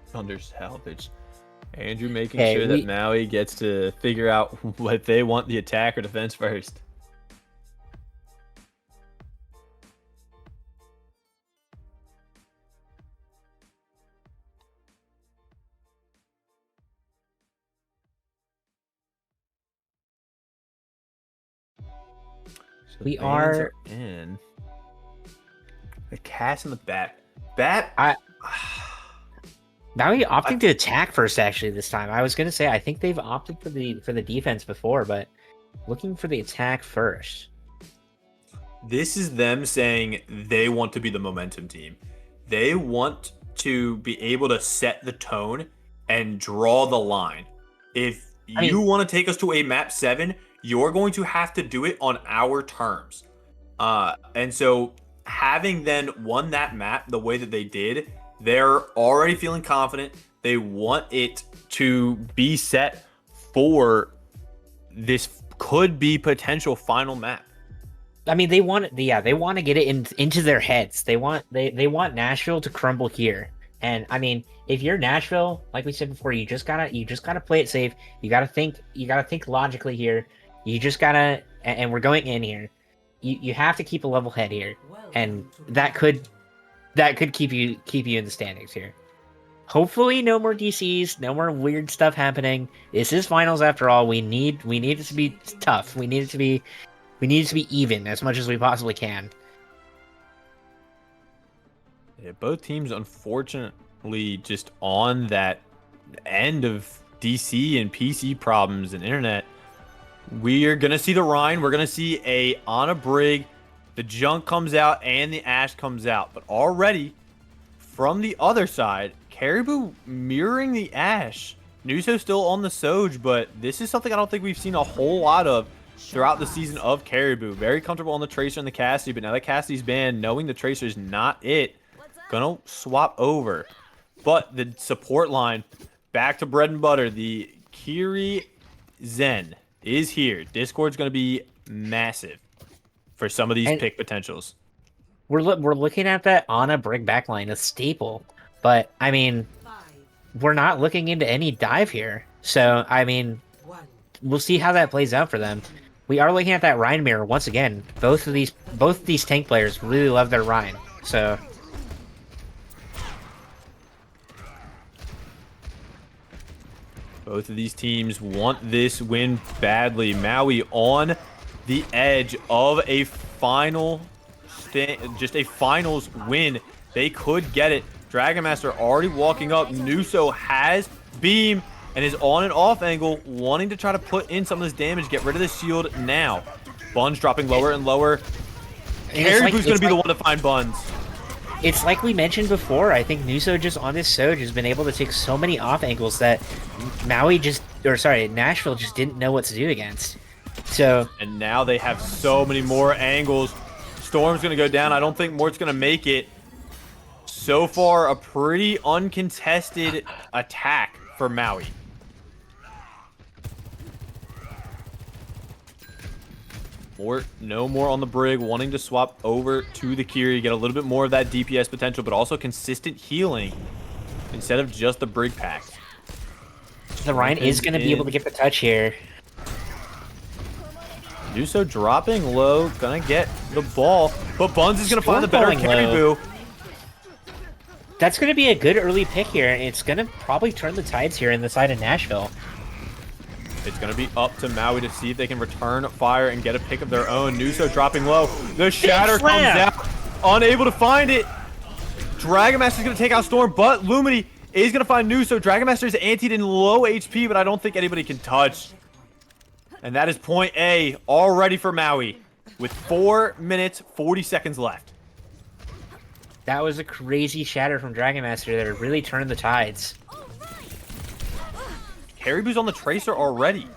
Thunder salvage. Andrew making sure that Maui gets to figure out what they want, the attack or defense first. So we are in the cast in the back. Maui opting to attack first, actually, this time. I was going to say, I think they've opted for the defense before, but looking for the attack first. This is them saying they want to be the momentum team. They want to be able to set the tone and draw the line. If you want to take us to a map 7, you're going to have to do it on our terms. And so having then won that map the way that they did, they're already feeling confident. They want it to be set for this could be potential final map. I mean, they want to get it into their heads. They want Nashville to crumble here. And I mean, if you're Nashville, like we said before, you just gotta play it safe. You gotta think logically here. You just gotta, and we're going in here. You have to keep a level head here, and that could keep you in the standings here. Hopefully, no more DCs, no more weird stuff happening. This is finals after all. We need it to be tough. We need it to be even as much as we possibly can. Yeah, both teams, unfortunately, just on that end of DC and PC problems and internet. We are going to see the Rhine. We're going to see on a Brig. The junk comes out and the Ash comes out. But already, from the other side, Caribou mirroring the Ash. Nuso still on the Soj, but this is something I don't think we've seen a whole lot of throughout the season of Caribou. Very comfortable on the Tracer and the Cassidy, but now that Cassidy's banned, knowing the Tracer's not it, gonna swap over. But the support line, back to bread and butter. The Kiri Zen is here. Discord's gonna be massive for some of these pick potentials. We're looking at that Ana Brig backline, a staple. But, I mean, we're not looking into any dive here. So, I mean, we'll see how that plays out for them. We are looking at that Rhine mirror once again. Both of these tank players really love their Rhine. So both of these teams want this win badly. Maui on the edge of a final just a finals win. They could get it. Dragon Master already walking up. Nuso has beam and is on an off angle, wanting to try to put in some of this damage, get rid of the shield now. Buns dropping lower and lower. Caribou's going to be the one to find Buns. It's like we mentioned before. I think Nuso just on this Soj has been able to take so many off angles that Nashville just didn't know what to do against. So and now they have so many more angles. Storm's going to go down. I don't think Mort's going to make it. So far, a pretty uncontested attack for Maui. No more on the Brig, wanting to swap over to the Kiri, get a little bit more of that DPS potential, but also consistent healing instead of just the Brig packs. The Rhine is going to be able to get the touch here. Nuso dropping low, gonna get the ball, but Buns is gonna find the better Caribou. That's going to be a good early pick here, and it's going to probably turn the tides here in the side of Nashville. It's going to be up to Maui to see if they can return fire and get a pick of their own. Nuso dropping low. The Shatter comes out, unable to find it. Dragon Master is going to take out Storm, but Lumity is going to find Nuso. Dragon Master is antied in low HP, but I don't think anybody can touch. And that is point A already for Maui with 4 minutes, 40 seconds left. That was a crazy shatter from Dragon Master that really turned the tides. Caribou's on the Tracer already.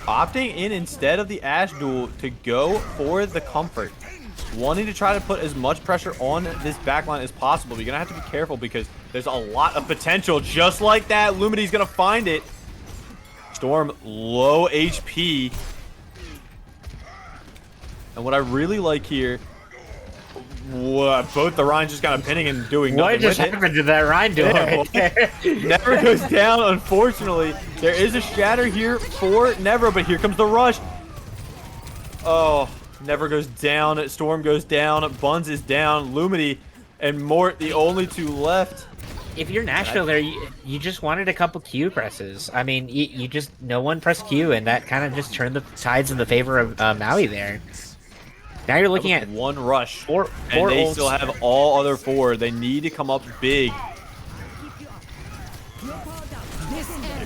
Opting in instead of the Ash duel to go for the comfort. Wanting to try to put as much pressure on this backline as possible. But you're going to have to be careful because there's a lot of potential. Just like that, Lumity's going to find it. Storm, low HP. And what I really like here... both the Rhines just kind of pinning and doing nothing. What just happened to that Rhine duel right there? Never goes down, unfortunately. There is a shatter here for Never, but here comes the rush. Oh, Never goes down. Storm goes down. Buns is down. Lumity and Mort, the only two left. If you're Nashville there, you just wanted a couple Q presses. I mean, you just, no one pressed Q, and that kind of just turned the tides in the favor of Maui there. Now you're looking at one rush, four and they ults. still have all other four. They need to come up big. Here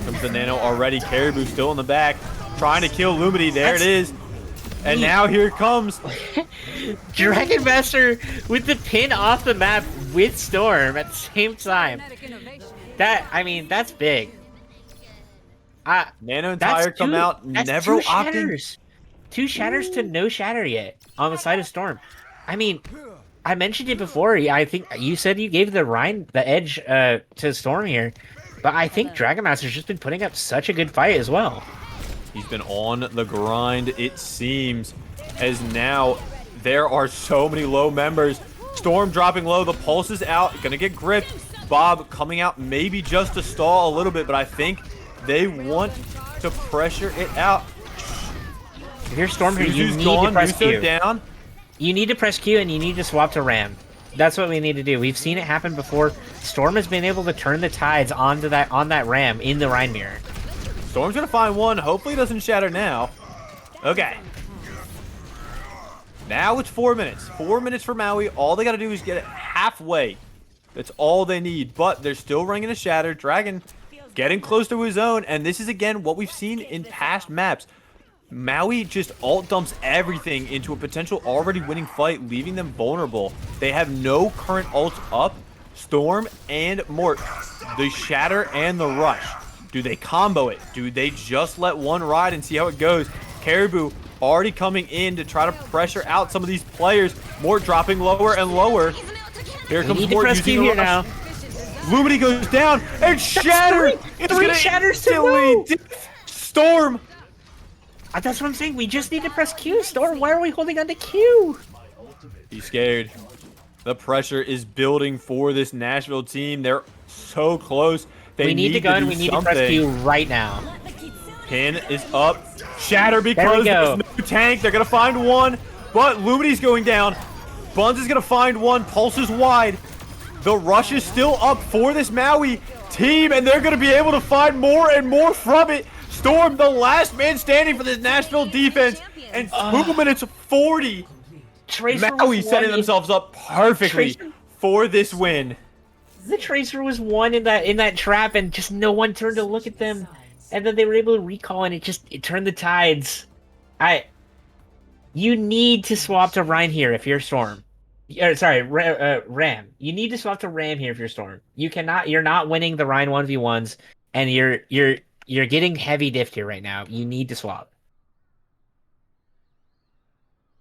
comes the Nano already. Caribou still in the back, trying to kill Lumity. There it is. And now here comes Dragon Master with the pin off the map with Storm at the same time. I mean, that's big. Nano and Tyre come out, Never opting. 2 shatters to no shatter yet on the side of Storm. I mean, I mentioned it before. I think you said you gave the Rhine the edge to Storm here, but I think Dragon Master's just been putting up such a good fight as well. He's been on the grind, it seems, as now there are so many low members. Storm dropping low, the pulse is out, gonna get gripped. Bob coming out maybe just to stall a little bit, but I think they want to pressure it out. If you're Storm here, you need to press Q. Down. You need to press Q and you need to swap to Ram. That's what we need to do. We've seen it happen before. Storm has been able to turn the tides on that Ram in the Rhine mirror. Storm's gonna find one. Hopefully it doesn't shatter now. Okay. Now it's 4 minutes. 4 minutes for Maui. All they gotta do is get halfway. That's all they need, but they're still running a Shatter. Dragon getting close to his own, and this is, again, what we've seen in past maps. Maui just ult dumps everything into a potential already winning fight, leaving them vulnerable. They have no current ults up. Storm and Mort, the Shatter and the Rush. Do they combo it? Do they just let one ride and see how it goes? Caribou already coming in to try to pressure out some of these players. Mort dropping lower and lower. Here comes Mort using the now. Lumity goes down, and Shatter is three gonna Shatters to instantly go. diff Storm. That's what I'm saying. We just need to press Q, Storm. Why are we holding on to Q? He's scared. The pressure is building for this Nashville team. They're so close. They We need to go and do we need to something. press Q right now. Pin is up. Shatter There because we go. there's no tank. They're going to find one, but Lumity's going down. Buns is going to find one. Pulse is wide. The rush is still up for this Maui team, and they're going to be able to find more and more from it. Storm, the last man standing for this Nashville defense, and 2 minutes 40. Tracer Maui was setting one themselves up perfectly Tracer- for this win. The Tracer was one in that trap, and just no one turned to look at them. And then they were able to recall, and it turned the tides. You need to swap to Rhine here if you're Storm. Sorry, Ram. You need to swap to Ram here if you're Storm. You're not winning the Rhine 1v1s, and you're getting heavy diffed here right now. You need to swap.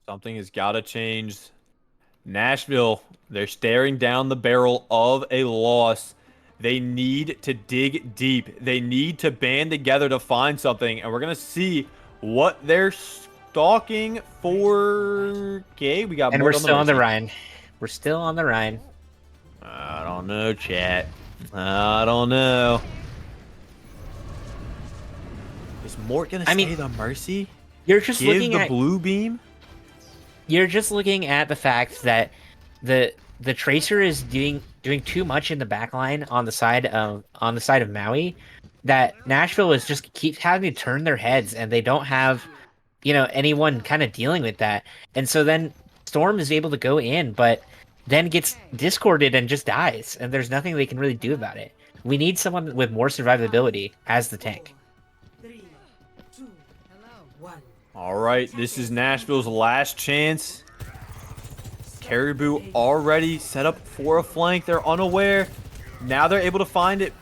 Something has got to change. Nashville, they're staring down the barrel of a loss. They need to dig deep. They need to band together to find something, and we're going to see what they're stalking for. Okay, we got And more we're still on the Mercy. Rhine. We're still on the Rhine. I don't know, chat. I don't know. Is Mort going to stay the Mercy? You're just Give looking the at blue beam? You're just looking at the fact that the Tracer is doing too much in the backline on the side of Maui, that Nashville is just keeps having to turn their heads, and they don't have, anyone kind of dealing with that. And so then Storm is able to go in, but then gets discorded and just dies, and there's nothing they can really do about it. We need someone with more survivability as the tank. 3, 2, 1. All right, this is Nashville's last chance. Caribou already set up for a flank. They're unaware. Now they're able to find it.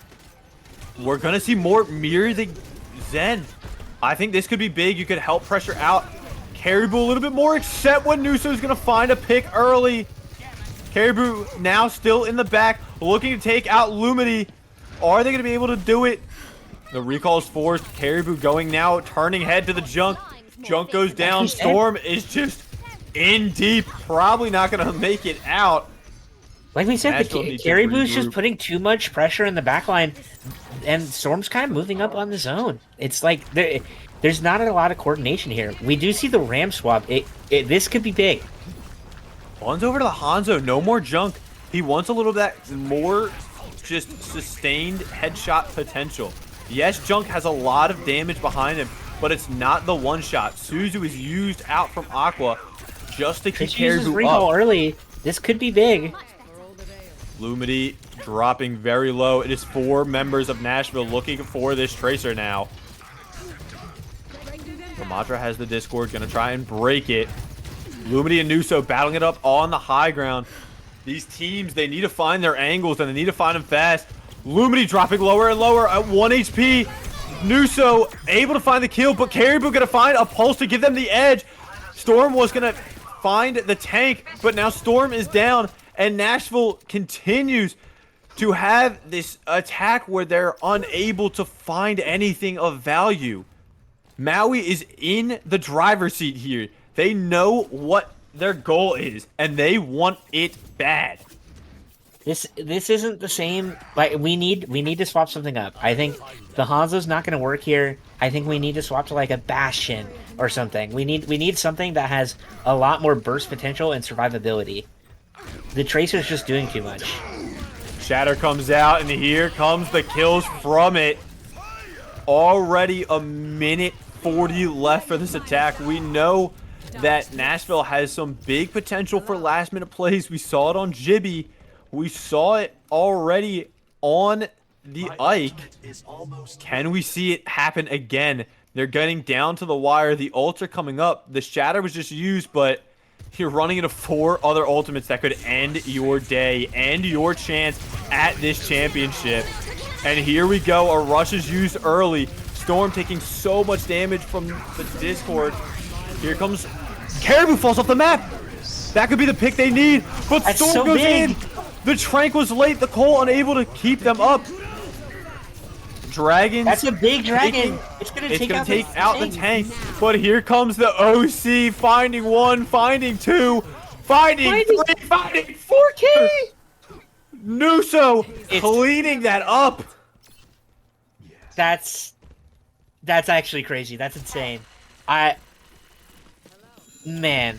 We're going to see more mirror the Zen. I think this could be big. You could help pressure out Caribou a little bit more, except when Nuso's going to find a pick early. Caribou now still in the back, looking to take out Lumity. Are they going to be able to do it? The recall is forced. Caribou going now, turning head to the junk. Junk goes down. Storm is just in deep. Probably not going to make it out. Like we said, Nashville needs to Caribou's just regroup. putting too much pressure in the backline, and Storm's kind of moving up on the zone. It's like there's not a lot of coordination here. We do see the Ram swap. This could be big. One's over to the Hanzo. No more junk. He wants a little bit more just sustained headshot potential. Yes, Junk has a lot of damage behind him, but it's not the one shot. Suzu is used out from Aqua just to keep He uses Caribou recall up. early. This could be big. Lumity dropping very low. It is 4 members of Nashville looking for this Tracer now. Ramatra has the Discord, gonna try and break it. Lumity and Nuso battling it up on the high ground. These teams, they need to find their angles, and they need to find them fast. Lumity dropping lower and lower at 1 HP. Nuso able to find the kill, but Caribou gonna find a pulse to give them the edge. Storm was gonna find the tank, but now Storm is down, and Nashville continues to have this attack where they're unable to find anything of value. Maui is in the driver's seat here. They know what their goal is, and they want it bad. This isn't the same. Like we need to swap something up. I think the Hanzo's not going to work here. I think we need to swap to like a Bastion or something. We need something that has a lot more burst potential and survivability. The Tracer's just doing too much. Shatter comes out, and here comes the kills from it. Already a minute 40 left for this attack. We know that Nashville has some big potential for last minute plays. We saw it on Jibby. We saw it already on the Ike. Can we see it happen again? They're getting down to the wire. The ults are coming up. The shatter was just used, but you're running into 4 other ultimates that could end your day, end your chance at this championship. And here we go. A rush is used early. Storm taking so much damage from the Discord. Here comes Caribou, falls off the map. That could be the pick they need, but That's Storm so goes big. in. The Trank was late. The Cole unable to keep them up. Dragons. That's a big dragon. It's gonna take the out the tank. But here comes the OC, finding 1, finding 2, finding 3, finding 4K. Nuso cleaning that up. That's actually crazy. That's insane. Man.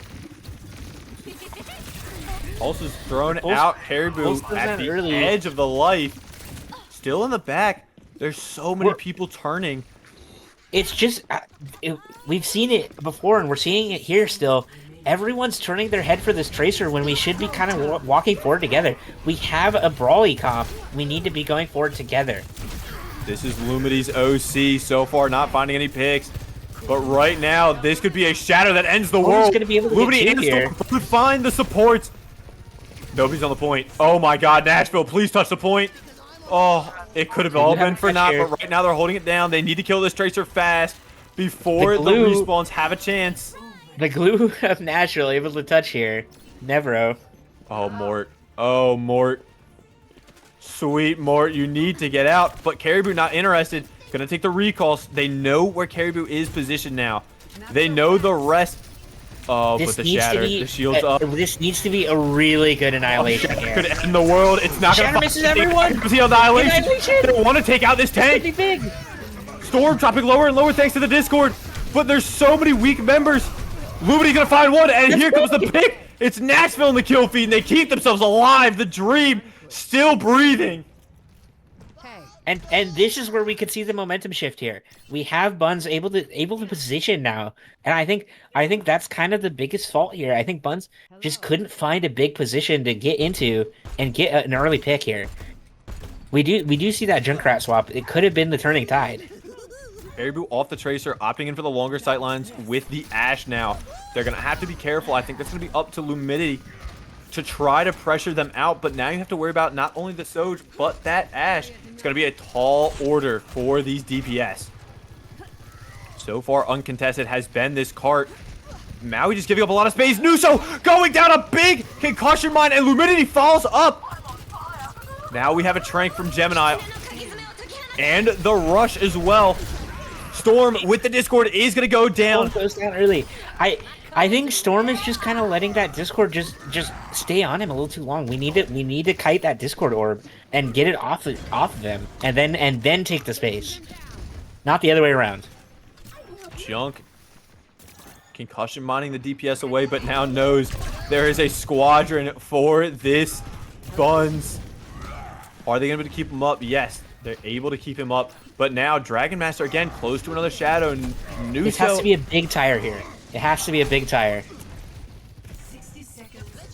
Pulse is thrown out. Caribou Pulse goes at down the early. edge of the life. Still in the back. There's so many people turning. It's just we've seen it before, and we're seeing it here still. Everyone's turning their head for this Tracer when we should be kind of walking forward together. We have a brawly comp. We need to be going forward together. This is Lumity's OC. So far, not finding any picks. But right now, this could be a shatter that ends the world. Gonna be able to Lumity get and two here. Storm could find the supports. Nobody's on the point. Oh my god, Nashville, please touch the point. Oh, it could have all been for naught, but right now they're holding it down. They need to kill this Tracer fast before the respawns have a chance. The glue of Nashville able to touch here. Nevro. Oh, Mort. Oh, Mort. Sweet Mort, you need to get out. But Caribou not interested. Gonna take the recalls. They know where Caribou is positioned now. They know the rest. Oh, but the shatter. The shield's up. This needs to be a really good annihilation here. Could end the world. It's not Shatter gonna misses everyone. See annihilation. Annihilation. They want to take out this tank. Pretty big. Storm dropping lower and lower thanks to the Discord. But there's so many weak members. Lumity gonna find one, and here comes the pick. It's Nashville in the kill feed, and they keep themselves alive. The dream still breathing. And this is where we could see the momentum shift here. We have Buns able to position now, and I think that's kind of the biggest fault here. I think Buns just couldn't find a big position to get into and get an early pick here. We do see that Junkrat swap. It could have been the turning tide. Caribou off the Tracer, opting in for the longer sight lines with the Ashe now. They're gonna have to be careful. I think that's gonna be up to Lumity to try to pressure them out, but now you have to worry about not only the Soj, but that Ashe. It's going to be a tall order for these DPS. So far, uncontested has been this cart. Maui just giving up a lot of space. Nuso going down a big concussion mine, and Lumidity falls up. Now we have a Trank from Gemini. And the rush as well. Storm with the Discord is going to go down. Storm goes down early. I think Storm is just kind of letting that Discord just stay on him a little too long. We need to kite that Discord orb and get it off of him, and then take the space, not the other way around. Junk concussion mining the DPS away, but now knows there is a squadron for this Buns. Are they going to be able to keep him up? Yes, they're able to keep him up. But now Dragon Master again close to another shadow. Nuso. This has to be a big tire here. It has to be a big tire.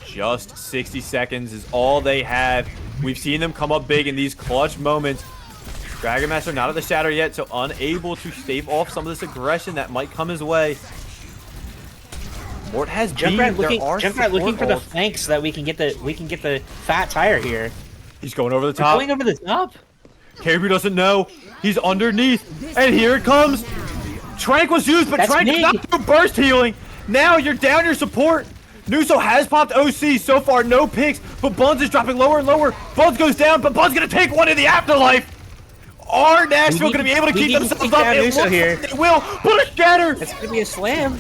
Just 60 seconds is all they have. We've seen them come up big in these clutch moments. Dragon Master not at the shatter yet, so unable to stave off some of this aggression that might come his way. Mort has Junkrat Junkrat looking for the flanks so that we can get the fat tire here. He's going over the top. Going over the top. Caribou doesn't know. He's underneath. And here it comes. Trank was used, but That's Trank does not do burst healing. Now you're down your support. Nuso has popped OC. So far, no picks, but Buns is dropping lower and lower. Buns goes down, but Buns going to take one in the afterlife. Are Nashville going to be able to keep themselves up? It looks like they will. Put a shatter. That's going to be a slam.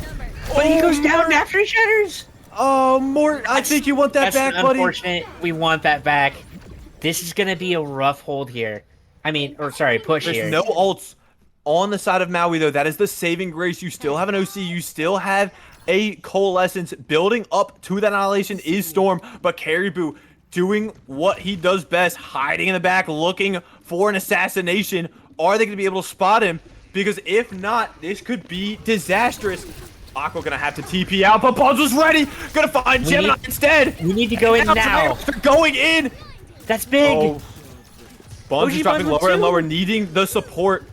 But he goes down after he shatters. Oh, Mort, I think you want that back, buddy. Unfortunate. We want that back. This is going to be a rough hold here. I mean, or sorry, push There's here. no ults on the side of Maui, though. That is the saving grace. You still have an OC. You still have a Coalescence. Building up to that annihilation is Storm, but Caribou doing what he does best, hiding in the back, looking for an assassination. Are they going to be able to spot him? Because if not, this could be disastrous. Aqua going to have to TP out, but Buns was ready. Going to find Gemini instead. We need to go in now. They're going in. That's big. Oh, Buns is OG dropping Bun with lower and two. lower, needing the support.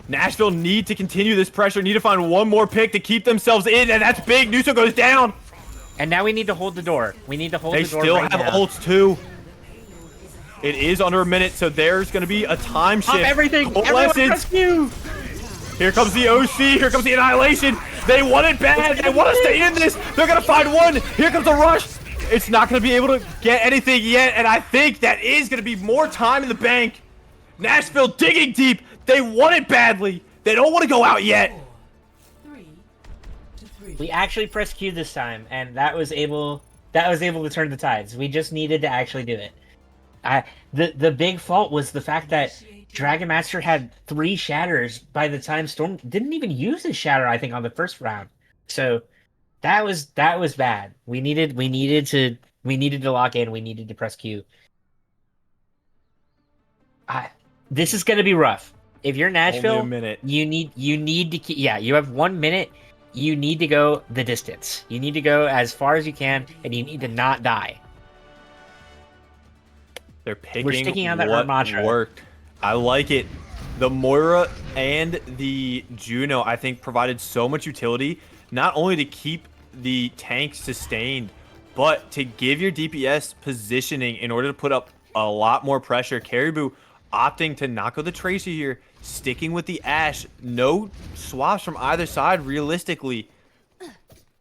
Nashville need to continue this pressure, need to find one more pick to keep themselves in, and that's big. Nuso goes down. And now we need to hold the door. We need to hold They the door still right have now. ults too. It is under a minute, so there's going to be a time shift. Pop everything. Everyone Coalescence. rescue. Here comes the OC. Here comes the Annihilation. They want it bad. They want to stay in this. They're going to find one. Here comes the rush. It's not going to be able to get anything yet, and I think that is going to be more time in the bank. Nashville digging deep. They want it badly. They don't want to go out yet. 3 to 3. We actually pressed Q this time, and that was able to turn the tides. We just needed to actually do it. The big fault was the fact that Dragon Master had 3 shatters by the time Storm didn't even use his shatter, I think, on the first round. So that was bad. We needed to lock in. We needed to press Q. This is gonna be rough. If you're Nashville, Only a minute. you need to keep. Yeah, you have 1 minute. You need to go the distance. You need to go as far as you can, and you need to not die. They're picking sticking on that what mantra. worked. I like it. The Moira and the Juno, I think, provided so much utility, not only to keep the tank sustained, but to give your DPS positioning in order to put up a lot more pressure. Caribou opting to not go the Tracer here, sticking with the Ashe. No swaps from either side, realistically.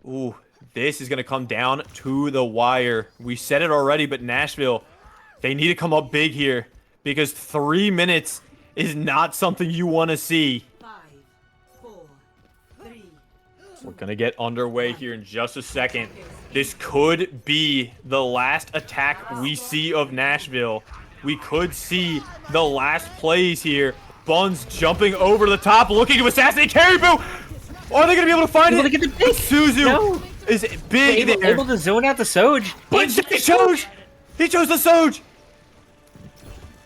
Ooh, this is going to come down to the wire. We said it already, but Nashville, they need to come up big here because 3 minutes is not something you want to see. 5, 4, 3. We're going to get underway here in just a second. This could be the last attack we see of Nashville. We could see the last plays here. Buns jumping over the top, looking to assassinate Caribou. Are they going to be able to find Able it? to get the pick. Suzu No. is big able, there. able to zone out the Soj. But he chose the Soj.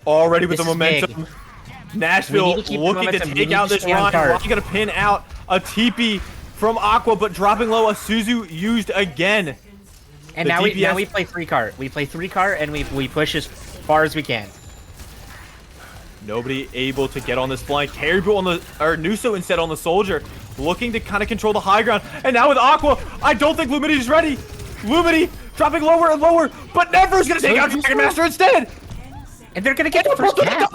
Already with This the is momentum. We Nashville need to keep the looking to momentum. We take need out to this stay on Ryan. guard. Ryan going to pin out a TP from Aqua, but dropping low. A Suzu used again. And The now we DPS play 3-cart. We play 3-cart and we push as far as we can. Nobody able to get on this flank. Caribou on the, or Nuso instead on the soldier, looking to kind of control the high ground. And now with Aqua, I don't think Lumity is ready. Lumity dropping lower and lower, but Never is going to take out Dragon Master instead. And they're gonna get the first cap.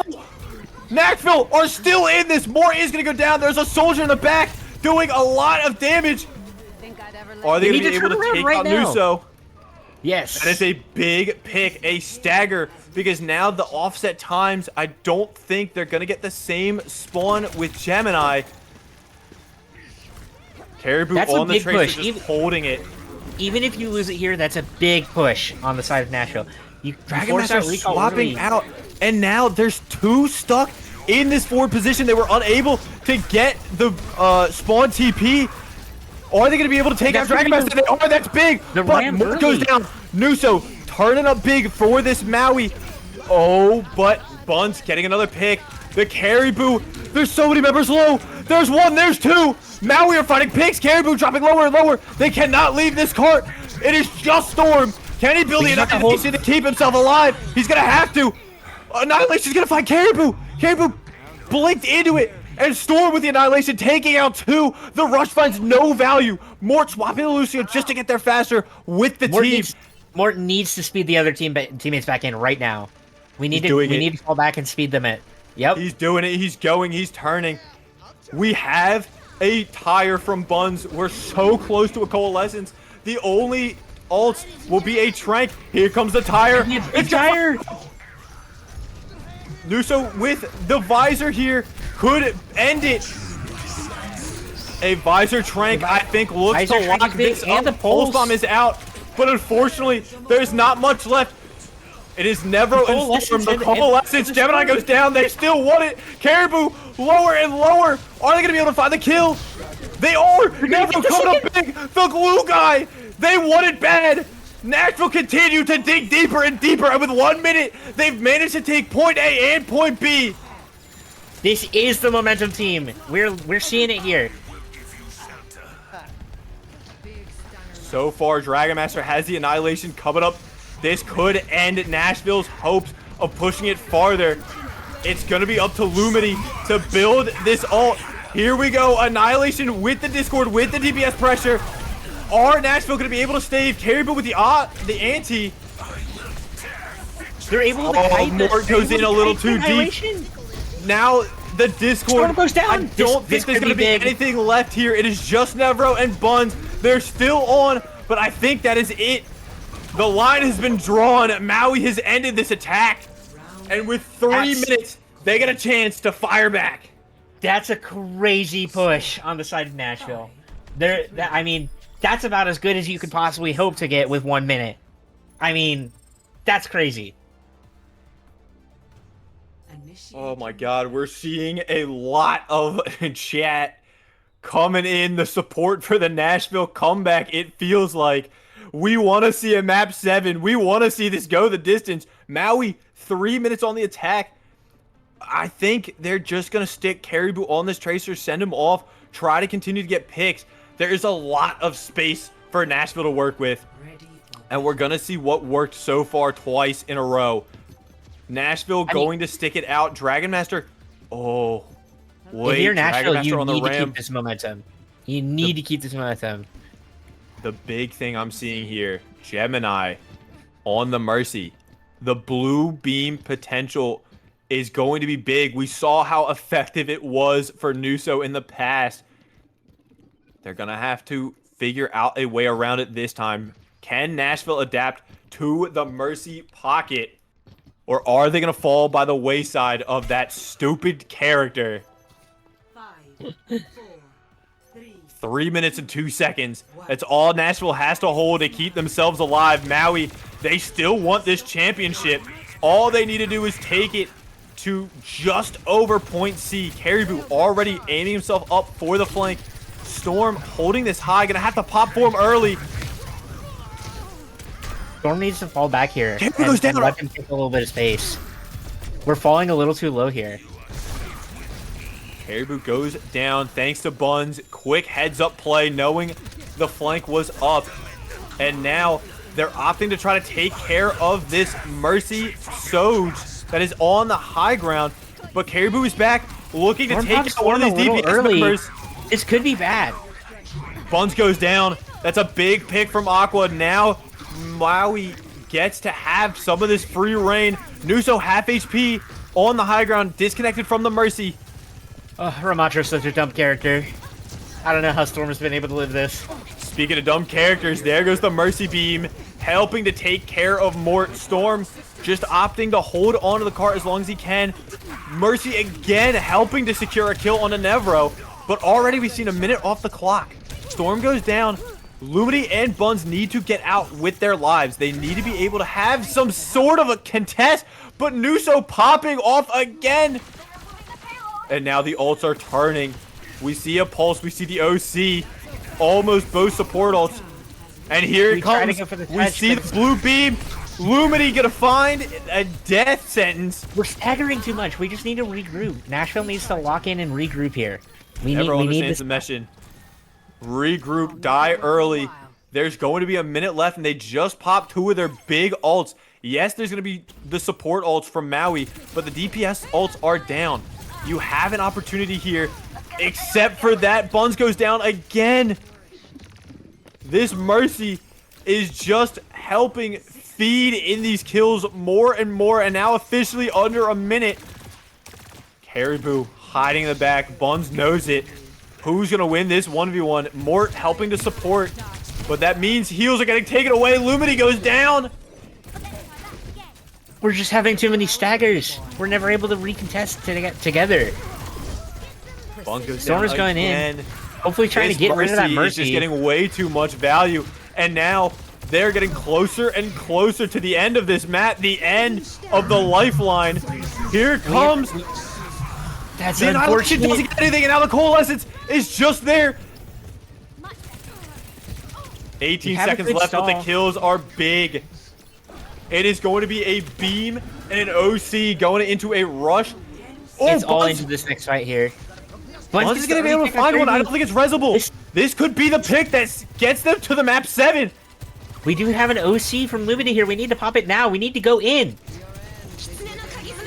Nashville are still in this. More is going to go down. There's a soldier in the back doing a lot of damage. Think I'd ever let Are they We going to need be to able turn to around take right out now. Nuso? Yes. That is a big pick, a stagger, because now the offset times, I don't think they're going to get the same spawn with Gemini. Caribou That's a on the big Tracer push. just Even- holding it. Even if you lose it here, that's a big push on the side of Nashville. You Dragon force Master out recall swapping early. out, and now there's 2 stuck in this forward position. They were unable to get the spawn TP. Are they going to be able to take out That's Dragon gonna Master? be They are. That's big. the But Ram more goes early. down. Nuso turning up big for this Maui. Oh, but Buns getting another pick. The Caribou. There's so many members low. There's 1. There's 2. Maui are finding picks. Caribou dropping lower and lower. They cannot leave this cart. It is just Storm. Can he build the He's not gonna hold- Annihilation to keep himself alive? He's going to have to. Annihilation's going to find Caribou. Caribou blinked into it. And Storm with the Annihilation taking out 2. The rush finds no value. Mort swapping to Lucio just to get there faster with the team. Morton needs to speed the other teammates back in right now. We need He's to doing it. need to fall back and speed them in. Yep. He's doing it. He's going. He's turning. We have a tire from Buns. We're so close to a coalescence. The only ult will be a Trank. Here comes the tire. It's tire. Nuso with the visor here could end it. A visor Trank, I think, looks Visor to Trank lock is big, this and up. the pulse. Bomb is out, but unfortunately, there's not much left. It is Never and Coalescence Storm. The and- coalescence. and- Gemini goes down. They still want it. Caribou lower and lower. Are they going to be able to find the kill? They are. Never get the coming up big. The glue guy. They want it bad. Nashville continue to dig deeper and deeper, and with 1 minute, they've managed to take point A and point B. This is the momentum team. We're seeing it here. So far, Dragon Master has the Annihilation coming up. This could end Nashville's hopes of pushing it farther. It's going to be up to Lumity to build this ult. Here we go. Annihilation with the Discord, with the DPS pressure. Are Nashville going to be able to stave Caribou with the anti? They're able to Mort goes in a little too deep. Now the Discord Storm goes down. I don't think there's going to be anything left here. It is just Nevro and Buns. They're still on, but I think that is it. The line has been drawn. Maui has ended this attack. And with 3 minutes, they get a chance to fire back. That's a crazy push on the side of Nashville. I mean, that's about as good as you could possibly hope to get with 1 minute. I mean, that's crazy. Oh my god, we're seeing a lot of chat coming in. The support for the Nashville comeback, it feels like. We want to see a map 7. We want to see this go the distance. Maui, 3 minutes on the attack. I think they're just going to stick Caribou on this Tracer, send him off, try to continue to get picks. There is a lot of space for Nashville to work with. And we're going to see what worked so far twice in a row. Nashville going to stick it out. Dragon Master. Oh, wait. If you're Nashville, Dragon Master you on the need to ram. keep this momentum. You need to keep this momentum. The big thing I'm seeing here, Gemini on the Mercy. The blue beam potential is going to be big. We saw how effective it was for Nuso in the past. They're going to have to figure out a way around it this time. Can Nashville adapt to the Mercy pocket? Or are they going to fall by the wayside of that stupid character? 5, 4, 3, 3 minutes and 2 seconds. That's all Nashville has to hold to keep themselves alive. Maui, they still want this championship. All they need to do is take it to just over point C. Caribou already aiming himself up for the flank. Storm holding this high. Gonna have to pop for him early. Storm needs to fall back here Caribou goes down. and let him take a little bit of space. We're falling a little too low here. Caribou goes down thanks to Buns. Quick heads-up play knowing the flank was up. And now they're opting to try to take care of this Mercy Soj that is on the high ground. But Caribou is back looking to take out one of these DPS members. This could be bad. Buns goes down. That's a big pick from Aqua. Now Maui gets to have some of this free reign. Nuso half HP on the high ground, disconnected from the Mercy. Ramatro's such a dumb character. I don't know how Storm has been able to live this. Speaking of dumb characters, there goes the Mercy Beam, helping to take care of Mort. Storm just opting to hold onto the cart as long as he can. Mercy again helping to secure a kill on a Nevro, but already we've seen a minute off the clock. Storm goes down. Lumity and Buns need to get out with their lives. They need to be able to have some sort of a contest, but Nuso popping off again. And now the ults are turning. We see a pulse. We see the OC. Almost both support ults. And here it comes. We see the blue beam. Lumity gonna find a death sentence. We're staggering too much. We just need to regroup. Nashville needs to lock in and regroup here. Everyone understands the mission. Regroup, die early. There's going to be a minute left, and they just popped 2 of their big ults. Yes, there's going to be the support ults from Maui, but the DPS ults are down. You have an opportunity here, except for that. Buns goes down again. This Mercy is just helping feed in these kills more and more, and now officially under a minute. Caribou hiding in the back. Buns knows it. Who's going to win this 1v1? Mort helping to support, but that means heals are getting taken away. Lumity goes down. We're just having too many staggers. We're never able to recontest together. Buns goes Storm is down going again. in. Hopefully trying to get rid of that Mercy. Is just getting way too much value, and now they're getting closer and closer to the end of this map, the end of the lifeline. Here it comes. That's the unfortunate. doesn't get anything, and now the Coalescence is just there. 18 seconds left, but the kills are big. It is going to be a beam and an OC going into a rush. Oh, it's all into this next fight here. Buns is going to be able to find one. I don't think it's Resable. This could be the pick that gets them to the map 7. We do have an OC from Lumity here. We need to pop it now. We need to go in.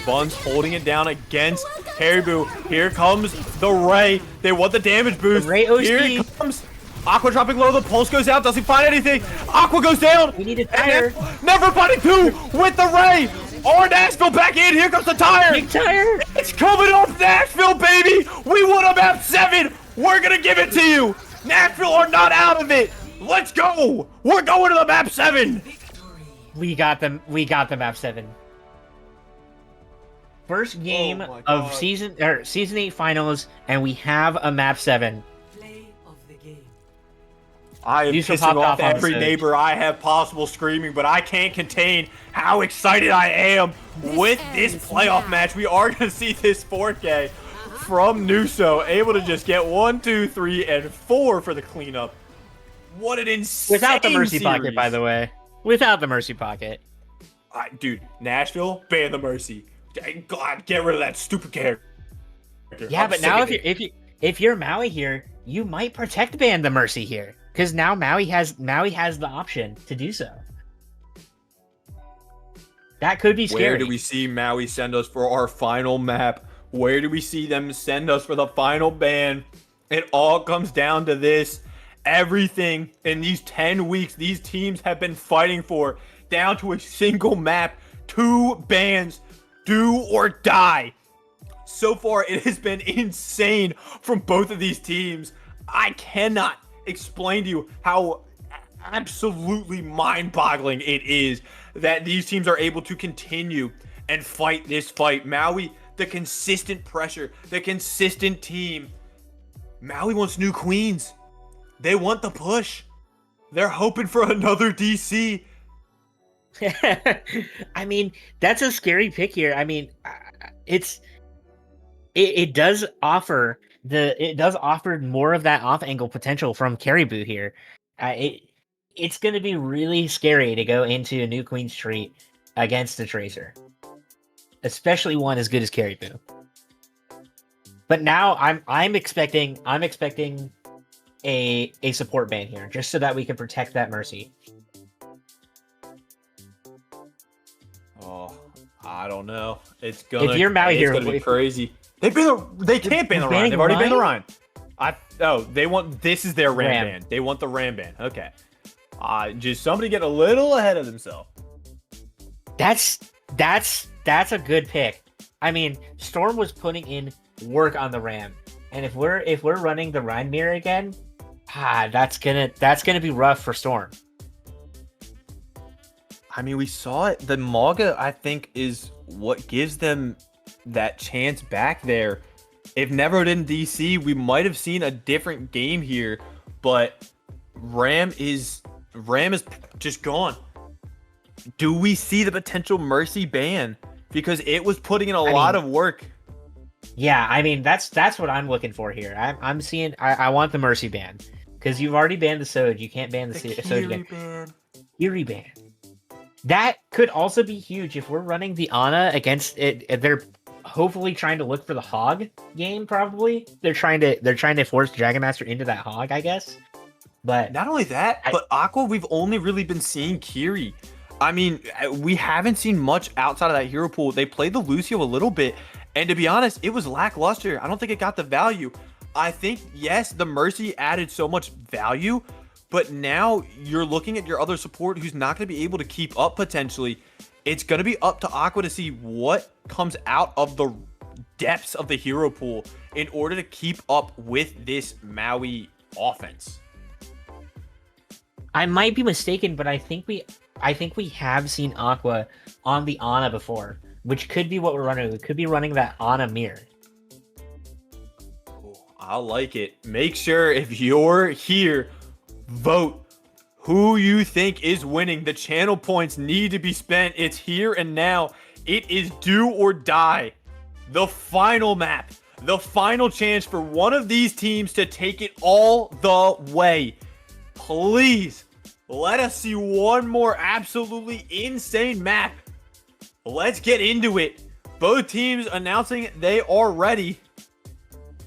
Buns holding it down against Caribou. Here comes the Ray. They want the damage boost. The Ray OC. Here it comes. Aqua dropping low. The pulse goes out. Doesn't find anything. Aqua goes down. We need a tire. Never fighting 2 with the Ray. Or Nashville back in. Here comes the tire. Big tire. It's coming off Nashville, baby. We won a map 7. We're going to give it to you. Nashville are not out of it. Let's go. We're going to the map 7. We got them. We got the map 7. First game Oh my of God. season 8 finals, and we have a map 7. Play of the game. I am Yusuf pissing hopped off off on every the stage. neighbor I have possible screaming, but I can't contain how excited I am with this playoff match. We are going to see this 4K from Nuso, able to just get 1, 2, 3, and 4 for the cleanup. What an insane Without the mercy series. pocket, by the way. Without the mercy pocket. Dude, Nashville, ban the mercy. God, get rid of that stupid character. Yeah, I'm but sick now of it. if you're Maui here, you might protect ban the mercy here, because now Maui has the option to do so. That could be scary. Where do we see Maui send us for our final map? Where do we see them send us for the final ban? It all comes down to this. Everything in these 10 weeks these teams have been fighting for, down to a single map, 2 bans, do or die. So far, it has been insane from both of these teams. I cannot explain to you how absolutely mind-boggling it is that these teams are able to continue and fight this fight. Maui, the consistent pressure, the consistent team. Maui wants new queens. They want the push. They're hoping for another DC. I mean, that's a scary pick here. I mean, it does offer more of that off angle potential from Caribou here. It's going to be really scary to go into a new Queen Street against the Tracer, especially one as good as Caribou. But now I'm expecting a support ban here, just so that we can protect that mercy. Oh, I don't know. It's gonna. If you're Maui here, it's gonna be crazy. They can't ban the Ryan. They've already banned the Ryan. They want. This is their Ram ban. They want the Ram ban. Okay. Just somebody get a little ahead of themselves. That's a good pick. I mean, Storm was putting in work on the Ram, and if we're running the Ryan mirror again, that's gonna be rough for Storm. I mean, we saw it. The Maga, I think, is what gives them that chance back there. If Never didn't DC, we might have seen a different game here, but Ram is just gone. Do we see the potential Mercy ban? Because it was putting in a lot of work. Yeah, I mean that's what I'm looking for here. I'm seeing I want the Mercy ban, because you've already banned the Soj. You can't ban the Soj again. Kiri ban. That could also be huge if we're running the Ana against it. They're hopefully trying to look for the Hog game. Probably they're trying to force Dragon Master into that Hog, I guess. But Not only that, but Aqua, we've only really been seeing Kiri. I mean, we haven't seen much outside of that hero pool. They played the Lucio a little bit, and to be honest, it was lackluster. I don't think it got the value. I think, yes, the Mercy added so much value, but now you're looking at your other support who's not going to be able to keep up potentially. It's going to be up to Aqua to see what comes out of the depths of the hero pool in order to keep up with this Maui offense. I might be mistaken, but I think we have seen Aqua on the Ana before, which could be what we're running. We could be running that Ana mirror. I like it. Make sure if you're here, vote who you think is winning. The channel points need to be spent. It's here and now. It is do or die. The final map. The final chance for one of these teams to take it all the way. Please, let us see one more absolutely insane map. Let's get into it. Both teams announcing they are ready.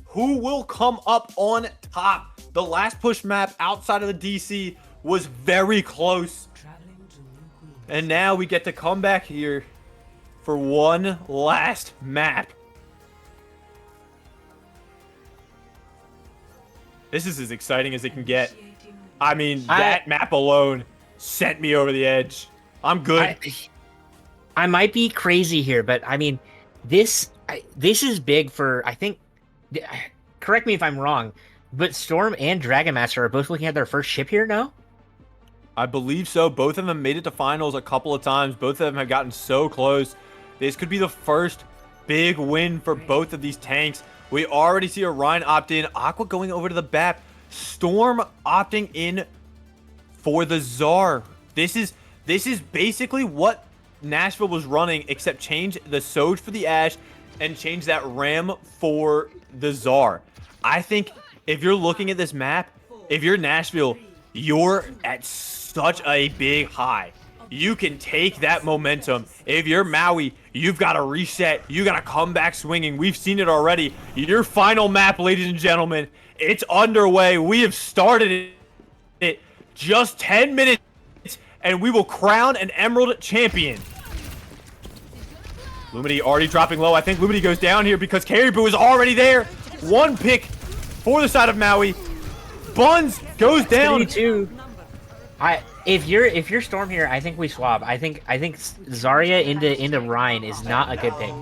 Who will come up on top? The last push map outside of the DC was very close. Traveling to new queen. And now we get to come back here for one last map. This is as exciting as it can get. I mean, that map alone sent me over the edge. I'm good. I might be crazy here, but I mean, this is big for, I think, correct me if I'm wrong, but Storm and Dragon Master are both looking at their first ship here now? I believe so. Both of them made it to finals a couple of times. Both of them have gotten so close. This could be the first big win for both of these tanks. We already see Orion opt in. Aqua going over to the BAP. Storm opting in for the Czar. This is basically what Nashville was running, except change the Soj for the Ashe and change that Ram for the Czar. I think if you're looking at this map, if you're Nashville, you're at such a big high. You can take that momentum. If you're Maui, you've got to reset. You got to come back swinging. We've seen it already. Your final map, ladies and gentlemen, it's underway. We have started it just 10 minutes, and we will crown an Emerald champion. Lumity already dropping low. I think Lumity goes down here because Caribou is already there. One pick for the side of Maui. Buns goes down. 32. If you're Storm here, I think we swap. I think Zarya into Ryan is not a good pick,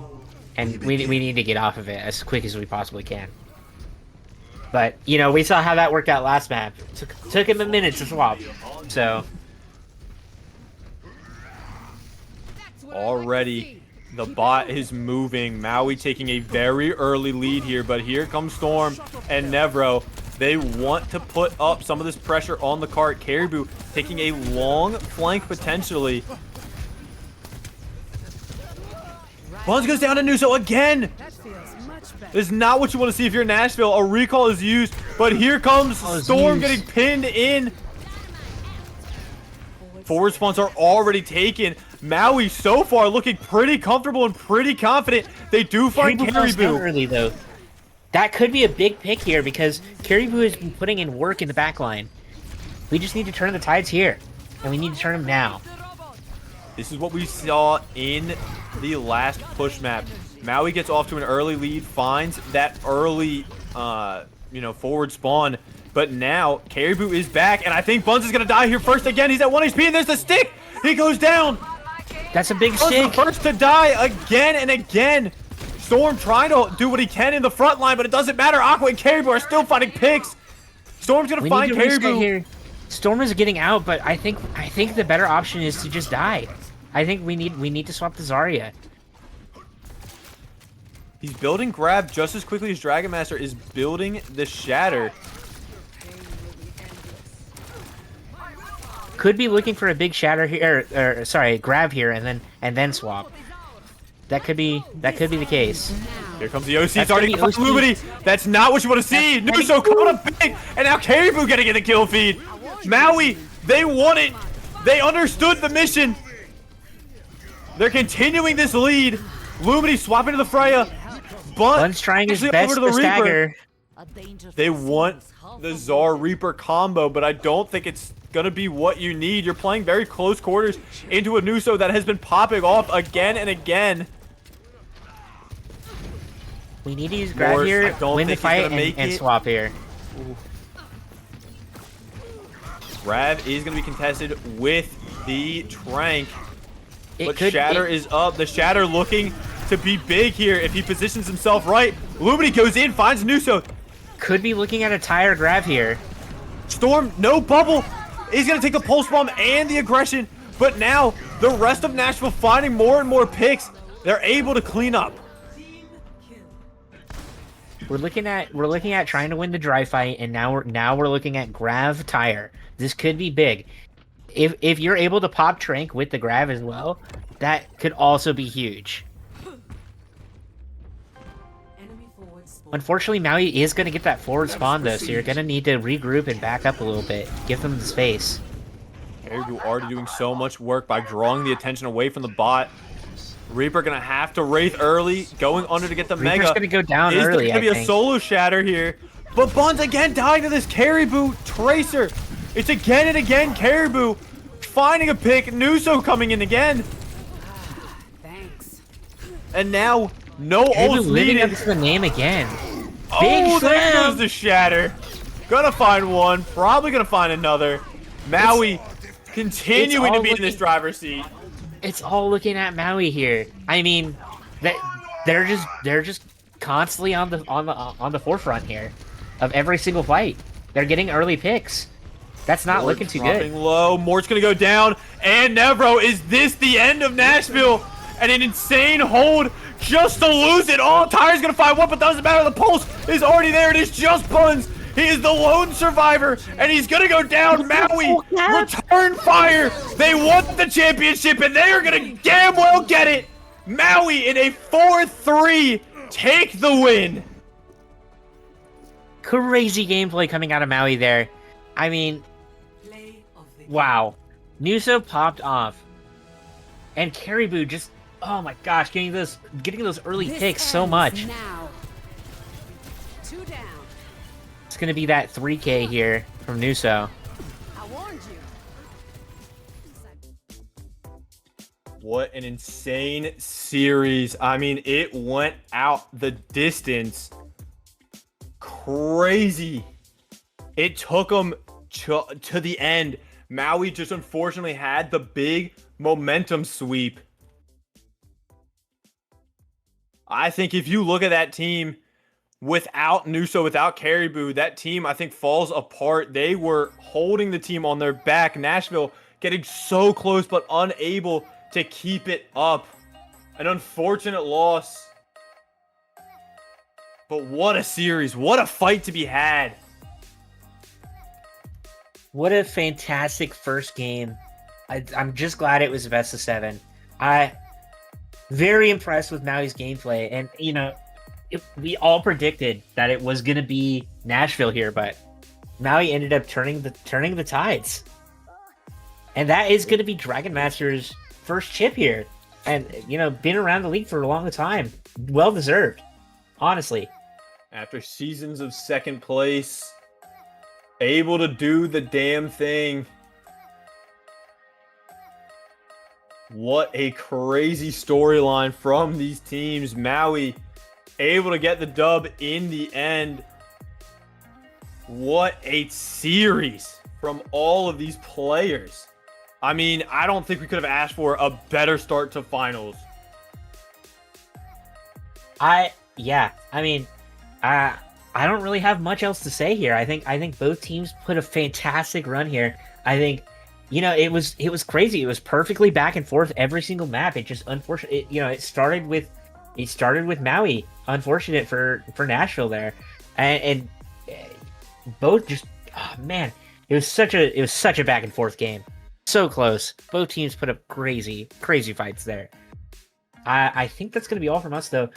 and we need to get off of it as quick as we possibly can. But you know, we saw how that worked out last map. Took him a minute to swap, so already the bot is moving. Maui taking a very early lead here, but here comes Storm and Nevro. They want to put up some of this pressure on the cart. Caribou taking a long flank potentially. Buns goes down to Nuso again. This is not what you want to see if you're Nashville. A recall is used, but here comes Storm getting pinned in. Forward spawns are already taken. Maui so far looking pretty comfortable and pretty confident. They do find Caribou early though. That could be a big pick here because Caribou has been putting in work in the back line. We just need to turn the tides here, and we need to turn them now. This is what we saw in the last push map. Maui gets off to an early lead, finds that early, forward spawn. But now Caribou is back, and I think Buns is gonna die here first again. He's at 1 HP, and there's the stick. He goes down. That's a big Buns stick. the first to die again and again. Storm trying to do what he can in the front line, but it doesn't matter. Aqua and Caribou are still finding picks. Storm's gonna find Caribou here. Storm is getting out, but I think the better option is to just die. I think we need to swap the Zarya. He's building grab just as quickly as Dragon Master is building the shatter. Could be looking for a big shatter here, or sorry, grab here, and then swap. That could be the case. Here comes the OC. It's already Lumity. That's not what you want to see. Nuso coming up big, and now Caribou getting in the kill feed. Maui, they want it. They understood the mission. They're continuing this lead. Lumity swapping to the Freya. Buns trying his best to stagger. They want the Czar Reaper combo, but I don't think it's gonna be what you need. You're playing very close quarters into a Nuso that has been popping off again and again. We need to use grab here, win the fight, and swap here. Ooh. Grab is going to be contested with the Trank. But Shatter is up. The Shatter looking to be big here if he positions himself right. Lumity goes in, finds Nuso. Could be looking at a tire grab here. Storm, no bubble. He's going to take the pulse bomb and the aggression. But now, the rest of Nashville finding more and more picks. They're able to clean up. We're looking at trying to win the dry fight, and now we're looking at Grav tire. This could be big. If you're able to pop Trank with the Grav as well, that could also be huge. Unfortunately, Maui is going to get that forward spawn though, so you're going to need to regroup and back up a little bit. Give them the space. Caribou already doing so much work by drawing the attention away from the bot. Reaper gonna have to Wraith early, going under to get the Reaper's Mega. Gonna go down early. Is gonna be a solo shatter here, but Buns again dying to this Caribou Tracer. It's again and again Caribou finding a pick. Nuso coming in again. Thanks. And now, no Caribou ults living up needed. to the name again. Oh, Big there slam. goes the shatter. Gonna find one. Probably gonna find another. Maui continuing to all be in this looking- driver's seat. It's all looking at Maui here. I mean, that they're just constantly on the forefront here of every single fight. They're getting early picks. That's not Mort looking too dropping good. low. Mort's gonna go down. And Nevro, is this the end of Nashville? And an insane hold just to lose it all. Tyre's gonna find one, but doesn't matter. The pulse is already there. It is just Buns. He is the lone survivor, and he's gonna go down. Maui, return fire. They want the championship, and they are gonna damn well get it. Maui in a 4-3, take the win. Crazy gameplay coming out of Maui there. I mean, Play of the wow. Nuso popped off. And Caribou just, oh my gosh, getting those early This picks so ends much. Now. 2 down. It's gonna be that 3K here from Nuso. I warned you. What an insane series. I mean, it went out the distance. Crazy. It took them to the end. Maui just unfortunately had the big momentum sweep. I think if you look at that team without Nuso, without Caribou, that team I think falls apart. They were holding the team on their back. Nashville getting so close but unable to keep it up. An unfortunate loss. But what a series. What a fight to be had. What a fantastic first game. I'm just glad it was a best of 7. I very impressed with Maui's gameplay, and you know, we all predicted that it was gonna be Nashville here, but Maui ended up turning the tides, and that is gonna be Dragon Master's first chip here, and you know, been around the league for a long time, well deserved, honestly. After seasons of second place, able to do the damn thing. What a crazy storyline from these teams. Maui able to get the dub in the end. What a series from all of these players. I mean, I don't think we could have asked for a better start to finals. I don't really have much else to say here. I think both teams put a fantastic run here. I think, you know, it was crazy. It was perfectly back and forth every single map. It just unfortunate. It started with Maui. Unfortunate for Nashville there, and both just, oh man, it was such a back and forth game. So close. Both teams put up crazy fights there. I think that's gonna be all from us though.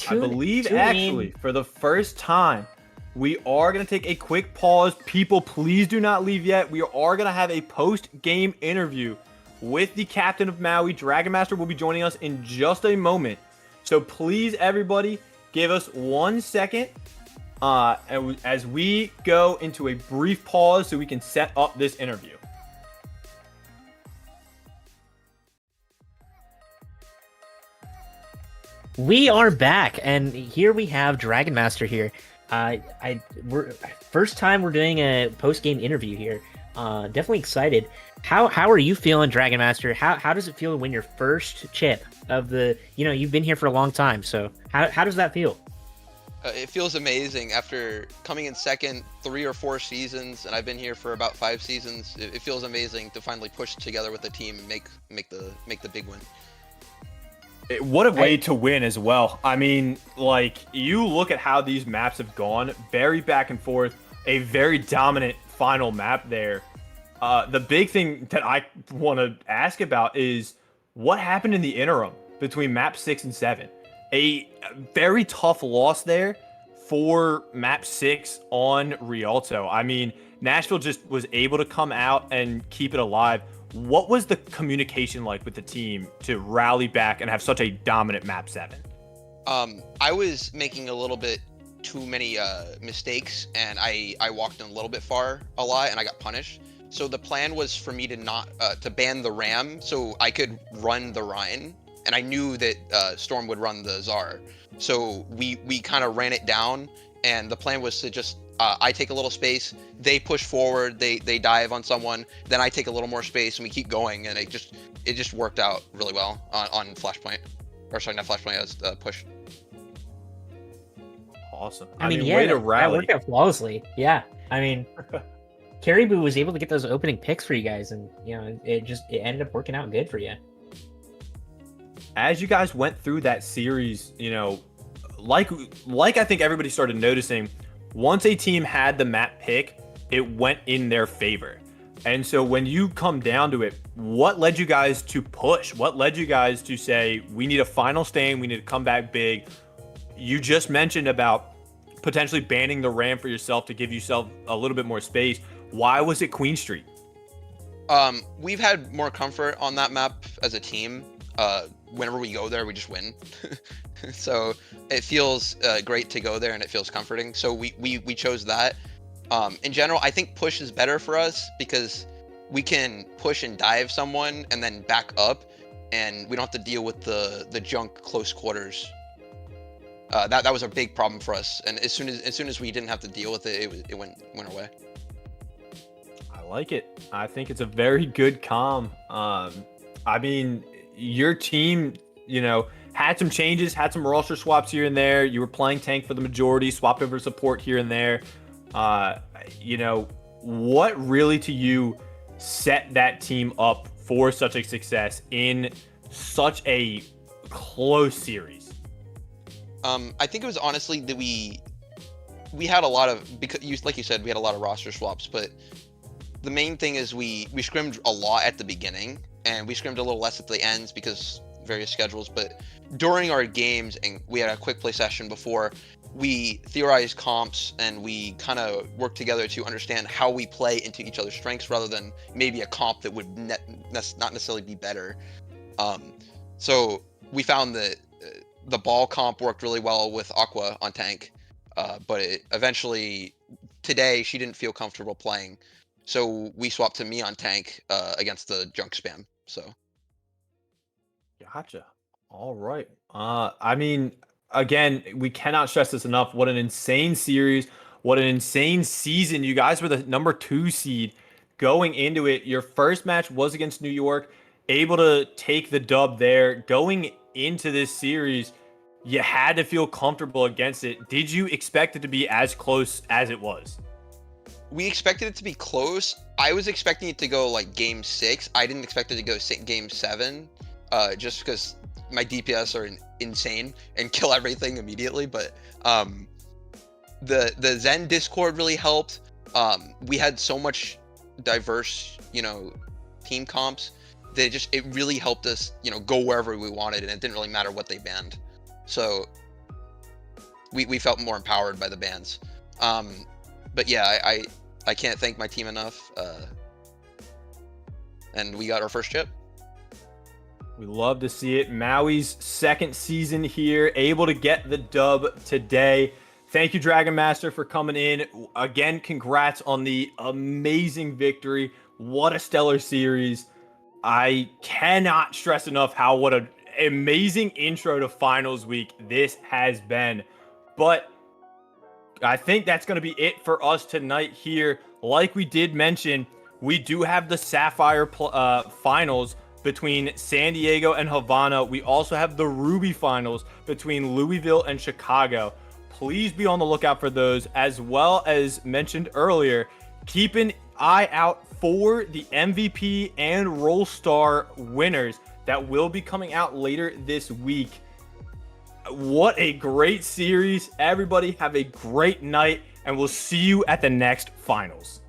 I believe actually for the first time, we are going to take a quick pause. People, please do not leave yet. We are going to have a post-game interview with the captain of Maui. Dragon Master will be joining us in just a moment. So please, everybody, give us 1 second as we go into a brief pause so we can set up this interview. We are back, and here we have Dragon Master here. We're first time we're doing a post game interview here. Definitely excited. How are you feeling, Dragon Master? How does it feel to win your first chip of the? You know, you've been here for a long time, so how does that feel? It feels amazing after coming in second 3 or 4 seasons, and I've been here for about 5 seasons. It feels amazing to finally push together with the team and make the big win. What a way to win as well. I mean, like, you look at how these maps have gone, very back and forth, a very dominant final map there. The big thing that I want to ask about is what happened in the interim between map 6 and 7. A very tough loss there for map 6 on Rialto. I mean, Nashville just was able to come out and keep it alive. What was the communication like with the team to rally back and have such a dominant map 7? I was making a little bit too many mistakes, and I walked in a little bit far a lot, and I got punished. So the plan was for me to not to ban the Ram so I could run the Rhine, and I knew that Storm would run the Czar. So we kind of ran it down, and the plan was to just I take a little space, they push forward, they dive on someone, then I take a little more space, and we keep going, and it just worked out really well on Flashpoint, or sorry, not Flashpoint, as push. Awesome. I mean, way to that rally. worked out flawlessly. Yeah, I mean, Caribou was able to get those opening picks for you guys, and it ended up working out good for you. As you guys went through that series, like I think everybody started noticing, once a team had the map pick, it went in their favor. And so when you come down to it, what led you guys to push? What led you guys to say, we need a final stand, we need to come back big? You just mentioned about potentially banning the ramp for yourself to give yourself a little bit more space. Why was it Queen Street? We've had more comfort on that map as a team. Whenever we go there, we just win. So it feels great to go there, and it feels comforting. So we chose that. In general, I think push is better for us because we can push and dive someone and then back up, and we don't have to deal with the junk close quarters. That was a big problem for us, and as soon as we didn't have to deal with it, it went away. I like it. I think it's a very good comm. I mean, your team, had some changes, had some roster swaps here and there. You were playing tank for the majority, swapped over support here and there. What really to you set that team up for such a success in such a close series? I think it was honestly that we had a lot of, because like you said, we had a lot of roster swaps, but the main thing is we scrimmed a lot at the beginning, and we scrimmed a little less at the ends because various schedules. But during our games, and we had a quick play session before, we theorized comps, and we kind of worked together to understand how we play into each other's strengths rather than maybe a comp that would not necessarily be better. So we found that the ball comp worked really well with Aqua on tank, but eventually today she didn't feel comfortable playing, so we swapped to me on tank against the junk spam. So Gotcha. All right. I mean, again, we cannot stress this enough. What an insane series. What an insane season. You guys were the number 2 seed going into it. Your first match was against New York, able to take the dub there. Going into this series, you had to feel comfortable against it. Did you expect it to be as close as it was? we expected it to be close. I was expecting it to go like game 6. I didn't expect it to go game 7, just because my DPS are insane and kill everything immediately. But the Zen Discord really helped. We had so much diverse, team comps that it really helped us, go wherever we wanted, and it didn't really matter what they banned. So we felt more empowered by the bans. But yeah, I can't thank my team enough. And we got our first chip. We love to see it. Maui's second season here, able to get the dub today. Thank you, Dragon Master, for coming in. Again, congrats on the amazing victory. What a stellar series. I cannot stress enough what an amazing intro to finals week this has been. But I think that's going to be it for us tonight here. Like we did mention, we do have the Sapphire finals between San Diego and Havana. We also have the Ruby finals between Louisville and Chicago. Please be on the lookout for those, as well as mentioned earlier, keep an eye out for the MVP and Roll Star winners that will be coming out later this week. What a great series. Everybody have a great night, and we'll see you at the next finals.